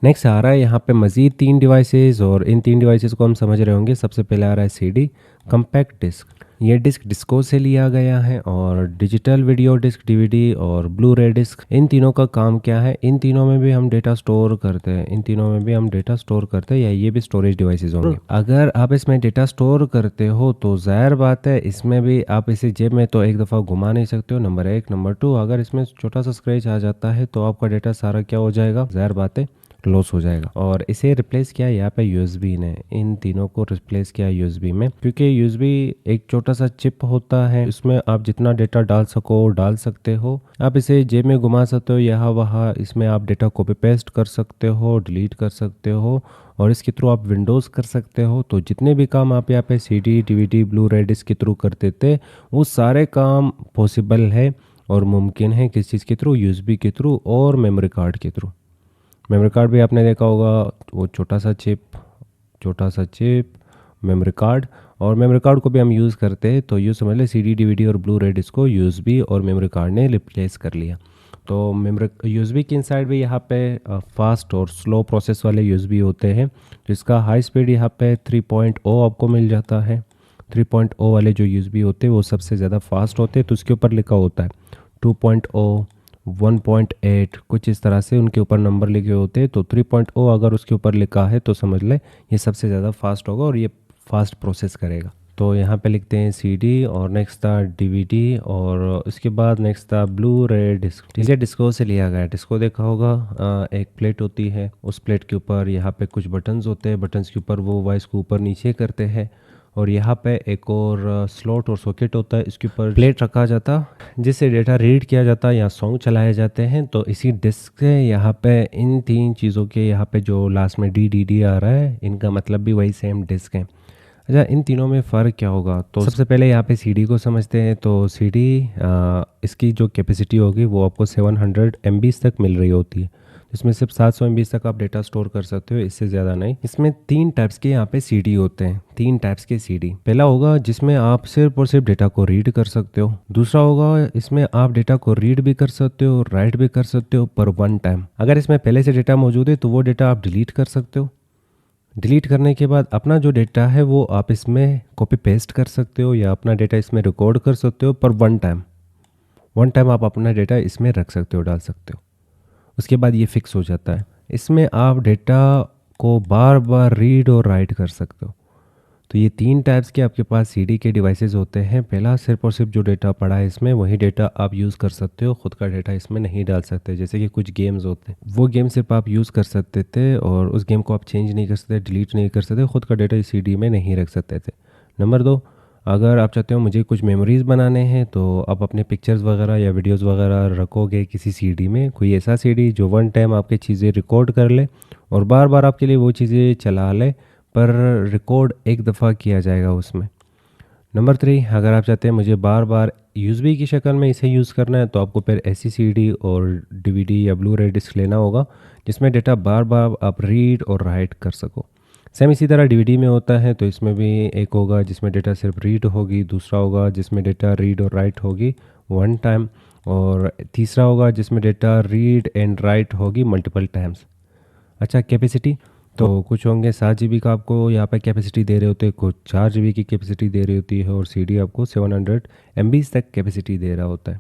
नेक्स्ट आ रहा है यहाँ पे मज़ीद 3 डिवाइसेस और इन 3 डिवाइसेस को हम समझ रहे होंगे। सबसे पहले आ रहा है CD, कम्पैक्ट डिस्क। ये डिस्क डिस्को से लिया गया है और डिजिटल वीडियो डिस्क DVD और ब्लू रे डिस्क, इन तीनों का काम क्या है? इन तीनों में भी हम डेटा स्टोर करते हैं या ये भी स्टोरेज डिवाइसेस होंगे। अगर आप इसमें डेटा स्टोर करते हो तो ज़ाहिर बात है इसमें भी आप इसे जेब में तो एक दफ़ा घुमा नहीं सकते हो, नंबर 1। नंबर 2, अगर इसमें छोटा सा स्क्रैच आ जाता है तो आपका डेटा सारा क्या हो जाएगा? ज़ाहिर बात है लॉस हो जाएगा। और इसे रिप्लेस किया यहाँ पे USB ने, इन तीनों को रिप्लेस किया USB में, क्योंकि USB एक छोटा सा चिप होता है, इसमें आप जितना डेटा डाल सको डाल सकते हो। आप इसे जेब में घुमा सकते हो, यहाँ वहाँ इसमें आप डेटा कॉपी पेस्ट कर सकते हो, डिलीट कर सकते हो और इसके थ्रू आप विंडोज़ कर सकते हो। तो जितने भी काम आप यहाँ पे CD, DVD, ब्लू रे डिस्क के थ्रू करते थे वो सारे काम पॉसिबल है और मुमकिन है किस चीज़ के थ्रू? USB के थ्रू और मेमोरी कार्ड के थ्रू। मेमोरी कार्ड भी आपने देखा होगा, वो छोटा सा चिप छोटा सा चिप, मेमोरी कार्ड, और मेमोरी कार्ड को भी हम यूज़ करते हैं, तो यूँ समझ लें CD, DVD और ब्लू रे डिस्क को USB और मेमोरी कार्ड ने रिप्लेस कर लिया। तो मेमोरी USB के इनसाइड भी यहाँ पे फास्ट और स्लो प्रोसेस वाले USB होते हैं, जिसका हाई स्पीड यहाँ पे 3.0 आपको मिल जाता है। 3.0 वाले जो USB होते हैं वो सबसे ज़्यादा फास्ट होते हैं, तो उसके ऊपर लिखा होता है 2.0, 1.8, कुछ इस तरह से उनके ऊपर नंबर लिखे होते हैं। तो 3.0 अगर उसके ऊपर लिखा है तो समझ लें ये सबसे ज़्यादा फास्ट होगा और ये फास्ट प्रोसेस करेगा। तो यहाँ पे लिखते हैं CD, और नेक्स्ट था DVD, और उसके बाद नेक्स्ट था ब्लू रे डिस्क। इसे डिस्को से लिया गया है। डिस्को देखा होगा, एक प्लेट होती है, उस प्लेट के ऊपर यहाँ पे कुछ बटन्स होते हैं, बटन्स के ऊपर वो वॉइस को ऊपर नीचे करते हैं, और यहाँ पे एक और स्लॉट और सॉकेट होता है, इसके ऊपर प्लेट रखा जाता जिससे डेटा रीड किया जाता है या सॉन्ग चलाए जाते हैं। तो इसी डिस्क से यहाँ पे इन तीन चीज़ों के यहाँ पे जो लास्ट में DDD आ रहा है, इनका मतलब भी वही सेम डिस्क है। अच्छा, इन तीनों में फ़र्क क्या होगा? तो सबसे पहले यहाँ पे CD को समझते हैं। तो CD इसकी जो कैपेसिटी होगी वो आपको 700 MB तक मिल रही होती है, इसमें सिर्फ 700 MB तक आप डेटा स्टोर कर सकते हो, इससे ज़्यादा नहीं। इसमें 3 टाइप्स के यहाँ पे CD होते हैं, 3 टाइप्स के CD। पहला होगा जिसमें आप सिर्फ और सिर्फ डेटा को रीड कर सकते हो। दूसरा होगा इसमें आप डेटा को रीड भी कर सकते हो, राइट भी कर सकते हो, पर वन टाइम। अगर इसमें पहले से डेटा मौजूद है तो वो डेटा आप डिलीट कर सकते हो। डिलीट करने के बाद अपना जो डेटा है वो आप इसमें कॉपी पेस्ट कर सकते हो या अपना डेटा इसमें रिकॉर्ड कर सकते हो, पर वन टाइम आप अपना डेटा इसमें रख सकते हो, डाल सकते हो। उसके बाद ये फिक्स हो जाता है। इसमें आप डेटा को बार बार रीड और राइट कर सकते हो। तो ये 3 टाइप्स के आपके पास CD के डिवाइसेस होते हैं। पहला, सिर्फ और सिर्फ जो डेटा पड़ा है इसमें वही डेटा आप यूज़ कर सकते हो, खुद का डेटा इसमें नहीं डाल सकते। जैसे कि कुछ गेम्स होते हैं, वो गेम सिर्फ आप यूज़ कर सकते थे और उस गेम को आप चेंज नहीं कर सकते, डिलीट नहीं कर सकते, खुद का डेटा इस CD में नहीं रख सकते थे। नंबर 2, अगर आप चाहते हो मुझे कुछ मेमोरीज़ बनाने हैं तो आप अपने पिक्चर्स वगैरह या वीडियोस वगैरह रखोगे किसी CD में, कोई ऐसा CD जो वन टाइम आपकी चीज़ें रिकॉर्ड कर ले और बार बार आपके लिए वो चीज़ें चला ले, पर रिकॉर्ड एक दफ़ा किया जाएगा उसमें। नंबर 3, अगर आप चाहते हैं मुझे बार बार USB की शक्ल में इसे यूज़ करना है तो आपको फिर ऐसी CD और DVD या ब्लू रे डिस्क लेना होगा जिसमें डेटा बार बार आप रीड और राइट कर सको। सेम इसी तरह DVD में होता है, तो इसमें भी एक होगा जिसमें डेटा सिर्फ रीड होगी, दूसरा होगा जिसमें डेटा रीड और राइट होगी वन टाइम, और तीसरा होगा जिसमें डेटा रीड एंड राइट होगी मल्टीपल टाइम्स। अच्छा, कैपेसिटी तो कुछ होंगे 7 GB का आपको यहाँ पे कैपेसिटी दे रहे होते हैं, कुछ 4 GB की कैपेसिटी दे रही होती है, और CD आपको 700 MB तक कैपेसिटी दे रहा होता है।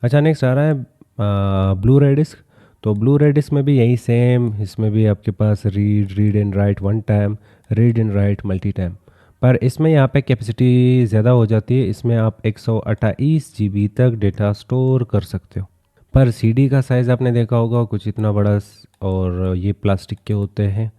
अच्छा, नेक्स्ट आ रहा है ब्लू रे डिस्क। तो ब्लू रे डिस्क में भी यही सेम, इसमें भी आपके पास read and write one time, read and write multi time, पर इसमें यहाँ पे कैपेसिटी ज़्यादा हो जाती है। इसमें आप 128 GB तक डेटा स्टोर कर सकते हो। पर CD का साइज़ आपने देखा होगा कुछ इतना बड़ा, और ये प्लास्टिक के होते हैं,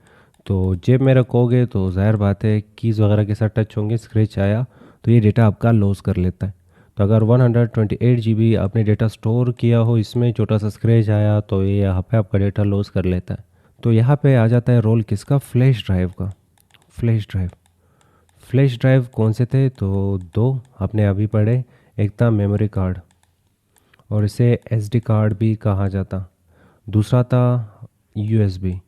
तो जेब में रखोगे तो ज़ाहिर बात है कीज़ वगैरह के साथ टच होंगे, स्क्रैच आया तो ये डेटा आपका लॉस कर लेता है। तो अगर 128 GB आपने डेटा स्टोर किया हो, इसमें छोटा सा स्क्रैच आया तो ये यहाँ पे आपका डेटा लॉस कर लेता है। तो यहाँ पे आ जाता है रोल किसका? फ्लैश ड्राइव का। फ्लैश ड्राइव कौन से थे? तो 2 आपने अभी पढ़े, एक था मेमोरी कार्ड और इसे SD कार्ड भी कहा जाता, दूसरा था USB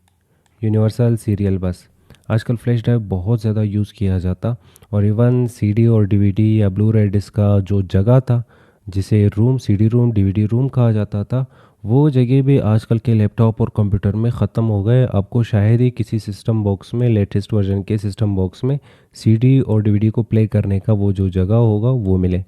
यूनिवर्सल सीरियल बस। आजकल फ्लैश ड्राइव बहुत ज़्यादा यूज़ किया जाता, और इवन CD और DVD या ब्लू रे डिस्क का जो जगह था जिसे room, CD room, DVD room कहा जाता था, वो जगह भी आजकल के लैपटॉप और कंप्यूटर में ख़त्म हो गए। आपको शायद ही किसी सिस्टम बॉक्स में, लेटेस्ट वर्जन के सिस्टम बॉक्स में CD और DVD को प्ले करने का वो जो जगह होगा वो मिले।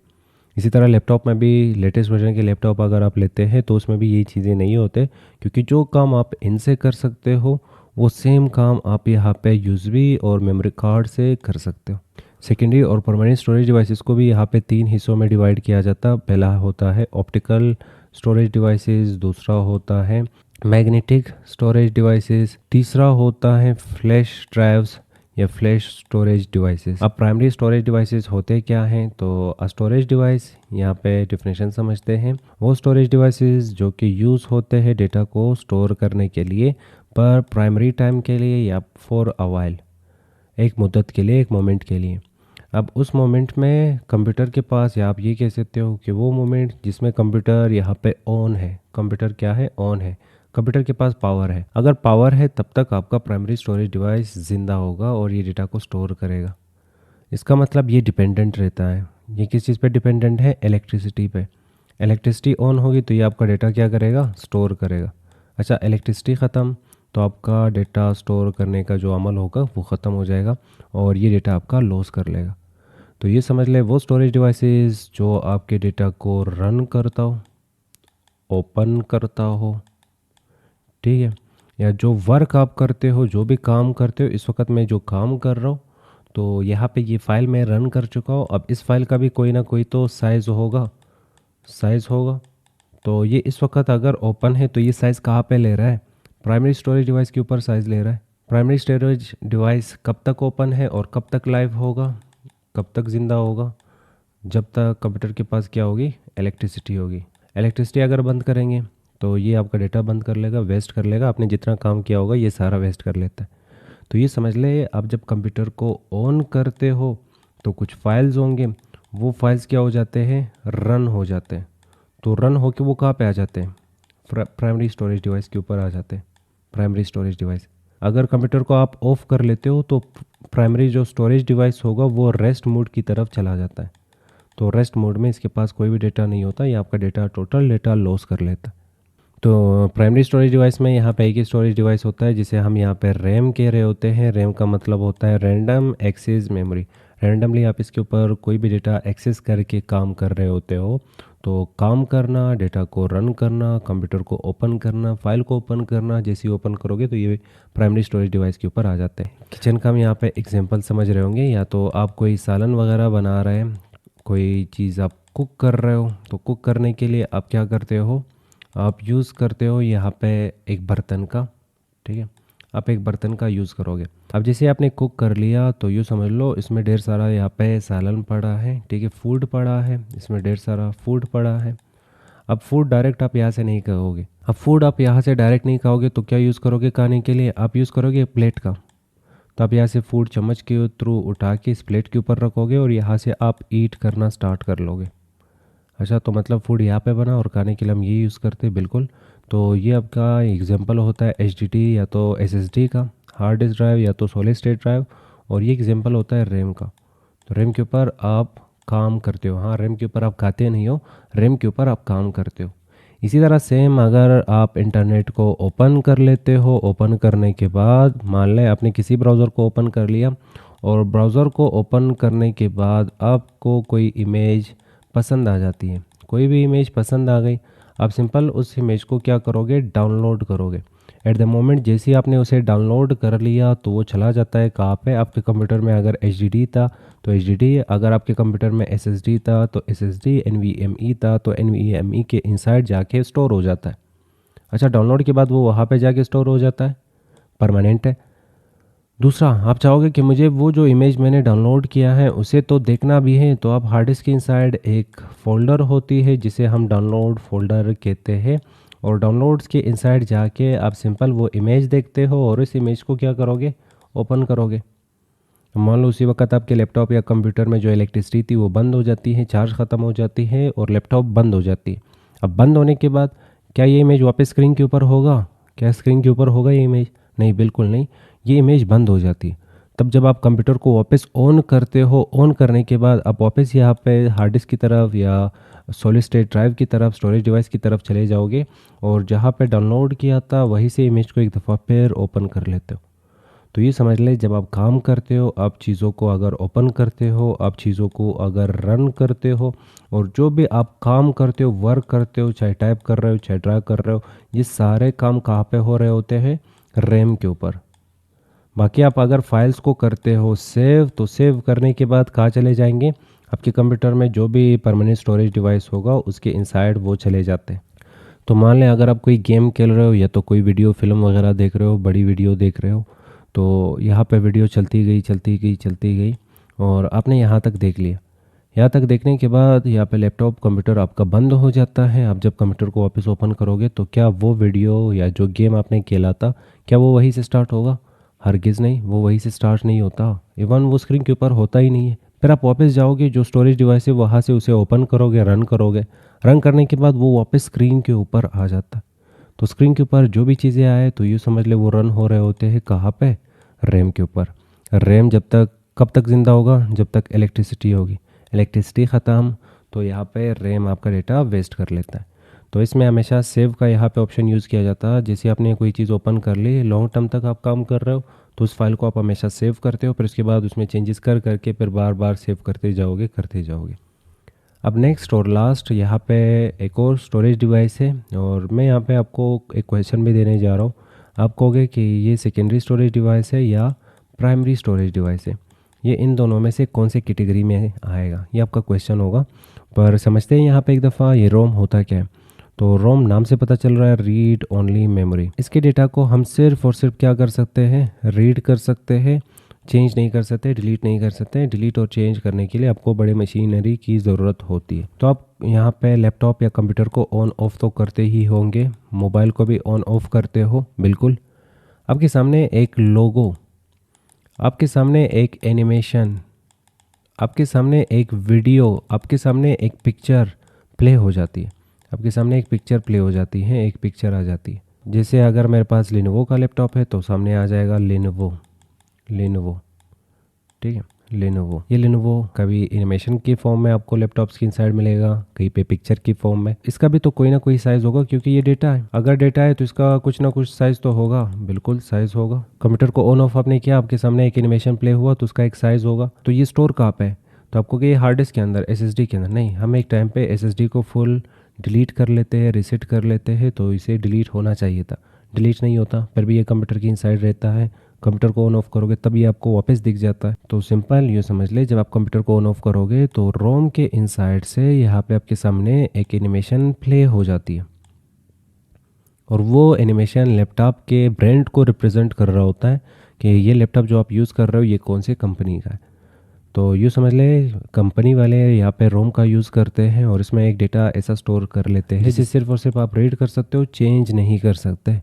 इसी तरह लैपटॉप में भी, लेटेस्ट वर्जन के लैपटॉप अगर आप लेते हैं तो उसमें भी ये चीज़ें नहीं होते, क्योंकि जो काम आप इनसे कर सकते हो वो सेम काम आप यहाँ पे USB और मेमोरी कार्ड से कर सकते हो। सेकेंडरी और परमानेंट स्टोरेज डिवाइसेस को भी यहाँ पे 3 हिस्सों में डिवाइड किया जाता। पहला होता है ऑप्टिकल स्टोरेज डिवाइसेस, दूसरा होता है मैग्नेटिक स्टोरेज डिवाइसेस, तीसरा होता है फ्लैश ड्राइव्स या फ्लैश स्टोरेज डिवाइसेस। अब प्राइमरी स्टोरेज डिवाइसेस होते क्या हैं? तो स्टोरेज डिवाइस, यहाँ पे डिफिनेशन समझते हैं, वो स्टोरेज डिवाइसेस जो कि यूज़ होते हैं डेटा को स्टोर करने के लिए, पर प्राइमरी टाइम के लिए या फॉर अ वाइल, एक मुद्दत के लिए, एक मोमेंट के लिए। अब उस मोमेंट में कंप्यूटर के पास, या आप ये कह सकते हो कि वो मोमेंट जिसमें कंप्यूटर यहाँ पे ऑन है, कंप्यूटर क्या है? ऑन है, कंप्यूटर के पास पावर है। अगर पावर है तब तक आपका प्राइमरी स्टोरेज डिवाइस ज़िंदा होगा और ये डेटा को स्टोर करेगा। इसका मतलब ये डिपेंडेंट रहता है। ये किस चीज़ पे डिपेंडेंट है? इलेक्ट्रिसिटी पे। इलेक्ट्रिसिटी ऑन होगी तो ये आपका डेटा क्या करेगा? स्टोर करेगा। अच्छा, इलेक्ट्रिसिटी ख़त्म तो आपका डेटा स्टोर करने का जो अमल होगा वो ख़त्म हो जाएगा और ये डेटा आपका लॉस कर लेगा। तो ये समझ ले वो स्टोरेज डिवाइसेस जो आपके डेटा को रन करता हो, ओपन करता हो, ठीक है, या जो वर्क आप करते हो, जो भी काम करते हो। इस वक्त मैं जो काम कर रहा हूँ तो यहाँ पे ये फ़ाइल मैं रन कर चुका हूँ। अब इस फाइल का भी कोई ना कोई तो साइज़ होगा। तो ये इस वक्त अगर ओपन है तो ये साइज़ कहाँ पे ले रहा है? प्राइमरी स्टोरेज डिवाइस के ऊपर साइज़ ले रहा है। प्राइमरी स्टोरेज डिवाइस कब तक ओपन है और कब तक लाइव होगा, कब तक ज़िंदा होगा? जब तक कंप्यूटर के पास क्या होगी? इलेक्ट्रिसिटी होगी। इलेक्ट्रिसिटी अगर बंद करेंगे तो ये आपका डेटा बंद कर लेगा, वेस्ट कर लेगा। आपने जितना काम किया होगा ये सारा वेस्ट कर लेता है। तो ये समझ ले, आप जब कंप्यूटर को ऑन करते हो तो कुछ फाइल्स होंगे, वो फाइल्स क्या हो जाते हैं? रन हो जाते हैं। तो रन होके वो कहाँ पे आ जाते हैं? प्राइमरी स्टोरेज डिवाइस के ऊपर आ जाते हैं। प्राइमरी स्टोरेज डिवाइस अगर कंप्यूटर को आप ऑफ कर लेते हो तो प्राइमरी जो स्टोरेज डिवाइस होगा वो रेस्ट मोड की तरफ चला जाता है। तो रेस्ट मोड में इसके पास कोई भी डेटा नहीं होता, ये आपका डेटा टोटल डेटा लॉस कर लेता है। तो प्राइमरी स्टोरेज डिवाइस में यहाँ पे एक ही स्टोरेज डिवाइस होता है जिसे हम यहाँ पे रैम कह रहे होते हैं। रैम का मतलब होता है रैंडम एक्सेस मेमोरी। रैंडमली आप इसके ऊपर कोई भी डेटा एक्सेस करके काम कर रहे होते हो। तो काम करना, डेटा को रन करना, कंप्यूटर को ओपन करना, फाइल को ओपन करना, जैसे ही ओपन करोगे तो ये प्राइमरी स्टोरेज डिवाइस के ऊपर आ जाते हैं। किचन का हम यहाँ पे एग्जांपल समझ रहे होंगे, या तो आप कोई सालन वगैरह बना रहे हैं, कोई चीज़ आप कुक कर रहे हो, तो कुक करने के लिए आप क्या करते हो? आप यूज़ करते हो यहाँ पे एक बर्तन का, ठीक है, आप एक बर्तन का यूज़ करोगे। अब जैसे आपने कुक कर लिया तो यूँ समझ लो इसमें ढेर सारा यहाँ पे सालन पड़ा है, ठीक है, फूड पड़ा है, इसमें ढेर सारा फूड पड़ा है। अब फूड डायरेक्ट आप यहाँ से नहीं खाओगे। अब फूड आप यहाँ से डायरेक्ट नहीं खाओगे तो क्या यूज़ करोगे खाने के लिए? आप यूज़ करोगे प्लेट का। तो आप यहाँ से फूड चम्मच के थ्रू उठा के इस प्लेट के ऊपर रखोगे और यहाँ से आप ईट करना स्टार्ट कर लोगे। अच्छा, तो मतलब फूड यहाँ पे बना और खाने के लिए हम ये यूज़ करते हैं, बिल्कुल। तो ये आपका एग्जांपल होता है एचडीडी या तो एसएसडी का, हार्ड डिस्क ड्राइव या तो सॉलिड स्टेट ड्राइव, और ये एग्जांपल होता है रैम का। तो रैम के ऊपर आप काम करते हो। हाँ, रैम के ऊपर आप खाते नहीं हो, रैम के ऊपर आप काम करते हो। इसी तरह सेम अगर आप इंटरनेट को ओपन कर लेते हो, ओपन करने के बाद मान लें आपने किसी ब्राउज़र को ओपन कर लिया और ब्राउज़र को ओपन करने के बाद आपको कोई इमेज पसंद आ जाती है, कोई भी इमेज पसंद आ गई, आप सिंपल उस इमेज को क्या करोगे? डाउनलोड करोगे। एट द मोमेंट जैसे ही आपने उसे डाउनलोड कर लिया तो वो चला जाता है कहाँ पे? आपके कंप्यूटर में अगर एचडीडी था तो एचडीडी, अगर आपके कंप्यूटर में एसएसडी था तो एसएसडी, एनवीएमई था तो एनवीएमई के इनसाइड जाके स्टोर हो जाता है। अच्छा, डाउनलोड के बाद वो वहाँ पे जाके स्टोर हो जाता है, परमानेंट है। दूसरा, आप चाहोगे कि मुझे वो जो इमेज मैंने डाउनलोड किया है उसे तो देखना भी है, तो आप हार्ड डिस्क के इनसाइड एक फ़ोल्डर होती है जिसे हम डाउनलोड फ़ोल्डर कहते हैं, और डाउनलोड्स के इनसाइड जाके आप सिंपल वो इमेज देखते हो और इस इमेज को क्या करोगे? ओपन करोगे। मान लो उसी वक्त आपके लैपटॉप या कंप्यूटर में जो इलेक्ट्रिसिटी थी वो बंद हो जाती है, चार्ज ख़त्म हो जाती है और लैपटॉप बंद हो जाती है। अब बंद होने के बाद क्या ये इमेज वापस स्क्रीन के ऊपर होगा? क्या स्क्रीन के ऊपर होगा ये इमेज? नहीं, बिल्कुल नहीं, ये इमेज बंद हो जाती है। तब जब आप कंप्यूटर को वापस ऑन करते हो, ऑन करने के बाद आप वापस यहाँ पे हार्ड डिस्क की तरफ या सॉलिड स्टेट ड्राइव की तरफ, स्टोरेज डिवाइस की तरफ चले जाओगे और जहाँ पे डाउनलोड किया था वहीं से इमेज को एक दफ़ा फिर ओपन कर लेते हो। तो ये समझ ले, जब आप काम करते हो, आप चीज़ों को अगर ओपन करते हो, आप चीज़ों को अगर रन करते हो, और जो भी आप काम करते हो, वर्क करते हो, चाहे टाइप कर रहे हो, चाहे ड्रा कर रहे हो, ये सारे काम कहाँ पे हो रहे होते हैं? रैम के ऊपर। बाकी आप अगर फाइल्स को करते हो सेव, तो सेव करने के बाद कहाँ चले जाएंगे? आपके कंप्यूटर में जो भी परमानेंट स्टोरेज डिवाइस होगा उसके इनसाइड वो चले जाते हैं। तो मान लें अगर आप कोई गेम खेल रहे हो या तो कोई वीडियो फिल्म वगैरह देख रहे हो, बड़ी वीडियो देख रहे हो, तो यहाँ पे वीडियो चलती गई और आपने यहाँ तक देख लिया। यहाँ तक देखने के बाद यहाँ पे लैपटॉप, कंप्यूटर आपका बंद हो जाता है। आप जब कंप्यूटर को वापस ओपन करोगे तो क्या वो वीडियो या जो गेम आपने खेला था, क्या वो वहीं से स्टार्ट होगा? हरगिज़ नहीं, वो वहीं से स्टार्ट नहीं होता, इवन वो स्क्रीन के ऊपर होता ही नहीं है। फिर आप वापस जाओगे, जो स्टोरेज डिवाइस है वहाँ से उसे ओपन करोगे, रन करोगे, रन करने के बाद वो वापस स्क्रीन के ऊपर आ जाता है। तो स्क्रीन के ऊपर जो भी चीज़ें आए तो यूँ समझ ले वो रन हो रहे होते हैं कहाँ पे, रैम के ऊपर। रैम जब तक कब तक ज़िंदा होगा, जब तक इलेक्ट्रिसिटी होगी। इलेक्ट्रिसिटी ख़त्म तो यहाँ पे रैम आपका डेटा वेस्ट कर लेता है। तो इसमें हमेशा सेव का यहाँ पे ऑप्शन यूज़ किया जाता है। जैसे आपने कोई चीज़ ओपन कर ली, लॉन्ग टर्म तक आप काम कर रहे हो तो उस फाइल को आप हमेशा सेव करते हो, फिर उसके बाद उसमें चेंजेस कर करके फिर बार बार सेव करते जाओगे करते जाओगे। अब नेक्स्ट और लास्ट यहाँ पे एक और स्टोरेज डिवाइस है, और मैं यहाँ पे आपको एक क्वेश्चन भी देने जा रहा हूँ। आप कहोगे कि ये सेकेंडरी स्टोरेज डिवाइस है या प्राइमरी स्टोरेज डिवाइस है, ये इन दोनों में से कौन से कैटेगरी में आएगा, ये आपका क्वेश्चन होगा। पर समझते हैं यहाँ पे एक दफ़ा ये रोम होता क्या है। तो रोम नाम से पता चल रहा है रीड ओनली मेमोरी। इसके डेटा को हम सिर्फ और सिर्फ क्या कर सकते हैं, रीड कर सकते हैं, चेंज नहीं कर सकते, डिलीट नहीं कर सकते। डिलीट और चेंज करने के लिए आपको बड़े मशीनरी की ज़रूरत होती है। तो आप यहाँ पे लैपटॉप या कंप्यूटर को ऑन ऑफ तो करते ही होंगे, मोबाइल को भी ऑन ऑफ करते हो बिल्कुल। आपके सामने एक लोगो, आपके सामने एक एनिमेशन, आपके सामने एक वीडियो, आपके सामने एक पिक्चर प्ले हो जाती है। आपके सामने एक पिक्चर प्ले हो जाती है, एक पिक्चर आ जाती है। जैसे अगर मेरे पास लिनोवो का लैपटॉप है तो सामने आ जाएगा लिनोवो, लिनोवो, ठीक है, लिनोवो। ये लिनोवो कभी एनिमेशन की फॉर्म में आपको लैपटॉप्स की इनसाइड मिलेगा, कहीं पे पिक्चर की फॉर्म में। इसका भी तो कोई ना कोई साइज़ होगा क्योंकि ये डेटा है। अगर डेटा है तो इसका कुछ ना कुछ साइज़ तो होगा, बिल्कुल साइज़ होगा। कंप्यूटर को ऑन ऑफ आपने किया, आपके सामने एक एनिमेशन प्ले हुआ तो उसका एक साइज़ होगा। तो ये स्टोर कहाँ पे है, तो आपको कि हार्ड डिस्क के अंदर, एसएसडी के अंदर नहीं। हम एक टाइम पे एसएसडी को फुल डिलीट कर लेते हैं, रीसेट कर लेते हैं, तो इसे डिलीट होना चाहिए था, डिलीट नहीं होता, फिर भी ये कंप्यूटर की इनसाइड रहता है। कंप्यूटर को ऑन ऑफ करोगे तब ये आपको वापस दिख जाता है। तो सिंपल यूँ समझ ले, जब आप कंप्यूटर को ऑन ऑफ करोगे तो रोम के इनसाइड से यहाँ पे आपके सामने एक एनिमेशन प्ले हो जाती है, और वो एनिमेशन लैपटॉप के ब्रांड को रिप्रेजेंट कर रहा होता है कि ये लैपटॉप जो आप यूज़ कर रहे हो ये कौन सी कंपनी का है। तो यूँ समझ ले, कंपनी वाले यहाँ पे रोम का यूज़ करते हैं और इसमें एक डेटा ऐसा स्टोर कर लेते हैं जिसे सिर्फ और सिर्फ आप रीड कर सकते हो, चेंज नहीं कर सकते।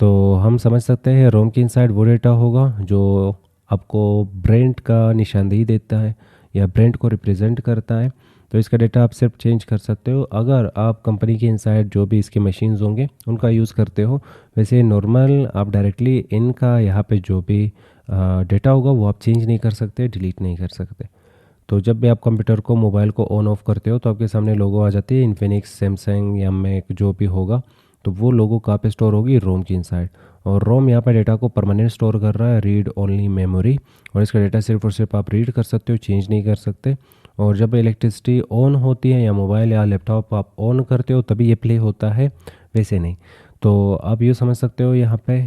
तो हम समझ सकते हैं रोम के इनसाइड वो डेटा होगा जो आपको ब्रांड का निशानदेही देता है या ब्रांड को रिप्रेजेंट करता है। तो इसका डेटा आप सिर्फ चेंज कर सकते हो अगर आप कंपनी के इनसाइड जो भी इसके मशीन्स होंगे उनका यूज़ करते हो। वैसे नॉर्मल आप डायरेक्टली इनका यहाँ पे जो भी डेटा होगा वो आप चेंज नहीं कर सकते, डिलीट नहीं कर सकते। तो जब भी आप कंप्यूटर को, मोबाइल को ऑन ऑफ करते हो तो आपके सामने लोगो आ जाती है, इन्फिनिक्स, सैमसंग या मैक जो भी होगा। तो वो लोगो कहाँ पे स्टोर होगी, रोम की इनसाइड। और रोम यहाँ पे डेटा को परमानेंट स्टोर कर रहा है, रीड ओनली मेमोरी। और इसका डेटा सिर्फ और सिर्फ आप रीड कर सकते हो, चेंज नहीं कर सकते। और जब इलेक्ट्रिसिटी ऑन होती है या मोबाइल या लैपटॉप आप ऑन करते हो तभी ये प्ले होता है, वैसे नहीं। तो आप ये समझ सकते हो यहाँ पे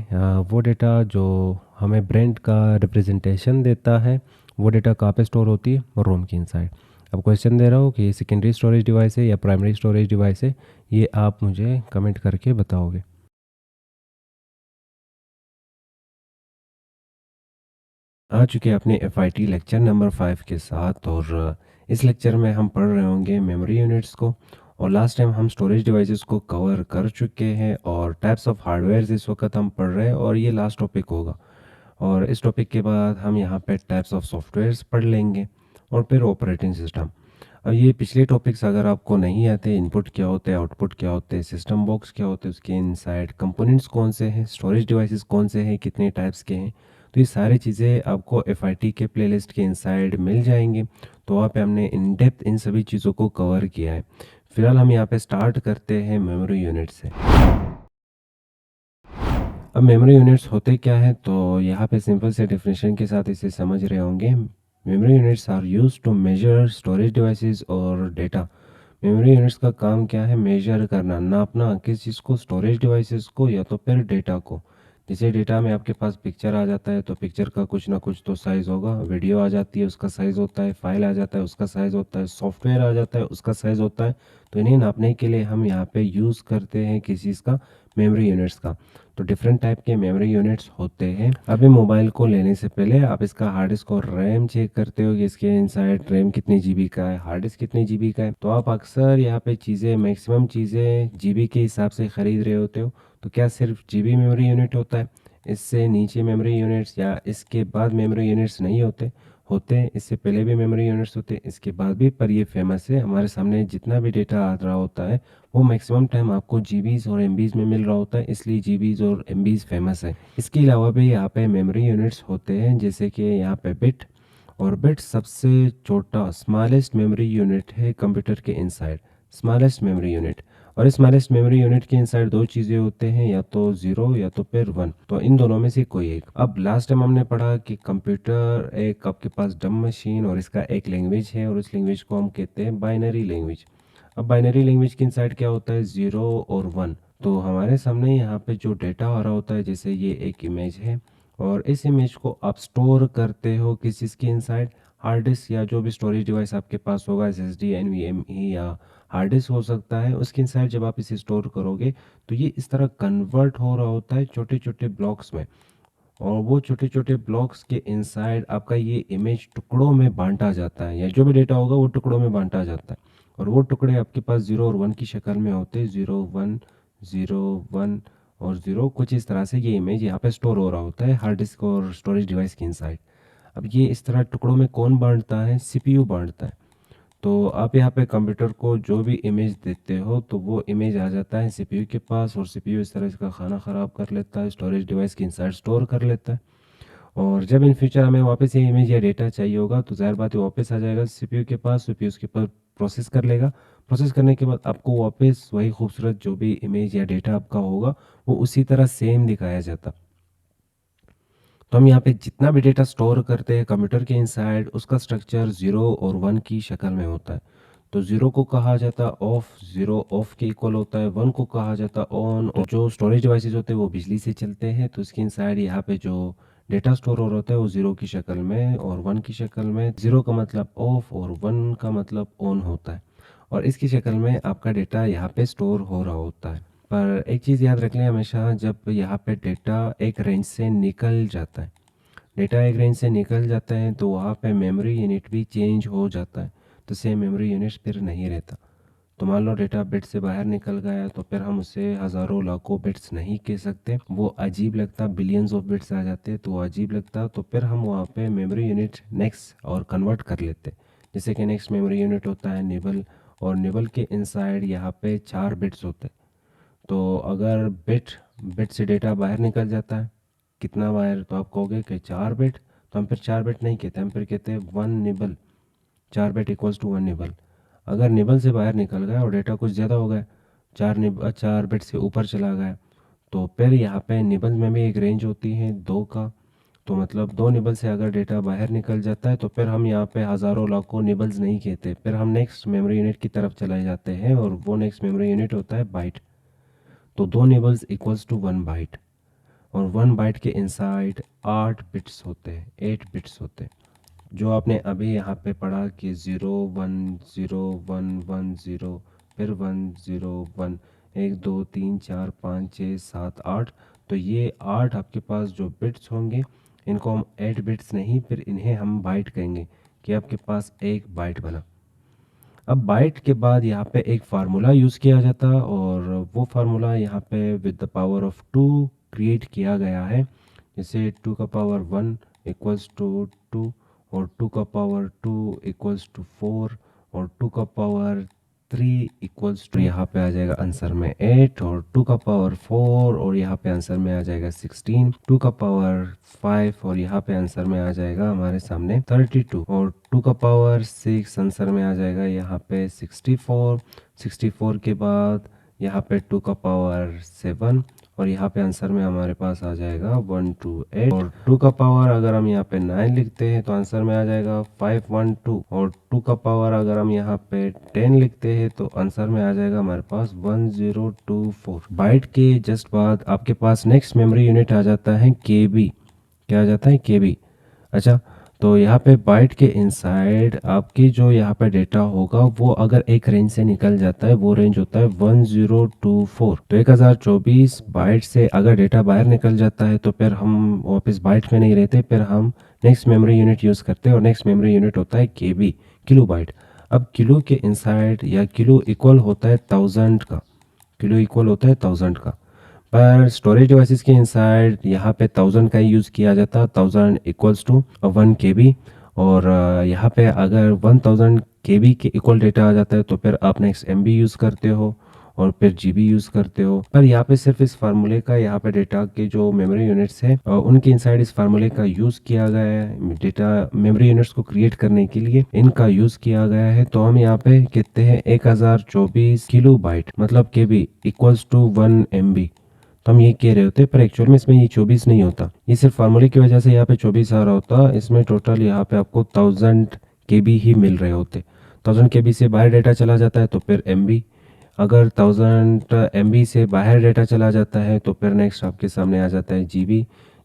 वो डेटा जो हमें ब्रांड का रिप्रेजेंटेशन देता है वो डेटा कहाँ पे स्टोर होती है, रोम की इनसाइड। अब क्वेश्चन दे रहा हूँ कि सेकेंडरी स्टोरेज डिवाइस है या प्राइमरी स्टोरेज डिवाइस है, ये आप मुझे कमेंट करके बताओगे। आ चुके हैं अपने FIT लेक्चर नंबर 5 के साथ, और इस लेक्चर में हम पढ़ रहे होंगे मेमोरी यूनिट्स को। और लास्ट टाइम हम स्टोरेज डिवाइसेस को कवर कर चुके हैं और टाइप्स ऑफ हार्डवेयर इस वक्त हम पढ़ रहे हैं, और ये लास्ट टॉपिक होगा। और इस टॉपिक के बाद हम यहाँ पे टाइप्स ऑफ सॉफ्टवेयर्स पढ़ लेंगे और फिर ऑपरेटिंग सिस्टम। अब ये पिछले टॉपिक्स अगर आपको नहीं आते, इनपुट क्या होते हैं, आउटपुट क्या होते हैं, सिस्टम बॉक्स क्या होते हैं, उसके इनसाइड कंपोनेंट्स कौन से हैं, स्टोरेज डिवाइसेस कौन से हैं, कितने टाइप्स के हैं, तो ये सारी चीज़ें आपको FIT के प्लेलिस्ट के इनसाइड मिल जाएंगे। तो वहाँ पे हमने इन डेप्थ इन सभी चीज़ों को कवर किया है। फिलहाल हम यहाँ पे स्टार्ट करते हैं मेमोरी यूनिट से। अब मेमोरी यूनिट्स होते क्या है, तो यहाँ पे सिंपल से डेफिनेशन के साथ इसे समझ रहे होंगे। Memory units are used to major storage devices और डेटा। मेमोरी यूनिट्स का काम क्या है, मेजर करना, नापना किस चीज़ को, स्टोरेज डिवाइसेस को या तो फिर डेटा को। जैसे डेटा में आपके पास पिक्चर आ जाता है तो पिक्चर का कुछ ना कुछ तो साइज़ होगा, वीडियो आ जाती है उसका साइज़ होता है, फाइल आ जाता है उसका साइज़ होता है, सॉफ्टवेयर आ जाता है उसका साइज़ होता है। तो इन्हें नापने के लिए हम यहाँ पे यूज़ करते हैं किस चीज़ का, मेमोरी यूनिट्स का। तो डिफरेंट टाइप के मेमोरी यूनिट्स होते हैं। अभी मोबाइल को लेने से पहले आप इसका हार्ड डिस्क और रैम चेक करते हो कि इसके इनसाइड रैम कितनी GB का है, हार्ड डिस्क कितनी GB का है। तो आप अक्सर यहाँ पे चीज़ें, मैक्सिमम चीज़ें GB के हिसाब से ख़रीद रहे होते हो। तो क्या सिर्फ GB मेमोरी यूनिट होता है, इससे नीचे मेमोरी यूनिट्स या इसके बाद मेमोरी यूनिट्स नहीं होते? होते हैं, इससे पहले भी मेमोरी यूनिट्स होते हैं, इसके बाद भी, पर ये फेमस है। हमारे सामने जितना भी डेटा आ रहा होता है वो मैक्सिमम टाइम आपको जीबीज़ और एमबीज़ में मिल रहा होता है, इसलिए जीबीज़ और एमबीज़ फेमस है। इसके अलावा भी यहाँ पे मेमोरी यूनिट्स होते हैं, जैसे कि यहाँ पे बिट, और बिट सबसे छोटा स्मॉलेस्ट मेमोरी यूनिट है कंप्यूटर के इनसाइड, स्मॉलेस्ट मेमोरी यूनिट। और इस स्मॉलेस्ट मेमोरी यूनिट के इनसाइड दो चीज़ें होते हैं, या तो 0 या तो फिर 1, तो इन दोनों में से कोई एक। अब लास्ट टाइम हमने पढ़ा कि कंप्यूटर एक आपके पास डम मशीन और इसका एक लैंग्वेज है, और उस लैंग्वेज को हम कहते हैं बाइनरी लैंग्वेज। अब बाइनरी लैंग्वेज के इनसाइड क्या होता है, 0 और 1। तो हमारे सामने यहाँ पे जो डेटा आ रहा होता है, जैसे ये एक इमेज है, और इस इमेज को आप स्टोर करते हो किस चीज़ के इनसाइड, हार्ड डिस्क या जो भी स्टोरेज डिवाइस आपके पास होगा, SSD, NVMe या हार्ड डिस्क हो सकता है, उसके इनसाइड जब आप इसे स्टोर करोगे तो ये इस तरह कन्वर्ट हो रहा होता है छोटे छोटे ब्लॉक्स में, और वो छोटे छोटे ब्लॉक्स के इनसाइड आपका ये इमेज टुकड़ों में बांटा जाता है, या जो भी डेटा होगा वो टुकड़ों में बांटा जाता है, और वो टुकड़े आपके पास 0 और 1 की शक्ल में होते हैं, 0 1 0 1 और 0, कुछ इस तरह से ये इमेज यहाँ पे स्टोर हो रहा होता है हार्ड डिस्क और स्टोरेज डिवाइस के इनसाइड। अब ये इस तरह टुकड़ों में कौन बांटता है, CPU बांटता है। तो आप यहाँ पे कंप्यूटर को जो भी इमेज देते हो तो वो इमेज आ जाता है CPU के पास, और CPU इस तरह इसका खाना ख़राब कर लेता है, स्टोरेज डिवाइस के इनसाइड स्टोर कर लेता है, और जब इन फ्यूचर हमें वापस ये इमेज या डेटा चाहिए होगा तो ज़ाहिर बात है वापस आ जाएगा CPU के पास, CPU उसके ऊपर प्रोसेस कर लेगा, प्रोसेस करने के बाद आपको वापस वही खूबसूरत जो भी इमेज या डेटा आपका होगा वो उसी तरह सेम दिखाया जाता। तो हम यहाँ पे जितना भी डेटा स्टोर करते हैं कंप्यूटर के इनसाइड, उसका स्ट्रक्चर 0 और 1 की शक्ल में होता है। तो 0 को कहा जाता है ऑफ, 0 ऑफ के इक्वल होता है, 1 को कहा जाता है ऑन, और जो स्टोरेज डिवाइसेस होते हैं वो बिजली से चलते हैं, तो इसके इनसाइड यहाँ पे जो डेटा स्टोर हो रहा होता है वो 0 की शक्ल में और 1 की शक्ल में। 0 का मतलब ऑफ और 1 का मतलब ऑन होता है, और इसकी शक्ल में आपका डेटा यहाँ पे स्टोर हो रहा होता है। पर एक चीज़ याद रख लें हमेशा, जब यहाँ पे डेटा एक रेंज से निकल जाता है, डेटा एक रेंज से निकल जाता है तो वहाँ पे मेमोरी यूनिट भी चेंज हो जाता है, तो सेम मेमोरी यूनिट फिर नहीं रहता। तो मान लो डेटा बिट से बाहर निकल गया तो फिर हम उसे हज़ारों लाखों बिट्स नहीं कह सकते, वो अजीब लगता, बिलियंस ऑफ बिट्स आ जाते तो वो अजीब लगता, तो फिर हम वहाँ पे मेमोरी यूनिट नेक्स्ट और कन्वर्ट कर लेते। जैसे कि नेक्स्ट मेमोरी यूनिट होता है निबल, और निबल के इनसाइड यहाँ पे 4 बिट्स होते हैं। तो अगर बिट बिट से डेटा बाहर निकल जाता है, कितना बाहर, तो आप कहोगे कि 4 बिट, तो हम फिर 4 बिट नहीं कहते, हम फिर कहते हैं 1 nibble, 4 bit equals to 1 nibble. अगर निबल से बाहर निकल गया और डेटा कुछ ज़्यादा हो गया, 4 बिट से ऊपर चला गया, तो फिर यहाँ पे निबल में भी एक रेंज होती है 2 का, तो मतलब 2 निबल से अगर डेटा बाहर निकल जाता है तो फिर हम यहाँ पे हज़ारों लाखों निबल्स नहीं कहते, फिर हम नेक्स्ट मेमोरी यूनिट की तरफ चले जाते हैं, और वो नेक्स्ट मेमोरी यूनिट होता है बाइट। तो 2 निबल्स इक्वल्स टू 1 बाइट, और 1 बाइट के इनसाइड 8 बिट्स होते हैं, 8 बिट्स होते हैं, जो आपने अभी यहाँ पे पढ़ा कि 0 1 0 1 1 0, फिर 1 0 1, 1 2 3 4 5 6 7 8, तो ये 8 आपके पास जो बिट्स होंगे इनको हम 8 बिट्स नहीं, फिर इन्हें हम बाइट कहेंगे, कि आपके पास एक बाइट बना। अब बाइट के बाद यहाँ पे एक फार्मूला यूज़ किया जाता है, और वो फार्मूला यहाँ पे with the power of 2 create किया गया है, जैसे 2 का पावर 1 इक्वल्स टू 2, और 2 का पावर 2 इक्वल्स टू 4, और 2 का पावर 3 इक्वल्स टू, यहाँ पे आ जाएगा आंसर में 8, और 2 का पावर 4 और यहाँ पे आंसर में आ जाएगा 16, 2 का पावर 5 और यहाँ पे आंसर में आ जाएगा हमारे सामने 32, और 2 का पावर 6 आंसर में आ जाएगा यहाँ पे 64, 64 के बाद यहाँ पे 2 का पावर 7, और यहाँ पे आंसर में हमारे पास आ जाएगा 128, और 2 का पावर अगर हम यहाँ पे 9 लिखते हैं तो आंसर में आ जाएगा 512, और 2 का पावर अगर हम यहाँ पे 10 लिखते हैं तो आंसर में आ जाएगा हमारे पास 1024। बाइट के जस्ट बाद आपके पास नेक्स्ट मेमोरी यूनिट आ जाता है KB। क्या आ जाता है, KB। अच्छा, तो यहाँ पे बाइट के इनसाइड आपकी जो यहाँ पे डेटा होगा वो अगर एक रेंज से निकल जाता है, वो रेंज होता है 1024। तो 1024 बाइट से अगर डेटा बाहर निकल जाता है तो फिर हम वापस बाइट में नहीं रहते, फिर हम नेक्स्ट मेमोरी यूनिट यूज़ करते हैं, और नेक्स्ट मेमोरी यूनिट होता है KB, किलो बाइट। अब किलो के इनसाइड या किलो इक्वल होता है 1000 का, किलो इक्वल होता है 1000 का, पर स्टोरेज डिवाइसेस के इनसाइड यहाँ पे 1000 का यूज़ किया जाता है, 1000 इक्वल्स टू 1 KB, और यहाँ पे अगर 1000 KB के इक्वल डेटा आ जाता है तो फिर आप नेक्स्ट MB यूज़ करते हो और फिर GB यूज़ करते हो। पर यहाँ पे सिर्फ इस फार्मूले का, यहाँ पे डेटा के जो मेमोरी यूनिट्स है उनके इनसाइड इस फार्मूले का यूज़ किया गया है। डेटा मेमोरी यूनिट्स को क्रिएट करने के लिए इनका यूज़ किया गया है। तो हम यहाँ पे कहते हैं 1024 किलोबाइट मतलब KB इक्वल्स टू 1 MB। तो हम ये कह रहे होते, पर एक्चुअल में इसमें ये 24 नहीं होता, ये सिर्फ फार्मूले की वजह से यहाँ पे 24 आ रहा होता। इसमें टोटल यहाँ पे आपको 1000 KB ही मिल रहे होते। 1000 KB से बाहर डेटा चला जाता है तो फिर MB, अगर 1000 MB से बाहर डेटा चला जाता है तो फिर नेक्स्ट आपके सामने आ जाता है GB।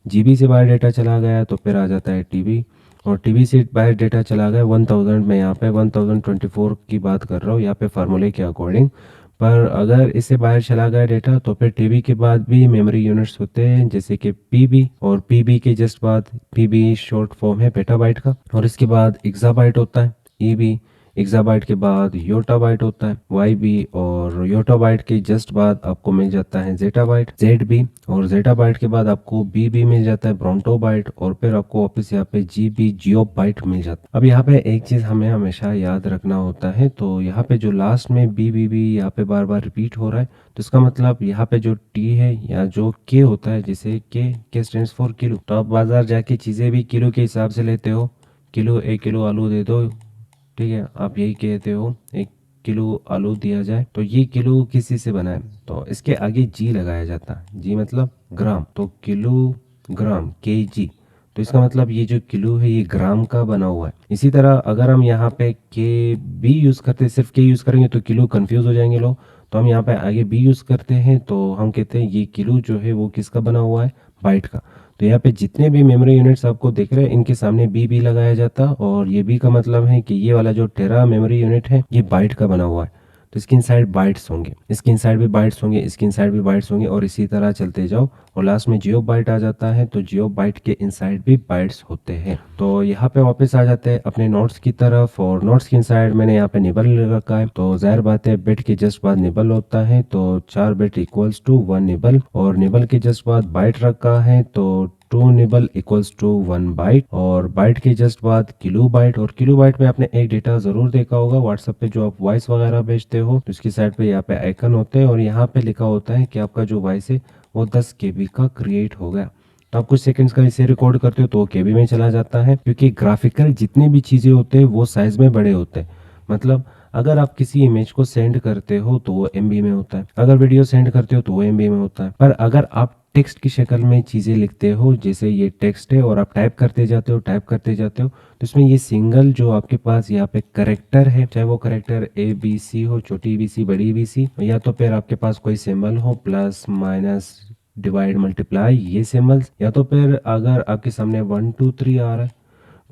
GB से बाहर डेटा चला गया तो फिर आ जाता है TB, और TB से बाहर डेटा चला गया 1000 में, यहाँ पे 1024 की बात कर रहा हूँ यहाँ पे फार्मूले के अकॉर्डिंग। पर अगर इससे बाहर चला गया डेटा तो फिर TB के बाद भी मेमोरी यूनिट्स होते हैं जैसे कि PB, और PB के जस्ट बाद, PB शॉर्ट फॉर्म है पेटाबाइट का, और इसके बाद एक्साबाइट होता है EB, एक्साबाइट के बाद योटाबाइट होता है YB, और योटाबाइट के जस्ट बाद आपको मिल जाता है जेटाबाइट ZB, और जेटाबाइट के बाद आपको BB मिल जाता है ब्रोंटोबाइट, और फिर आपको वापस यहाँ पे GB जियोबाइट मिल जाता है। अब यहाँ पे एक चीज हमें हमेशा याद रखना होता है, तो यहाँ पे जो लास्ट में BBB यहाँ पे बार बार रिपीट हो रहा है, तो इसका मतलब यहाँ पे जो T है या जो K होता है, जैसे K स्टैंड्स फॉर किलो, तो आप बाजार जाके चीजें भी किलो के हिसाब से लेते हो, किलो 1 किलो आलू दे दो, ठीक है, आप यही कहते हो 1 किलो आलू दिया जाए, तो ये किलो किसी से बना है तो इसके आगे जी लगाया जाता है, जी मतलब ग्राम, तो किलोग्राम KG, तो इसका मतलब ये जो किलो है ये ग्राम का बना हुआ है। इसी तरह अगर हम यहाँ पे KB यूज करते, सिर्फ K यूज करेंगे तो किलो कंफ्यूज हो जाएंगे लोग, तो हम यहाँ पे आगे B यूज करते हैं तो हम कहते हैं ये किलो जो है वो किसका बना हुआ है, बाइट का। तो यहाँ पे जितने भी मेमोरी यूनिट्स आपको दिख रहे हैं इनके सामने BB लगाया जाता, और ये B का मतलब है कि ये वाला जो टेरा मेमोरी यूनिट है ये बाइट का बना हुआ है, तो इसके इनसाइड बाइट्स होंगे, इसके इनसाइड भी बाइट्स होंगे, इसके इनसाइड भी बाइट्स होंगे, और इसी तरह चलते जाओ, और लास्ट में जियो बाइट आ जाता है, तो जियो बाइट के इनसाइड भी बाइट्स होते हैं। तो यहाँ पे वापस आ जाते हैं अपने नोट्स की तरफ, और नोट्स के इनसाइड मैंने यहाँ पे निबल रखा है, तो जाहिर बात है बिट के जस्ट बाद निबल होता है, तो 4 बिट इक्वल्स टू 1 निबल, और निबल के जस्ट बाद बाइट रखा है, तो 2 निबल इक्वल्स टू 1 बाइट, और बाइट के जस्ट बाद किलो बाइट, और किलो बाइट में आपने एक डेटा जरूर देखा होगा व्हाट्सएप पे, जो आप वॉइस वगैरह भेजते हो तो इसकी साइड पे यहाँ पे आइकन होते हैं, और यहाँ पे लिखा होता है कि आपका जो वॉइस है वो 10 KB का क्रिएट हो गया। तो आप कुछ सेकंड्स का इसे रिकॉर्ड करते हो तो KB में चला जाता है, क्योंकि ग्राफिकल जितने भी चीजें होते हैं वो साइज में बड़े होते हैं। मतलब अगर आप किसी इमेज को सेंड करते हो तो वो MB में होता है, अगर वीडियो सेंड करते हो तो वो MB में होता है, पर अगर आप टेक्स्ट की शक्ल में चीजें लिखते हो, जैसे ये टेक्स्ट है और आप टाइप करते जाते हो तो इसमें ये सिंगल जो आपके पास यहाँ पे करेक्टर है, चाहे वो करेक्टर ABC हो, छोटी ABC बड़ी ABC, या तो फिर आपके पास कोई सिंबल हो प्लस माइनस डिवाइड मल्टीप्लाई ये सिंबल्स, या तो फिर अगर आपके सामने 1 2 3 आ रहा है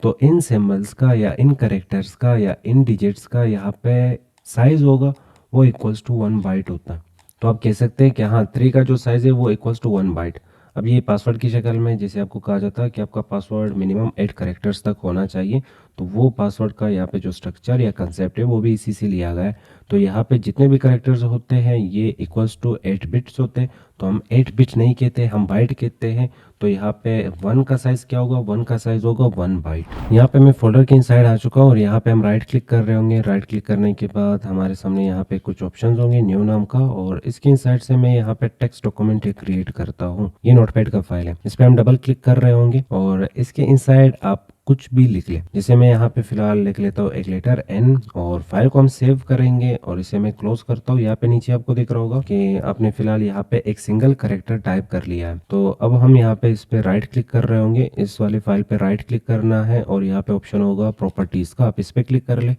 तो इन सिंबल्स का या इन करेक्टर्स का या इन डिजिट्स का यहाँ पे साइज होगा वो इक्वल्स टू 1 बाइट होता है। तो आप कह सकते हैं कि हाँ 3 का जो साइज है वो इक्वल्स टू 1 बाइट। अब ये पासवर्ड की शक्ल में, जैसे आपको कहा जाता है कि आपका पासवर्ड मिनिमम 8 करेक्टर्स तक होना चाहिए, तो वो पासवर्ड का यहाँ पे जो स्ट्रक्चर या कंसेप्ट है वो भी इसी से लिया गया है। तो यहाँ पे जितने भी करेक्टर्स होते हैं ये इक्वल्स टू 8 बिट्स होते हैं, तो हम 8 बिट नहीं कहते, हम बाइट कहते हैं। तो यहाँ पे 1 का साइज क्या होगा, 1 का साइज होगा 1 बाइट। यहाँ पे मैं फोल्डर के इनसाइड आ चुका हूँ, और यहाँ पे हम राइट क्लिक कर रहे होंगे। राइट क्लिक करने के बाद हमारे सामने यहाँ पे कुछ ऑप्शंस होंगे न्यू नाम का, और इसके इनसाइड से मैं यहाँ पे टेक्स्ट डॉक्यूमेंट क्रिएट करता हूँ। ये नोटपैड का फाइल है, इस पे हम डबल क्लिक कर रहे होंगे, और इसके इनसाइड आप कुछ भी लिख ले, जैसे मैं यहाँ पे फिलहाल लिख लेता हूँ एक लेटर N, और फाइल को हम सेव करेंगे और इसे मैं क्लोज करता हूँ। यहाँ पे नीचे आपको दिख रहा होगा कि आपने फिलहाल यहाँ पे एक सिंगल करेक्टर टाइप कर लिया है। तो अब हम यहाँ पे इस पे राइट क्लिक कर रहे होंगे, इस वाली फाइल पे राइट क्लिक करना है, और यहाँ पे ऑप्शन होगा प्रॉपर्टीज का, आप इस पे क्लिक कर ले।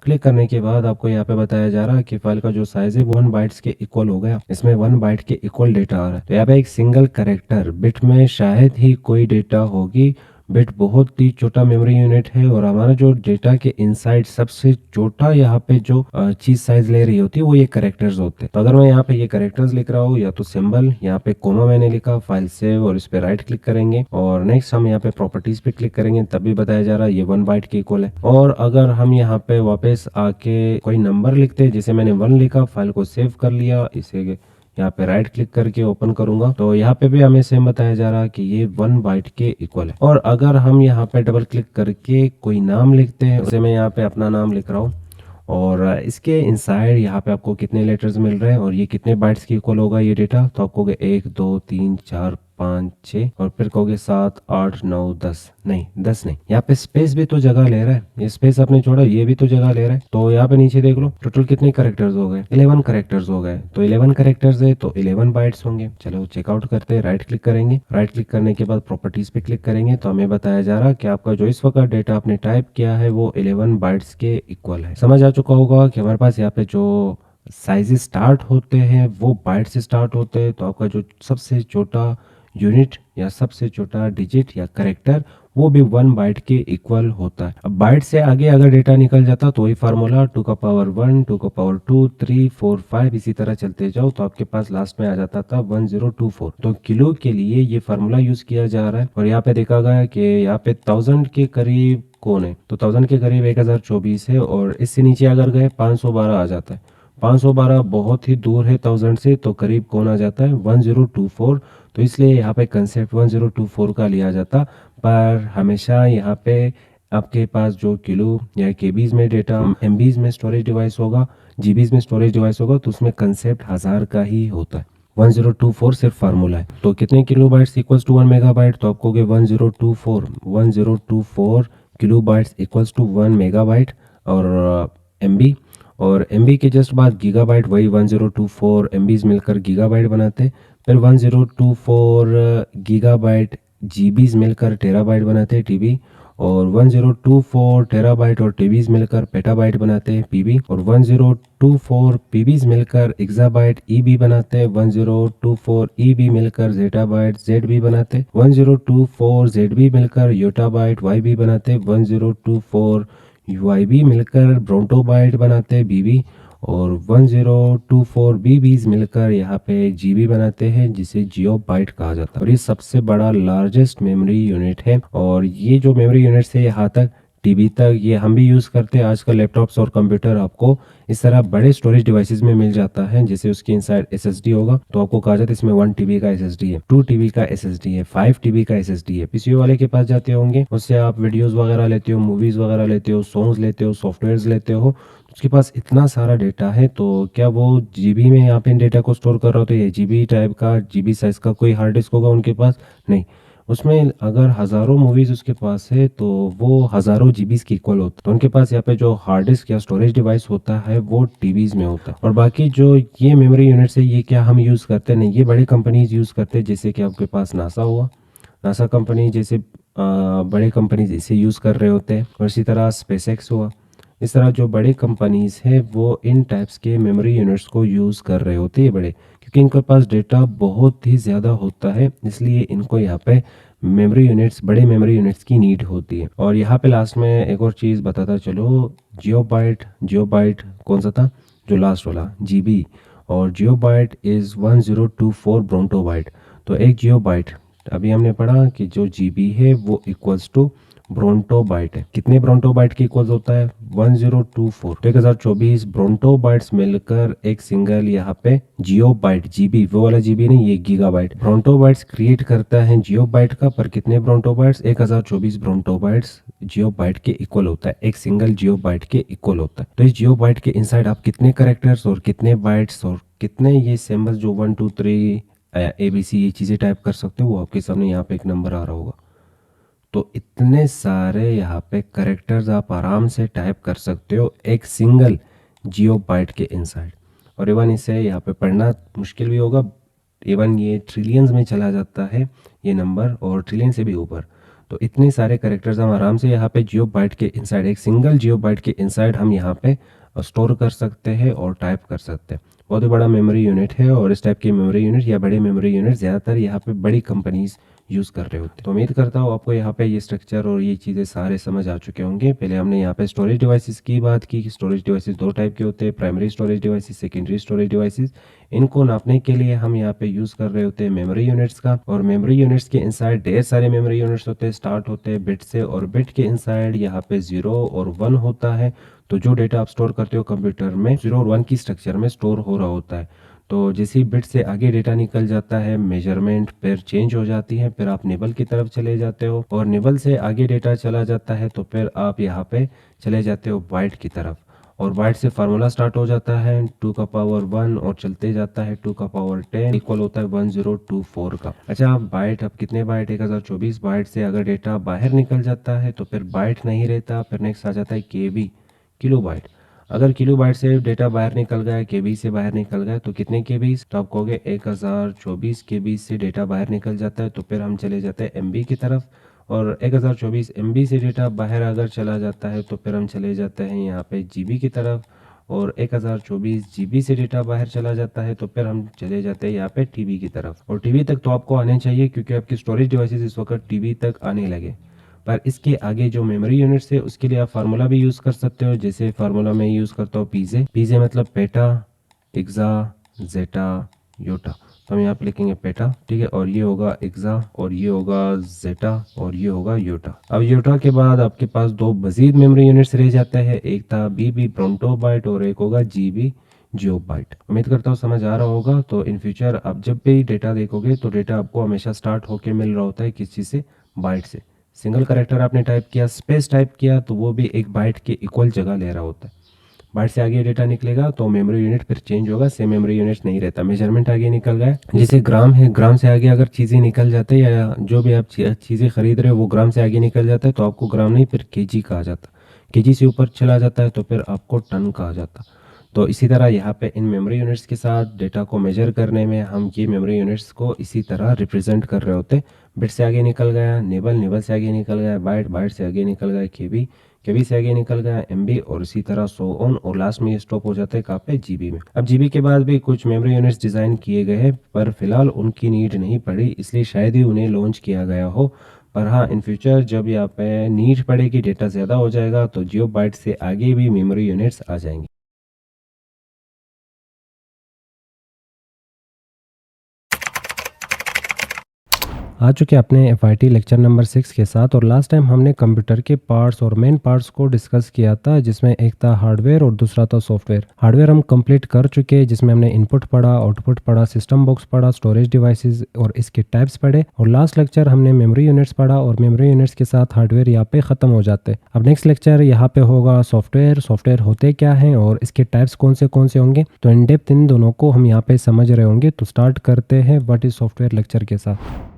क्लिक करने के बाद आपको यहाँ पे बताया जा रहा है कि फाइल का जो साइज है 1 बाइट्स के इक्वल हो गया, इसमें 1 बाइट के इक्वल डेटा आ रहा है। तो यहाँ पे एक सिंगल करेक्टर बिट में शायद ही कोई डेटा होगी, बिट बहुत ही छोटा मेमोरी यूनिट है, और हमारा जो डेटा के इनसाइड सबसे छोटा यहाँ पे जो चीज साइज ले रही होती है वो ये करेक्टर्स होते हैं। तो अगर मैं यहाँ पे ये करेक्टर्स लिख रहा हूँ या तो सिंबल, यहाँ पे कोमा मैंने लिखा, फाइल सेव, और इस पे राइट क्लिक करेंगे, और नेक्स्ट हम यहाँ पे प्रॉपर्टीज पे क्लिक करेंगे, तभी बताया जा रहा है ये 1 बाइट के इक्वल है। और अगर हम यहाँ पे वापस आके कोई नंबर लिखते हैं, जैसे मैंने 1 लिखा, फाइल को सेव कर लिया, इसे यहाँ पे राइट क्लिक करके ओपन करूंगा तो यहाँ पे भी हमें सेम बताया जा रहा है कि ये 1 बाइट के इक्वल है। और अगर हम यहाँ पे डबल क्लिक करके कोई नाम लिखते हैं, जैसे मैं यहाँ पे अपना नाम लिख रहा हूँ और इसके इनसाइड यहाँ पे आपको कितने लेटर्स मिल रहे हैं और ये कितने बाइट्स की इक्वल होगा ये डेटा, तो आप कहोगे 1 2 3 4 5 6 और फिर कहोगे 7 8 9 10, नहीं 10 नहीं, यहाँ पे स्पेस भी तो जगह ले रहा है, ये स्पेस आपने छोड़ा ये भी तो जगह ले रहा है। तो यहाँ पे नीचे देख लो टोटल कितने करेक्टर्स हो गए, 11 करेक्टर्स हो गए। तो 11 करेक्टर्स है तो 11 बाइट्स होंगे। चलो चेकआउट करते हैं, राइट क्लिक करेंगे, राइट क्लिक करने के बाद प्रॉपर्टीज पे क्लिक करेंगे तो हमें बताया जा रहा कि आपका जो इस वक्त डेटा आपने टाइप किया है वो 11 बाइट्स के इक्वल है। समझ आ चुका होगा कि हमारे पास यहाँ पे जो साइजेस स्टार्ट होते हैं वो बाइट से स्टार्ट होते हैं, तो आपका जो सबसे छोटा यूनिट या सबसे छोटा डिजिट या करेक्टर वो भी 1 बाइट के इक्वल होता है। अब बाइट से आगे अगर डेटा निकल जाता तो वही फार्मूला 2 का पावर 1 2 का पावर 2 3 4 5 इसी तरह चलते जाओ तो आपके पास लास्ट में आ जाता था 1024। तो किलो के लिए ये फार्मूला यूज किया जा रहा है। और यहाँ पे देखा गया कि यहाँ पे 1000 के करीब कौन है, तो 1000 के करीब 1024 है और इससे नीचे अगर गए 512 आ जाता है। 512 बहुत ही दूर है 1000 से, तो करीब कौन आ जाता है 1024। तो इसलिए यहाँ पे कंसेप्ट 1024 का लिया जाता, पर हमेशा यहाँ पे आपके पास जो किलो या केबीज में डेटा, एमबीज में स्टोरेज डिवाइस होगा, जीबीज में स्टोरेज डिवाइस होगा तो उसमें कंसेप्ट 1000 का ही होता है। 1024 सिर्फ फार्मूला है। तो कितने kilo bytes equals to 1 megabyte, तो आपको 1024 kilo bytes equals to 1 megabyte और एमबी, और एमबी के जस्ट बाद गीगाबाइट, वही 1024 एमबीज मिलकर गीगाबाइट बनाते। फिर 1024 गीगाबाइट जीबीज मिलकर टेराबाइट बनाते हैं टीबी, और 1024 टेराबाइट और टीबीज मिलकर पेटाबाइट बनाते हैं पीबी, और 1024 पीबीज मिलकर एक्साबाइट ईबी बनाते हैं, 1024 ईबी मिलकर जेटाबाइट जेडबी बनाते, 1024 जेडबी मिलकर योटाबाइट वाईबी बनाते, 1024 यूआईबी मिलकर ब्रोंटोबाइट बनाते बीबी, और 1024 बीबीज मिलकर यहाँ पे जीबी बनाते हैं जिसे जियो बाइट कहा जाता है। और ये सबसे बड़ा लार्जेस्ट मेमोरी यूनिट है, और ये जो मेमोरी यूनिट से यहाँ तक टीबी तक ये हम भी यूज़ करते हैं आजकल। लैपटॉप्स और कंप्यूटर आपको इस तरह बड़े स्टोरेज डिवाइसेस में मिल जाता है, जैसे उसके इनसाइड एसएसडी होगा तो आपको कहा जाता है इसमें 1 टीबी का एसएसडी है, 2 टीबी का एसएसडी है, 5 टीबी का एसएसडी है। पीसीओ वाले के पास जाते होंगे, उससे आप वीडियोस वगैरह लेते हो, मूवीज वगैरह लेते हो, सॉन्ग्स लेते हो, सॉफ्टवेयर्स लेते हो, उसके पास इतना सारा डेटा है तो क्या वो जीबी में यहाँ पे डेटा को स्टोर कर रहा हो तो ये जीबी टाइप का जीबी साइज का कोई हार्ड डिस्क होगा उनके पास? नहीं। उसमें अगर हज़ारों मूवीज़ उसके पास है तो वो हज़ारों जीबीज़ की इक्वल होता है। तो उनके पास यहाँ पे जो हार्ड डिस्क या स्टोरेज डिवाइस होता है वो टीबीज़ में होता है। और बाकी जो ये मेमोरी यूनिट्स है ये क्या हम यूज़ करते नहीं, ये बड़ी कंपनीज यूज़ करते हैं, जैसे कि आपके पास नासा हुआ, नासा कंपनी जैसे बड़े कंपनीज इसे यूज़ कर रहे होते हैं, और इसी तरह स्पेसएक्स हुआ। इस तरह जो बड़े कंपनीज हैं वो इन टाइप्स के मेमोरी यूनिट्स को यूज़ कर रहे होते हैं बड़े, क्योंकि इनके पास डेटा बहुत ही ज़्यादा होता है, इसलिए इनको यहाँ पे मेमोरी यूनिट्स, बड़े मेमोरी यूनिट्स की नीड होती है। और यहाँ पे लास्ट में एक और चीज़ बताता चलो, जियोबाइट कौन सा था जो लास्ट वाला जीबी, और जियोबाइट इज़ 1024 ब्रोंटोबाइट। तो एक जियोबाइट अभी हमने पढ़ा कि जो जीबी है वो इक्वल्स टू ब्रोंटोबाइट है। कितने ब्रोंटोबाइट की इक्वल्स होता है 1024, तो 1024 ब्रोंटोबाइट्स मिलकर एक सिंगल यहाँ पे जियोबाइट, जीबी वो वाला जीबी नहीं, ये गीगाबाइट ब्रोंटोबाइट्स क्रिएट करता है जियोबाइट का। पर कितने ब्रोंटोबाइट्स 1024 ब्रोंटोबाइट्स जियोबाइट के इक्वल होता है, एक सिंगल जियोबाइट के इक्वल होता है। तो इस जियोबाइट के इनसाइड आप कितने कैरेक्टर्स और कितने बाइट्स और कितने ये सिंबल्स जो 1 2 3 ABC ये चीज़ें टाइप कर सकते हो, वो आपके सामने यहाँ पे एक नंबर आ रहा होगा। तो इतने सारे यहाँ पे करेक्टर्स आप आराम से टाइप कर सकते हो एक सिंगल जियोबाइट के इनसाइड। और इवन इसे यहाँ पे पढ़ना मुश्किल भी होगा, इवन ये ट्रिलियंस में चला जाता है ये नंबर, और ट्रिलियन से भी ऊपर। तो इतने सारे करेक्टर्स हम आराम से यहाँ पे जियोबाइट के इनसाइड, एक सिंगल जियोबाइट के इनसाइड हम यहाँ पे स्टोर कर सकते हैं और टाइप कर सकते हैं। बहुत ही बड़ा मेमोरी यूनिट है, और इस टाइप के मेमोरी यूनिट या बड़े मेमोरी यूनिट ज़्यादातर यहाँ पे बड़ी कंपनीज यूज़ कर रहे होते हैं। तो उम्मीद करता हूँ आपको यहाँ पे ये स्ट्रक्चर और ये चीज़ें सारे समझ आ चुके होंगे। पहले हमने यहाँ पे स्टोरेज डिवाइसेस की बात की कि स्टोरेज डिवाइसेस 2 टाइप के होते हैं, primary storage devices, secondary storage devices. इनको नापने के लिए हम यहाँ पे यूज़ कर रहे होते हैं मेमोरी यूनिट्स का, और मेमोरी यूनिट्स के इनसाइड ढेर सारे मेमोरी यूनिट्स होते हैं, स्टार्ट होते हैं बिट से, और बिट के इनसाइड यहाँ पे 0 और 1 होता है। तो जो डेटा आप स्टोर करते हो कंप्यूटर में 0 और 1 की स्ट्रक्चर में स्टोर हो रहा होता है। तो जैसे बिट से आगे डेटा निकल जाता है, मेजरमेंट फिर चेंज हो जाती है, फिर आप निबल की तरफ चले जाते हो और निबल से आगे डेटा चला जाता है तो फिर आप यहाँ पे चले जाते हो बाइट की तरफ और बाइट से फार्मूला स्टार्ट हो जाता है 2 का पावर 1 और चलते जाता है 2 का पावर 10 इक्वल होता है 1024 का। अच्छा बाइट, अब कितने बाइट, 1024 बाइट से अगर डेटा बाहर निकल जाता है तो फिर बाइट नहीं रहता, फिर नेक्स्ट आ जाता है केबी, किलो बाइट। अगर किलो बाइट से डेटा बाहर निकल गया, केबी से बाहर निकल गया तो कितने केबी, तो आप कहोगे 1024 केबी से डेटा बाहर निकल जाता है तो फिर हम चले जाते हैं एमबी की तरफ और 1024 एमबी से डेटा बाहर अगर चला जाता है तो फिर हम चले जाते हैं यहाँ पे जीबी की तरफ और 1024 जीबी से डेटा बाहर चला जाता है तो फिर हम चले जाते हैं यहाँ पे टीबी की तरफ। और टीबी तक तो आपको आने चाहिए क्योंकि आपकी स्टोरेज डिवाइसेस इस वक्त टीबी तक आने लगे। पर इसके आगे जो मेमोरी यूनिट्स है उसके लिए आप फार्मूला भी यूज़ कर सकते हो। जैसे फार्मूला में यूज़ करता हूँ पीजे, पीजे मतलब पेटा, एक्सा, जेटा, योटा। तो हम यहाँ पे लिखेंगे पेटा, ठीक है, और ये होगा एक्सा और ये होगा जेटा और ये होगा योटा। अब योटा के बाद आपके पास दो मजीद मेमोरी यूनिट्स रह जाते हैं, एक था बीबी ब्रोंटो बाइट और एक होगा जीबी जियो बाइट। उम्मीद करता हूँ समझ आ रहा होगा। तो इन फ्यूचर आप जब भी डेटा देखोगे तो डेटा आपको हमेशा स्टार्ट होके मिल रहा होता है किस चीज़ से, बाइट से। सिंगल करेक्टर आपने टाइप किया, स्पेस टाइप किया तो वो भी एक बाइट के इक्वल जगह ले रहा होता है। बाइट से आगे डेटा निकलेगा तो मेमोरी यूनिट फिर चेंज होगा, सेम मेमोरी यूनिट नहीं रहता। मेजरमेंट आगे निकल गया, जैसे ग्राम है, ग्राम से आगे अगर चीज़ें निकल जाते हैं या जो भी आप चीज़ें खरीद रहे हो वो ग्राम से आगे निकल जाता है तो आपको ग्राम नहीं फिर केजी कहा जाता, केजी से ऊपर चला जाता है तो फिर आपको टन कहा जाता। तो इसी तरह यहाँ पे इन मेमोरी यूनिट्स के साथ डेटा को मेजर करने में हम ये मेमोरी यूनिट्स को इसी तरह रिप्रेजेंट कर रहे होते। बिट से आगे निकल गया निबल, निबल से आगे निकल गया बाइट, बाइट से आगे निकल गया केबी, केबी से आगे निकल गया एमबी और इसी तरह सो ऑन और लास्ट में ये स्टॉप हो जाता है कहाँ पे, जीबी में। अब जीबी के बाद भी कुछ मेमोरी यूनिट्स डिज़ाइन किए गए हैं पर फिलहाल उनकी नीड नहीं पड़ी, इसलिए शायद ही उन्हें लॉन्च किया गया हो। पर हाँ, इन फ्यूचर जब यहाँ पे नीड पड़ेगी, डेटा ज़्यादा हो जाएगा तो जियो बाइट से आगे भी मेमोरी यूनिट्स आ जाएंगी। आ चुके अपने एफ लेक्चर नंबर 6 के साथ। और लास्ट टाइम हमने कंप्यूटर के पार्ट्स और मेन पार्ट्स को डिस्कस किया था जिसमें एक था हार्डवेयर और दूसरा था सॉफ्टवेयर। हार्डवेयर हम कंप्लीट कर चुके हैं जिसमें हमने इनपुट पढ़ा, आउटपुट पढ़ा, सिस्टम बॉक्स पढ़ा, स्टोरेज डिवाइसेस और इसके टाइप्स पढ़े। और लास्ट लेक्चर हमने मेमोरी यूनिट्स पढ़ा और मेमोरी यूनिट्स के साथ हार्डवेयर यहाँ पे ख़त्म हो जाते। अब नेक्स्ट लेक्चर यहाँ पे होगा सॉफ्टवेयर, सॉफ्टवेयर होते क्या हैं और इसके टाइप्स कौन से होंगे। तो इन डेप्थ इन दोनों को हम यहाँ पे समझ रहे होंगे। तो स्टार्ट करते हैं व्हाट इज़ सॉफ्टवेयर लेक्चर के साथ।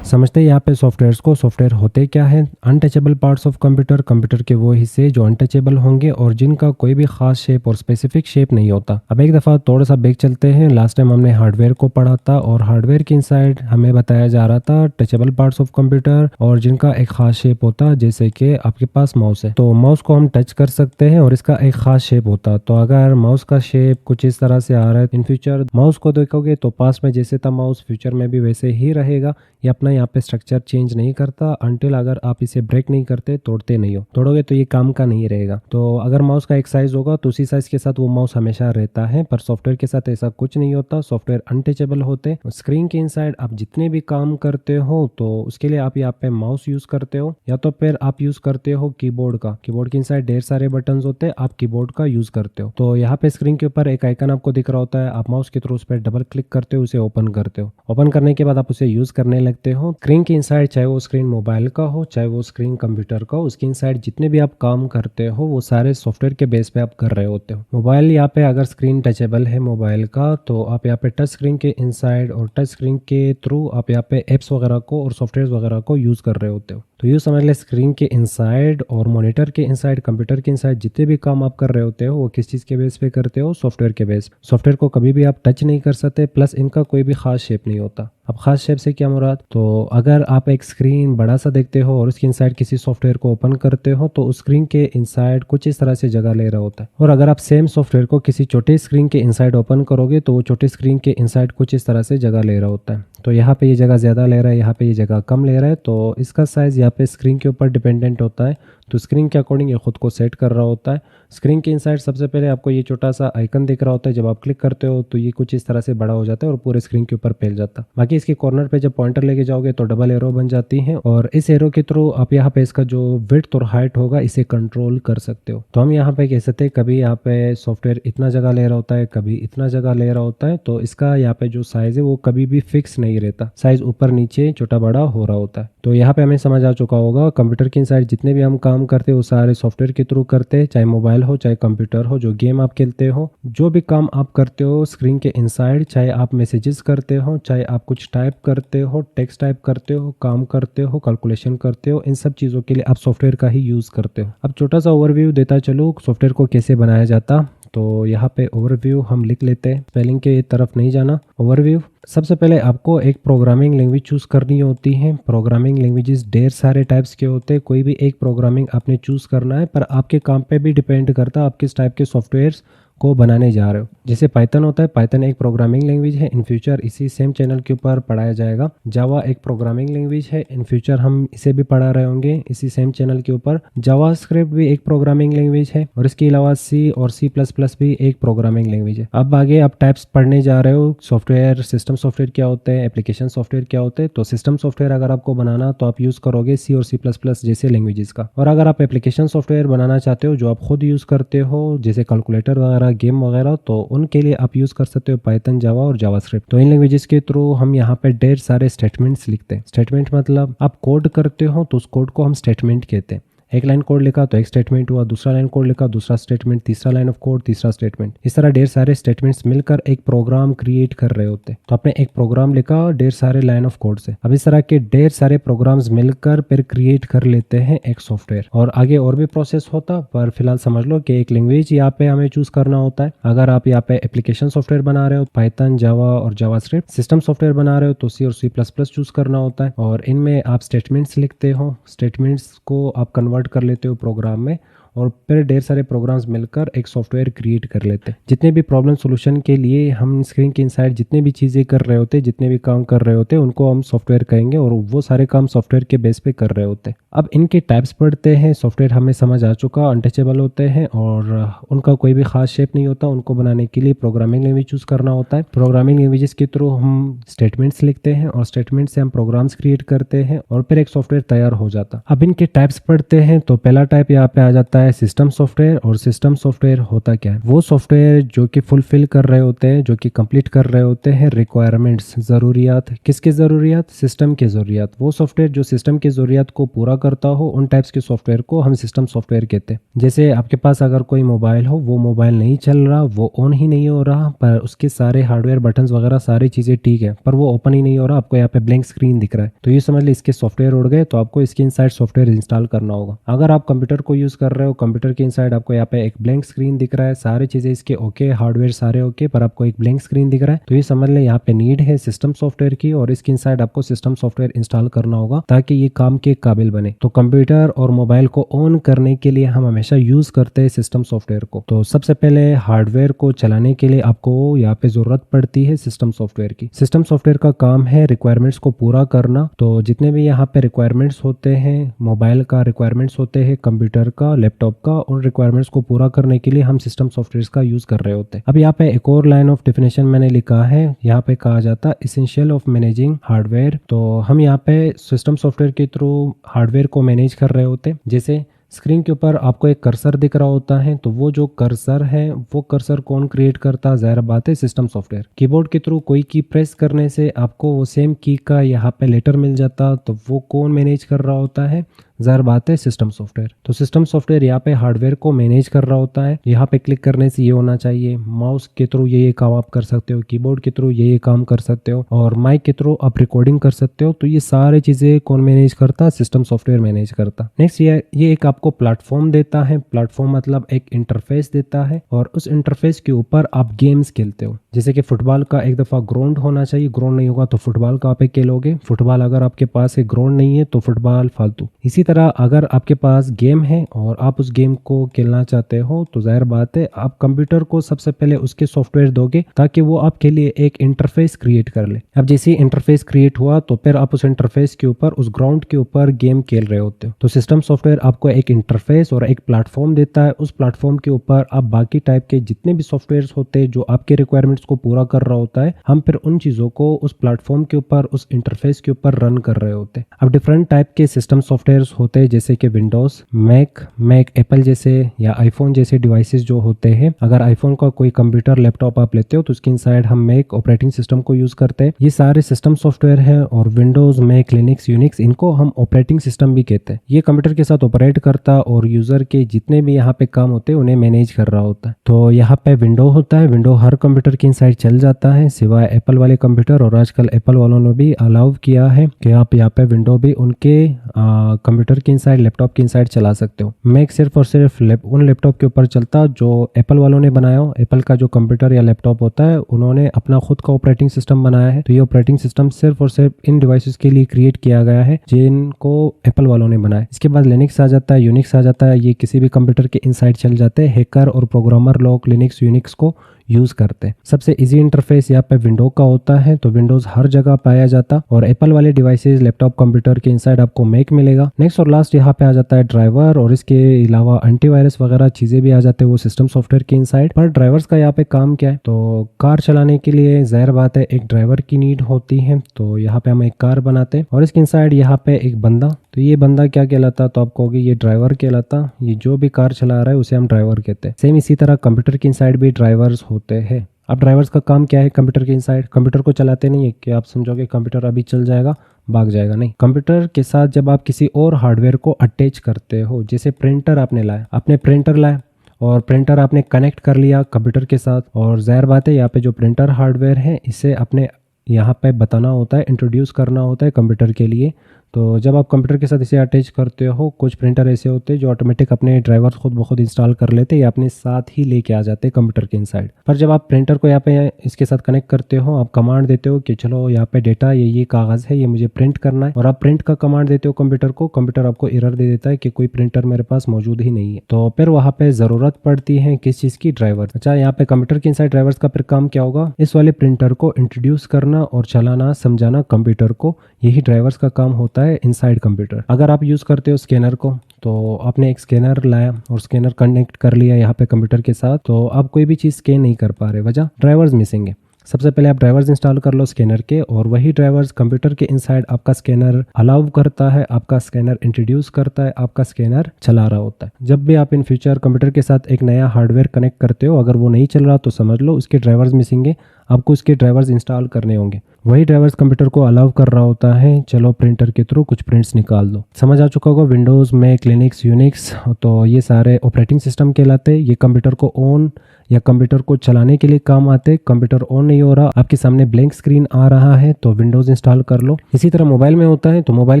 समझते हैं यहाँ पे सॉफ्टवेयर्स को। सॉफ्टवेयर होते क्या है, untouchable parts of computer, computer के वो हिस्से जो अनटचेबल होंगे और जिनका कोई भी खास शेप और स्पेसिफिक शेप नहीं होता। अब एक दफ़ा थोड़ा सा बैक चलते हैं। लास्ट टाइम हमने हार्डवेयर को पढ़ा था और हार्डवेयर के इनसाइड हमें बताया जा रहा था टचेबल पार्ट्स ऑफ कंप्यूटर और जिनका एक खास शेप होता, जैसे कि आपके पास माउस है तो माउस को हम टच कर सकते हैं और इसका एक खास शेप होता। तो अगर माउस का शेप कुछ इस तरह से आ रहा है, इन फ्यूचर माउस को देखोगे तो पास में जैसे था माउस फ्यूचर में भी वैसे ही रहेगा। ये अपना यहाँ पे स्ट्रक्चर चेंज नहीं करता अनटिल अगर आप इसे ब्रेक नहीं करते, तोड़ते नहीं हो। तोड़ोगे तो ये काम का नहीं रहेगा। तो अगर माउस का एक साइज होगा तो उसी साइज के साथ वो माउस हमेशा रहता है। पर सॉफ्टवेयर के साथ ऐसा कुछ नहीं होता, सॉफ्टवेयर अनटचेबल होते। स्क्रीन के इनसाइड आप जितने भी काम करते हो तो उसके लिए आप यहाँ पे माउस यूज करते हो या तो फिर आप यूज करते हो कीबोर्ड का। कीबोर्ड के इनसाइड ढेर सारे बटन होते हैं, आप कीबोर्ड का यूज करते हो। तो यहाँ पे स्क्रीन के ऊपर एक आइकन आपको दिख रहा होता है, आप माउस के थ्रू उस पर डबल क्लिक करते हो, उसे ओपन करते हो। ओपन करने के बाद आप उसे यूज करने लगते हो। स्क्रीन के इनसाइड चाहे वो स्क्रीन मोबाइल का हो चाहे वो स्क्रीन कंप्यूटर का हो, उसके इनसाइड जितने भी आप काम करते हो वो सारे सॉफ्टवेयर के बेस पे आप कर रहे होते हो। मोबाइल यहाँ पे अगर स्क्रीन टचेबल है मोबाइल का तो आप यहाँ पे टच स्क्रीन के इनसाइड और टच स्क्रीन के थ्रू आप यहाँ पे एप्स वगैरह को और सॉफ्टवेयर वगैरह को यूज कर रहे होते हो। तो यूँ समझ ले स्क्रीन के इनसाइड और मॉनिटर के इनसाइड, कंप्यूटर के इनसाइड जितने भी काम आप कर रहे होते हो वो किस चीज़ के बेस पे करते हो, सॉफ्टवेयर के बेस। सॉफ्टवेयर को कभी भी आप टच नहीं कर सकते, प्लस इनका कोई भी खास शेप नहीं होता। अब खास शेप से क्या मुराद, तो अगर आप एक स्क्रीन बड़ा सा देखते हो और उसके इनसाइड किसी सॉफ्टवेयर को ओपन करते हो तो उस स्क्रीन के इनसाइड कुछ इस तरह से जगह ले रहा होता है। और अगर आप सेम सॉफ्टवेयर को किसी छोटे स्क्रीन के इनसाइड ओपन करोगे तो वो छोटे स्क्रीन के इनसाइड कुछ इस तरह से जगह ले रहा होता है। तो यहाँ पे ये जगह ज़्यादा ले रहा है, यहाँ पे ये जगह कम ले रहा है, तो इसका साइज़ यहाँ पे स्क्रीन के ऊपर डिपेंडेंट होता है। तो स्क्रीन के अकॉर्डिंग ये खुद को सेट कर रहा होता है। स्क्रीन के इनसाइड सबसे पहले आपको ये छोटा सा आइकन दिख रहा होता है, जब आप क्लिक करते हो तो ये कुछ इस तरह से बड़ा हो जाता है और पूरे स्क्रीन के ऊपर फैल जाता है। बाकी इसके कॉर्नर पे जब पॉइंटर लेके जाओगे तो डबल एरो बन जाती है और इस एरो के थ्रू आप यहाँ पे इसका जो विड्थ और हाइट होगा इसे कंट्रोल कर सकते हो। तो हम यहाँ पे कह सकते हैं कभी यहाँ पे सॉफ्टवेयर इतना जगह ले रहा होता है, कभी इतना जगह ले रहा होता है, तो इसका यहाँ पे जो साइज है वो कभी भी फिक्स नहीं रहता, साइज ऊपर नीचे छोटा बड़ा हो रहा होता है। तो यहाँ पे हमें समझ आ चुका होगा कंप्यूटर के इनसाइड जितने भी हम काम करते हैं वो सारे सॉफ्टवेयर के थ्रू करते हैं, चाहे मोबाइल हो चाहे कंप्यूटर हो, जो गेम आप खेलते हो, जो भी काम आप करते हो स्क्रीन के इनसाइड, चाहे आप मैसेजेस करते हो, चाहे आप कुछ टाइप करते हो, टेक्स्ट टाइप करते हो, काम करते हो, कैलकुलेशन करते हो, इन सब चीज़ों के लिए आप सॉफ्टवेयर का ही यूज़ करते हो। अब छोटा सा ओवरव्यू देता चलो सॉफ्टवेयर को कैसे बनाया जाता। तो यहाँ पे ओवरव्यू हम लिख लेते हैं, स्पेलिंग के तरफ नहीं जाना। ओवरव्यू सबसे पहले आपको एक प्रोग्रामिंग लैंग्वेज चूज़ करनी होती है। प्रोग्रामिंग लैंग्वेजेस ढेर सारे टाइप्स के होते हैं, कोई भी एक प्रोग्रामिंग आपने चूज़ करना है, पर आपके काम पे भी डिपेंड करता है आप किस टाइप के सॉफ्टवेयर्स को बनाने जा रहे हो। जैसे पाइथन होता है, पाइथन एक प्रोग्रामिंग लैंग्वेज है, इन फ्यूचर इसी सेम चैनल के ऊपर पढ़ाया जाएगा। जावा एक प्रोग्रामिंग लैंग्वेज है, इन फ्यूचर हम इसे भी पढ़ा रहे होंगे इसी सेम चैनल के ऊपर। जावास्क्रिप्ट भी एक प्रोग्रामिंग लैंग्वेज है और इसके अलावा सी और सी प्लस प्लस भी एक प्रोग्रामिंग लैंग्वेज है। अब आगे आप टाइप्स पढ़ने जा रहे हो, सॉफ्टवेयर सिस्टम सॉफ्टवेयर क्या होते हैं, एप्लीकेशन सॉफ्टवेयर क्या होते हैं। तो सिस्टम सॉफ्टवेयर अगर आपको बनाना तो आप यूज़ करोगे सी और सी प्लस प्लस जैसे लैंग्वेजेस का, और अगर आप एप्लीकेशन सॉफ्टवेयर बनाना चाहते हो जो आप खुद यूज़ करते हो जैसे कैलकुलेटर वगैरह, गेम वगैरह, तो उनके लिए आप यूज़ कर सकते हो पाइथन, जावा और जावास्क्रिप्ट। तो इन लैंग्वेजेस के थ्रू हम यहाँ पे ढेर सारे स्टेटमेंट्स लिखते हैं। स्टेटमेंट मतलब आप कोड करते हो तो उस कोड को हम स्टेटमेंट कहते हैं। एक लाइन कोड लिखा तो एक स्टेटमेंट हुआ, दूसरा लाइन कोड लिखा दूसरा स्टेटमेंट, तीसरा लाइन ऑफ कोड तीसरा स्टेटमेंट। इस तरह ढेर सारे स्टेटमेंट्स मिलकर एक प्रोग्राम क्रिएट कर रहे होते हैं। तो आपने एक प्रोग्राम लिखा ढेर सारे लाइन ऑफ कोड से। अब इस तरह के ढेर सारे प्रोग्राम्स मिलकर फिर क्रिएट कर लेते हैं एक सॉफ्टवेयर, और आगे और भी प्रोसेस होता, पर फिलहाल समझ लो कि एक लैंग्वेज यहाँ पे हमें चूज करना होता है। अगर आप यहाँ पे एप्लीकेशन सॉफ्टवेयर बना रहे हो पाइथन, जावा और जावास्क्रिप्ट, सिस्टम सॉफ्टवेयर बना रहे हो तो सी और सी प्लस प्लस चूज करना होता है, और इनमें आप स्टेटमेंट्स लिखते हो। स्टेटमेंट्स को आप कन्वर्ट कर लेते हो प्रोग्राम में, और फिर ढेर सारे प्रोग्राम्स मिलकर एक सॉफ्टवेयर क्रिएट कर लेते हैं। जितने भी प्रॉब्लम सॉल्यूशन के लिए हम स्क्रीन के इनसाइड जितने भी चीज़ें कर रहे होते हैं, जितने भी काम कर रहे होते हैं, उनको हम सॉफ्टवेयर कहेंगे, और वो सारे काम सॉफ्टवेयर के बेस पे कर रहे होते हैं। अब इनके टाइप्स पढ़ते हैं। सॉफ्टवेयर हमें समझ आ चुका, अनटचेबल होते हैं और उनका कोई भी खास शेप नहीं होता। उनको बनाने के लिए प्रोग्रामिंग लैंग्वेज चूज़ करना होता है। प्रोग्रामिंग लैंग्वेजेस के थ्रू हम स्टेटमेंट्स लिखते हैं और स्टेटमेंट से हम प्रोग्राम्स क्रिएट करते हैं और फिर एक सॉफ्टवेयर तैयार हो जाता। अब इनके टाइप्स पढ़ते हैं। तो पहला टाइप यहाँ पे आ जाता है सिस्टम सॉफ्टवेयर। और सिस्टम सॉफ्टवेयर होता क्या है? वो सॉफ्टवेयर जो कि फुलफिल कर रहे होते हैं, जो कि कंप्लीट कर रहे होते हैं रिक्वायरमेंट्स, ज़रूरियात। किसकी ज़रूरियात? सिस्टम की ज़रूरियात। वो सॉफ्टवेयर जो सिस्टम की ज़रूरियात को पूरा करता हो, उन टाइप्स के सॉफ्टवेयर को हम सिस्टम सॉफ्टवेयर कहते हैं। जैसे आपके पास अगर कोई मोबाइल हो, वो मोबाइल नहीं चल रहा, वो ऑन ही नहीं हो रहा, पर उसके सारे हार्डवेयर बटन्स वगैरह सारी चीज़ें ठीक है, पर वो ओपन ही नहीं हो रहा, आपको यहाँ पे ब्लैंक स्क्रीन दिख रहा है, तो ये समझ ली इसके सॉफ्टवेयर उड़ गए। तो आपको इसके इनसाइड सॉफ्टवेयर इंस्टॉल करना होगा। अगर आप कंप्यूटर को यूज़ कर रहे हो, कंप्यूटर के इनसाइड आपको यहाँ पे एक ब्लैंक स्क्रीन दिख रहा है, सारी चीज़ें इसके ओके, हार्डवेयर सारे ओके, पर आपको एक ब्लैंक स्क्रीन दिख रहा है, तो ये समझ लें यहाँ पे नीड है सिस्टम सॉफ्टवेयर की, और इसके इनसाइड आपको सिस्टम सॉफ्टवेयर इंस्टॉल करना होगा ताकि ये काम के काबिल बने। तो कंप्यूटर और मोबाइल को ऑन करने के लिए हम हमेशा यूज़ करते हैं सिस्टम सॉफ्टवेयर को। तो सबसे पहले हार्डवेयर को चलाने के लिए आपको यहाँ पे ज़रूरत पड़ती है सिस्टम सॉफ्टवेयर की। सिस्टम सॉफ्टवेयर का काम है रिक्वायरमेंट्स को पूरा करना। तो जितने भी यहाँ पे रिक्वायरमेंट्स होते हैं, मोबाइल का रिक्वायरमेंट्स होते हैं, कंप्यूटर का, लैपटॉप का, उन रिक्वायरमेंट्स को पूरा करने के लिए हम सिस्टम सॉफ्टवेयर का यूज़ कर रहे होते हैं। अब यहाँ पे एक और लाइन ऑफ डेफिनेशन मैंने लिखा है, यहाँ पे कहा जाता है एसेंशियल ऑफ मैनेजिंग हार्डवेयर। तो हम यहाँ पे सिस्टम सॉफ्टवेयर के थ्रू हार्डवेयर को मैनेज कर रहे होते हैं। जैसे स्क्रीन के ऊपर आपको एक कर्सर दिख रहा होता है, तो वो जो कर्सर है, वो कर्सर कौन क्रिएट करता है? जाहिर बात है सिस्टम सॉफ्टवेयर। कीबोर्ड के थ्रू कोई की प्रेस करने से आपको वो सेम की का यहाँ पे लेटर मिल जाता, तो वो कौन मैनेज कर रहा होता है? जाहिर बात है सिस्टम सॉफ्टवेयर। तो सिस्टम सॉफ्टवेयर यहाँ पे हार्डवेयर को मैनेज कर रहा होता है। यहाँ पे क्लिक करने से ये होना चाहिए, माउस के थ्रू ये काम आप कर सकते हो, कीबोर्ड के थ्रू ये काम कर सकते हो, और माइक के थ्रू आप रिकॉर्डिंग कर सकते हो। तो ये सारी चीज़ें कौन मैनेज करता? सिस्टम सॉफ्टवेयर मैनेज करता। नेक्स्ट ये एक आपको प्लेटफॉर्म देता है। प्लेटफॉर्म मतलब एक इंटरफेस देता है, और उस इंटरफेस के ऊपर आप गेम्स खेलते हो। जैसे कि फुटबॉल का एक दफ़ा ग्राउंड होना चाहिए, ग्राउंड नहीं होगा तो फुटबॉल का आप एक खेलोगे, फुटबॉल अगर आपके पास एक ग्राउंड नहीं है तो फुटबॉल फालतू। इसी तरह अगर आपके पास गेम है और आप उस गेम को खेलना चाहते हो तो जाहिर बात है आप कंप्यूटर को सबसे पहले उसके सॉफ्टवेयर दोगे ताकि वो आपके लिए एक इंटरफेस क्रिएट कर ले। अब जैसे ही इंटरफेस क्रिएट हुआ तो फिर आप उस इंटरफेस के ऊपर, उस ग्राउंड के ऊपर गेम खेल रहे होते हो। तो सिस्टम सॉफ्टवेयर आपको एक इंटरफेस और एक प्लेटफॉर्म देता है। उस प्लेटफॉर्म के ऊपर आप बाकी टाइप के जितने भी सॉफ्टवेयर होते हैं जो आपके रिक्वायरमेंट्स को पूरा कर रहा होता है, हम फिर उन चीज़ों को उस प्लेटफॉर्म के ऊपर, उस इंटरफेस के ऊपर रन कर रहे होते हैं। अब डिफरेंट टाइप के सिस्टम सॉफ्टवेयर होते हैं जैसे कि विंडोज़, मैक, एप्पल जैसे या आईफोन जैसे डिवाइसेस जो होते हैं। अगर आईफोन का कोई कंप्यूटर, लैपटॉप आप लेते हो तो उसके इनसाइड हम मैक ऑपरेटिंग सिस्टम को यूज़ करते हैं। ये सारे सिस्टम सॉफ्टवेयर है और विंडोज़, मैक, लिनक्स, यूनिक्स, इनको हम ऑपरेटिंग सिस्टम भी कहते हैं। ये कंप्यूटर के साथ ऑपरेट करता और यूज़र के जितने भी यहाँ पे काम होते हैं उन्हें मैनेज कर रहा होता है। तो यहाँ पे विंडो होता है, विंडो हर कंप्यूटर के इनसाइड चल जाता है सिवाय एप्पल वाले कंप्यूटर। और आजकल एप्पल वालों ने भी अलाउ किया है कि आप यहाँ पे विंडो भी उनके कंप्यूटर के इनसाइड, लैपटॉप के इनसाइड चला सकते हो। मैक सिर्फ और सिर्फ उन लैपटॉप के ऊपर चलता जो एप्पल वालों ने बनाया हो। एप्पल का जो कंप्यूटर या लैपटॉप होता है उन्होंने अपना खुद का ऑपरेटिंग सिस्टम बनाया है। तो ये ऑपरेटिंग सिस्टम सिर्फ और सिर्फ इन डिवाइसेस के लिए क्रिएट किया गया है जिनको एप्पल वालों ने बनाया। इसके बाद लिनक्स आ जाता है, यूनिक्स आ जाता है। ये किसी भी कंप्यूटर के इनसाइड चल जाते हैं। हैकर और प्रोग्रामर लोग लिनक्स, यूनिक्स को यूज़ करते हैं। सबसे इजी इंटरफेस यहाँ पे विंडो का होता है। तो विंडोज़ हर जगह पाया जाता और एप्पल वाले डिवाइसेस, लैपटॉप, कंप्यूटर के इनसाइड आपको मैक मिलेगा। नेक्स्ट और लास्ट यहाँ पे आ जाता है ड्राइवर और इसके अलावा एंटीवायरस वगैरह चीज़ें भी आ जाते हैं वो सिस्टम सॉफ्टवेयर के इनसाइड। पर ड्राइवर्स का यहाँ पे काम क्या है? तो कार चलाने के लिए जाहिर बात है एक ड्राइवर की नीड होती है। तो यहाँ पे हम एक कार बनाते हैं और इसके इनसाइड यहाँ पे एक बंदा। तो ये बंदा क्या कहलाता? तो आप कहोगे ये ड्राइवर कहलाता। ये जो भी कार चला रहा है उसे हम ड्राइवर कहते हैं। सेम इसी तरह कंप्यूटर के इनसाइड भी ड्राइवर्स होते हैं। अब ड्राइवर्स का काम क्या है कंप्यूटर के इनसाइड? कंप्यूटर को चलाते नहीं है कि आप समझोगे कंप्यूटर अभी चल जाएगा, भाग जाएगा, नहीं। कंप्यूटर के साथ जब आप किसी और हार्डवेयर को अटैच करते हो, जैसे प्रिंटर आपने लाया, आपने प्रिंटर लाया और प्रिंटर आपने कनेक्ट कर लिया कंप्यूटर के साथ, और जाहिर बात है यहाँ पे जो प्रिंटर हार्डवेयर है इसे अपने यहाँ पे बताना होता है, इंट्रोड्यूस करना होता है कंप्यूटर के लिए। तो जब आप कंप्यूटर के साथ इसे अटैच करते हो, कुछ प्रिंटर ऐसे होते हैं जो ऑटोमेटिक अपने ड्राइवर्स खुद ब खुद इंस्टॉल कर लेते हैं या अपने साथ ही लेके आ जाते हैं कंप्यूटर के इनसाइड। पर जब आप प्रिंटर को यहाँ पे इसके साथ कनेक्ट करते हो, आप कमांड देते हो कि चलो यहाँ पे डेटा, ये कागज़ है, ये मुझे प्रिंट करना है, और आप प्रिंट का कमांड देते हो कंप्यूटर को, कंप्यूटर आपको एरर दे देता है कि कोई प्रिंटर मेरे पास मौजूद ही नहीं है। तो फिर वहाँ पे ज़रूरत पड़ती है किस चीज़ की? ड्राइवर। अच्छा, यहाँ पे कंप्यूटर के इनसाइड ड्राइवर्स का फिर काम क्या होगा? इस वाले प्रिंटर को इंट्रोड्यूस करना और चलाना, समझाना कंप्यूटर को, यही ड्राइवर्स का काम होता है इनसाइड कंप्यूटर। अगर आप यूज़ करते हो स्कैनर को, तो आपने एक स्कैनर लाया और स्कैनर कनेक्ट कर लिया यहाँ पे कंप्यूटर के साथ, तो आप कोई भी चीज़ स्कैन नहीं कर पा रहे, वजह ड्राइवर्स मिसिंग है। सबसे पहले आप ड्राइवर्स इंस्टॉल कर लो स्कैनर के, और वही ड्राइवर्स कंप्यूटर के इनसाइड आपका स्कैनर अलाउ करता है, आपका स्कैनर इंट्रोड्यूस करता है, आपका स्कैनर चला रहा होता है। जब भी आप इन फ्यूचर कंप्यूटर के साथ एक नया हार्डवेयर कनेक्ट करते हो, अगर वो नहीं चल रहा तो समझ लो उसके ड्राइवर्स मिसिंग है, आपको इसके ड्राइवर्स इंस्टॉल करने होंगे। वही ड्राइवर्स कंप्यूटर को अलाउ कर रहा होता है, चलो प्रिंटर के थ्रू कुछ प्रिंट्स निकाल दो। समझ आ चुका होगा विंडोज़, मैक, लिनक्स, यूनिक्स, तो ये सारे ऑपरेटिंग सिस्टम कहलाते हैं। ये कंप्यूटर को ऑन या कंप्यूटर को चलाने के लिए काम आते। कंप्यूटर ऑन नहीं हो रहा, आपके सामने ब्लैंक स्क्रीन आ रहा है, तो विंडोज़ इंस्टॉल कर लो। इसी तरह मोबाइल में होता है, तो मोबाइल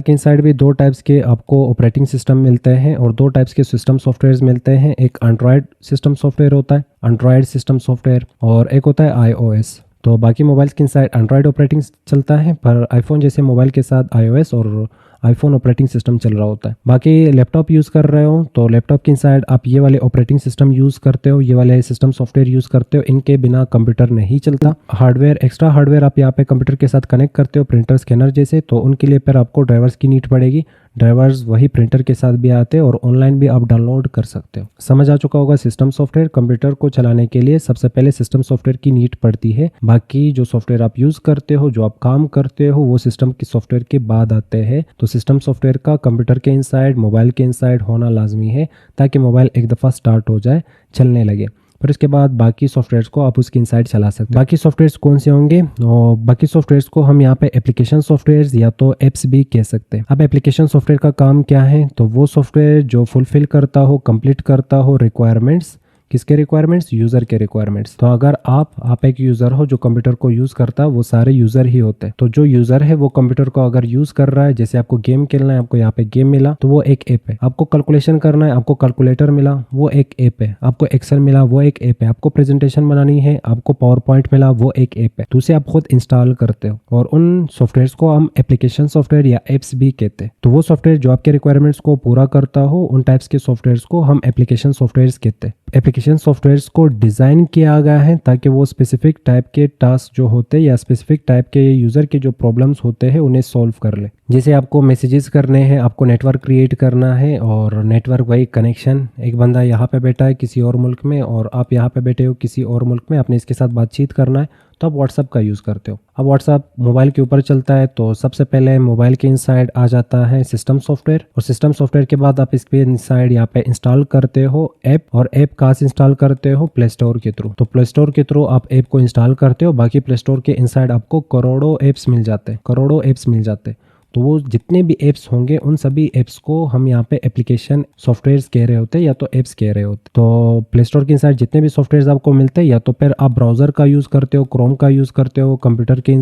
के इनसाइड भी दो टाइप्स के आपको ऑपरेटिंग सिस्टम मिलते हैं और दो टाइप्स के सिस्टम सॉफ्टवेयर मिलते हैं। एक एंड्रॉयड सिस्टम सॉफ्टवेयर होता है, एंड्रॉयड सिस्टम सॉफ्टवेयर, और एक होता है iOS। तो बाकी मोबाइल्स के इनसाइड एंड्रॉयड ऑपरेटिंग चलता है, पर आईफोन जैसे मोबाइल के साथ iOS और आईफोन ऑपरेटिंग सिस्टम चल रहा होता है। बाकी लैपटॉप यूज़ कर रहे हो तो लैपटॉप के इनसाइड आप ये वाले ऑपरेटिंग सिस्टम यूज़ करते हो, ये वाले सिस्टम सॉफ्टवेयर यूज़ करते हो, इनके बिना कंप्यूटर नहीं चलता। हार्डवेयर, एक्स्ट्रा हार्डवेयर आप यहाँ पे कंप्यूटर के साथ कनेक्ट करते हो, प्रिंटर, स्कैनर जैसे, तो उनके लिए फिर आपको ड्राइवर्स की नीड पड़ेगी। ड्राइवर्स वही प्रिंटर के साथ भी आते हैं और ऑनलाइन भी आप डाउनलोड कर सकते हो। समझ आ चुका होगा सिस्टम सॉफ्टवेयर। कंप्यूटर को चलाने के लिए सबसे पहले सिस्टम सॉफ्टवेयर की नीड पड़ती है, बाकी जो सॉफ्टवेयर आप यूज़ करते हो, जो आप काम करते हो, वो सिस्टम के सॉफ्टवेयर के बाद आते हैं। तो सिस्टम सॉफ्टवेयर का कंप्यूटर के इनसाइड, मोबाइल के इनसाइड होना लाजमी है ताकि मोबाइल एक दफ़ा स्टार्ट हो जाए, चलने लगे। फिर इसके बाद बाकी सॉफ्टवेयर्स को आप उसके इनसाइड चला सकते हैं। बाकी सॉफ्टवेयर्स कौन से होंगे? और बाकी सॉफ्टवेयर्स को हम यहाँ पे एप्लीकेशन सॉफ्टवेयर्स या तो एप्स भी कह सकते हैं। अब एप्लीकेशन सॉफ्टवेयर का काम क्या है? तो वो सॉफ्टवेयर जो फुलफिल करता हो, कंप्लीट करता हो रिक्वायरमेंट्स किसके रिक्वायरमेंट्स? यूजर के रिक्वायरमेंट्स। तो अगर आप एक यूजर हो जो कंप्यूटर को यूज करता है, वो सारे यूजर ही होते हैं। तो जो यूजर है वो कंप्यूटर को अगर यूज कर रहा है, जैसे आपको गेम खेलना है, आपको यहाँ पे गेम मिला तो वो एक ऐप है। आपको कैलकुलेशन करना है, आपको कैलकुलेटर मिला, वो एक ऐप है। आपको एक्सेल मिला, वो एक ऐप है। आपको प्रेजेंटेशन बनानी है, आपको पावर पॉइंट मिला, वो एक ऐप है। तो उसे आप खुद इंस्टॉल करते हो और उन सॉफ्टवेयर्स को हम एप्लीकेशन सॉफ्टवेयर या एप्स भी कहते हैं। तो वो सॉफ्टवेयर जो आपके रिक्वायरमेंट्स को पूरा करता हो, उन टाइप्स के सॉफ्टवेयर्स को हम एप्लीकेशन सॉफ्टवेयर्स कहते हैं। एप्लीकेशन सॉफ्टवेयर्स को डिजाइन किया गया है ताकि वो स्पेसिफिक टाइप के टास्क जो होते हैं या स्पेसिफिक टाइप के यूजर के जो प्रॉब्लम्स होते हैं उन्हें सॉल्व कर ले। जैसे आपको मैसेजेस करने हैं, आपको नेटवर्क क्रिएट करना है और नेटवर्क वही कनेक्शन, एक बंदा यहाँ पे बैठा है किसी और मुल्क में और आप यहाँ पे बैठे हो किसी और मुल्क में, आपने इसके साथ बातचीत करना है तो आप व्हाट्सअप का यूज़ करते हो। अब व्हाट्सअप मोबाइल के ऊपर चलता है तो सबसे पहले मोबाइल के इनसाइड आ जाता है सिस्टम सॉफ्टवेयर और सिस्टम सॉफ्टवेयर के बाद आप इसके इनसाइड यहाँ पे इंस्टॉल करते हो ऐप। और ऐप कहाँ से इंस्टॉल करते हो? प्ले स्टोर के थ्रू। तो प्ले स्टोर के थ्रू आप ऐप को इंस्टॉल करते हो। बाकी प्ले स्टोर के इनसाइड आपको करोड़ों ऐप्स मिल जाते हैं, करोड़ों ऐप्स मिल जाते हैं। तो वो जितने भी ऐप्स होंगे उन सभी ऐप्स को हम यहाँ पे एप्लीकेशन सॉफ्टवेयर्स कह रहे होते हैं या तो ऐप्स कह रहे होते। तो प्ले स्टोर के इनसाइड जितने भी सॉफ्टवेयर्स आपको मिलते हैं या तो फिर आप ब्राउजर का यूज करते हो, क्रोम का यूज करते हो। कंप्यूटर के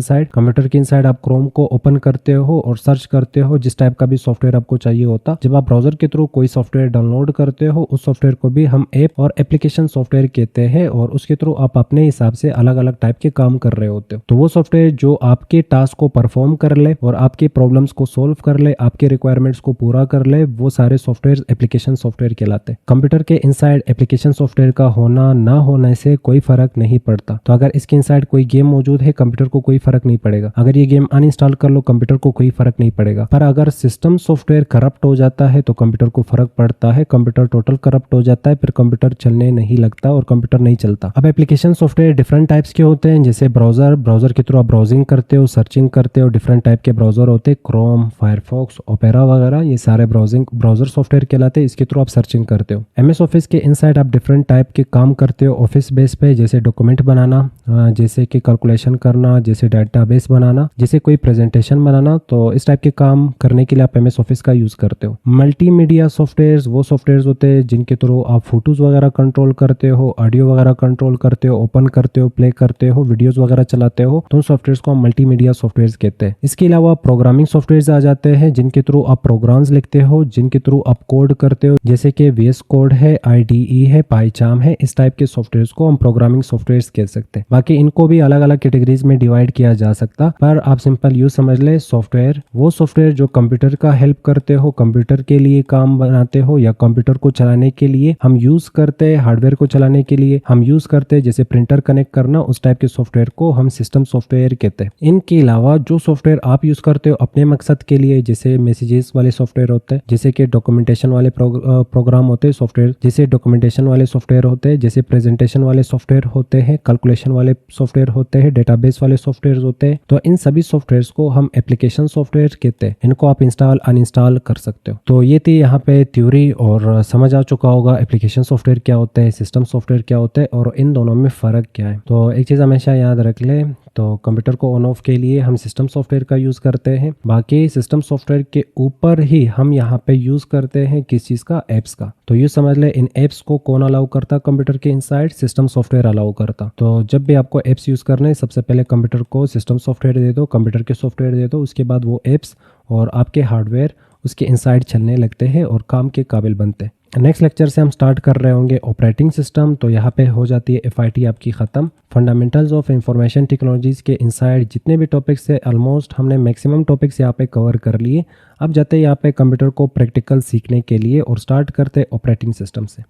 इनसाइड आप क्रोम को ओपन करते हो और सर्च करते हो जिस टाइप का भी सॉफ्टवेयर आपको चाहिए होता। जब आप ब्राउजर के थ्रू कोई सॉफ्टवेयर डाउनलोड करते हो, उस सॉफ्टवेयर को भी हम ऐप और एप्लीकेशन सॉफ्टवेयर कहते हैं और उसके थ्रू आप अपने हिसाब से अलग अलग टाइप के काम कर रहे होते हो। तो वो सॉफ्टवेयर जो आपके टास्क को परफॉर्म कर ले और आपके प्रॉब्लम्स को सोल्व कर ले, आपके रिक्वायरमेंट्स को पूरा कर ले, वो सारे सॉफ्टवेयर एप्लीकेशन सॉफ्टवेयर कहलाते हैं। कंप्यूटर के इनसाइड एप्लीकेशन सॉफ्टवेयर का होना ना होने से कोई फर्क नहीं पड़ता। तो अगर इसके इनसाइड कोई गेम मौजूद है, कंप्यूटर को कोई फर्क नहीं पड़ेगा। अगर ये गेम अनइंस्टॉल कर लो, कंप्यूटर को कोई फर्क नहीं पड़ेगा। पर अगर सिस्टम सॉफ्टवेयर करप्ट हो जाता है तो कंप्यूटर को फर्क पड़ता है। कंप्यूटर टोटल करप्ट हो जाता है, फिर कंप्यूटर चलने नहीं लगता और कंप्यूटर नहीं चलता। अब एप्लीकेशन सॉफ्टवेयर डिफरेंट टाइप्स के होते हैं, जैसे ब्राउजर के थ्रू आप ब्राउजिंग करते हो, सर्चिंग करते हो। डिफरेंट टाइप के ब्राउजर होते हैं, क्रोम, फायरफॉक्स, ओपेरा वगैरह, ये सारे ब्राउजर सॉफ्टवेयर कहलाते हैं। इसके थ्रू आप सर्चिंग करते हो। एमएस ऑफिस के इनसाइड आप डिफरेंट टाइप के काम करते हो ऑफिस बेस पे, जैसे डॉक्यूमेंट बनाना, जैसे कि कैलकुलेशन करना, जैसे डाटाबेस बनाना, जैसे कोई प्रेजेंटेशन बनाना। तो इस टाइप के काम करने के लिए आप एमएस ऑफिस का यूज करते हो। मल्टीमीडिया सॉफ्टवेयर्स वो सॉफ्टवेयर्स होते हैं जिनके थ्रू आप फोटोज वगैरह कंट्रोल करते हो, ऑडियो वगैरह कंट्रोल करते हो, ओपन करते हो, प्ले करते हो, वीडियोज वगैरह चलाते हो। तो उन सॉफ्टवेयर्स को हम मल्टीमीडिया सॉफ्टवेयर्स कहते हैं। इसके अलावा प्रोग्रामिंग सॉफ्टवेयर्स आ जाते हैं जिनके थ्रू आप प्रोग्राम्स लिखते हो, जिनके थ्रू आप कोड करते हो, जैसे कि VS कोड है, IDE है, पाइचार्म है। इस टाइप के सॉफ्टवेयर्स को हम प्रोग्रामिंग सॉफ्टवेयर्स कह सकते हैं। बाकी इनको भी अलग अलग कैटेगरीज में डिवाइड किया जा सकता, पर आप सिंपल यूज समझ ले, सॉफ्टवेयर वो सॉफ्टवेयर जो कंप्यूटर का हेल्प करते हो, कंप्यूटर के लिए काम बनाते हो या कंप्यूटर को चलाने के लिए हम यूज करते हैं, हार्डवेयर को चलाने के लिए हम यूज करते हैं, जैसे प्रिंटर कनेक्ट करना, उस टाइप के सॉफ्टवेयर को हम सिस्टम सॉफ्टवेयर कहते हैं। इनके अलावा जो सॉफ्टवेयर आप यूज करते हो अपने मकसद के लिए, जैसे मैसेजेस वाले सॉफ्टवेयर होते हैं, जैसे कि डॉक्यूमेंटेशन वाले प्रोग्राम होते हैं सॉफ्टवेयर, जैसे डॉक्यूमेंटेशन वाले सॉफ्टवेयर होते हैं, जैसे प्रेजेंटेशन वाले सॉफ्टवेयर होते हैं, कैलकुलेशन वाले सॉफ्टवेयर होते हैं, डेटाबेस वाले सॉफ्टवेयर होते हैं। तो इन सभी सॉफ्टवेयर्स को हम एप्लीकेशन सॉफ्टवेयर कहते हैं। इनको आप इंस्टॉल अनइंस्टॉल कर सकते हो। तो ये थी यहाँ पे थ्योरी और समझ आ चुका होगा एप्लीकेशन सॉफ्टवेयर क्या होता है, सिस्टम सॉफ्टवेयर क्या होता है और इन दोनों में फ़र्क क्या है। तो एक चीज़ हमेशा याद रख ले, तो कंप्यूटर को ऑन ऑफ के लिए हम सिस्टम सॉफ्टवेयर का यूज़ करते हैं। बाकी सिस्टम सॉफ्टवेयर के ऊपर ही हम यहाँ पे यूज़ करते हैं किस चीज़ का? ऐप्स का। तो ये समझ ले, इन ऐप्स को कौन अलाउ करता? कंप्यूटर के इनसाइड सिस्टम सॉफ्टवेयर अलाउ करता। तो जब भी आपको ऐप्स यूज़ करने हैं, सबसे पहले कंप्यूटर को सिस्टम सॉफ्टवेयर दे दो, कंप्यूटर के सॉफ्टवेयर दे दो, उसके बाद वो ऐप्स और आपके हार्डवेयर उसके इनसाइड चलने लगते हैं और काम के काबिल बनते हैं। नेक्स्ट लेक्चर से हम स्टार्ट कर रहे होंगे ऑपरेटिंग सिस्टम। तो यहाँ पे हो जाती है FIT आपकी ख़त्म। फंडामेंटल्स ऑफ इंफॉर्मेशन टेक्नोलॉजीज़ के इनसाइड जितने भी टॉपिक्स है ऑलमोस्ट हमने मैक्सिमम टॉपिक्स यहाँ पे कवर कर लिए। अब जाते हैं यहाँ पे कंप्यूटर को प्रैक्टिकल सीखने के लिए और स्टार्ट करते हैं ऑपरेटिंग सिस्टम से।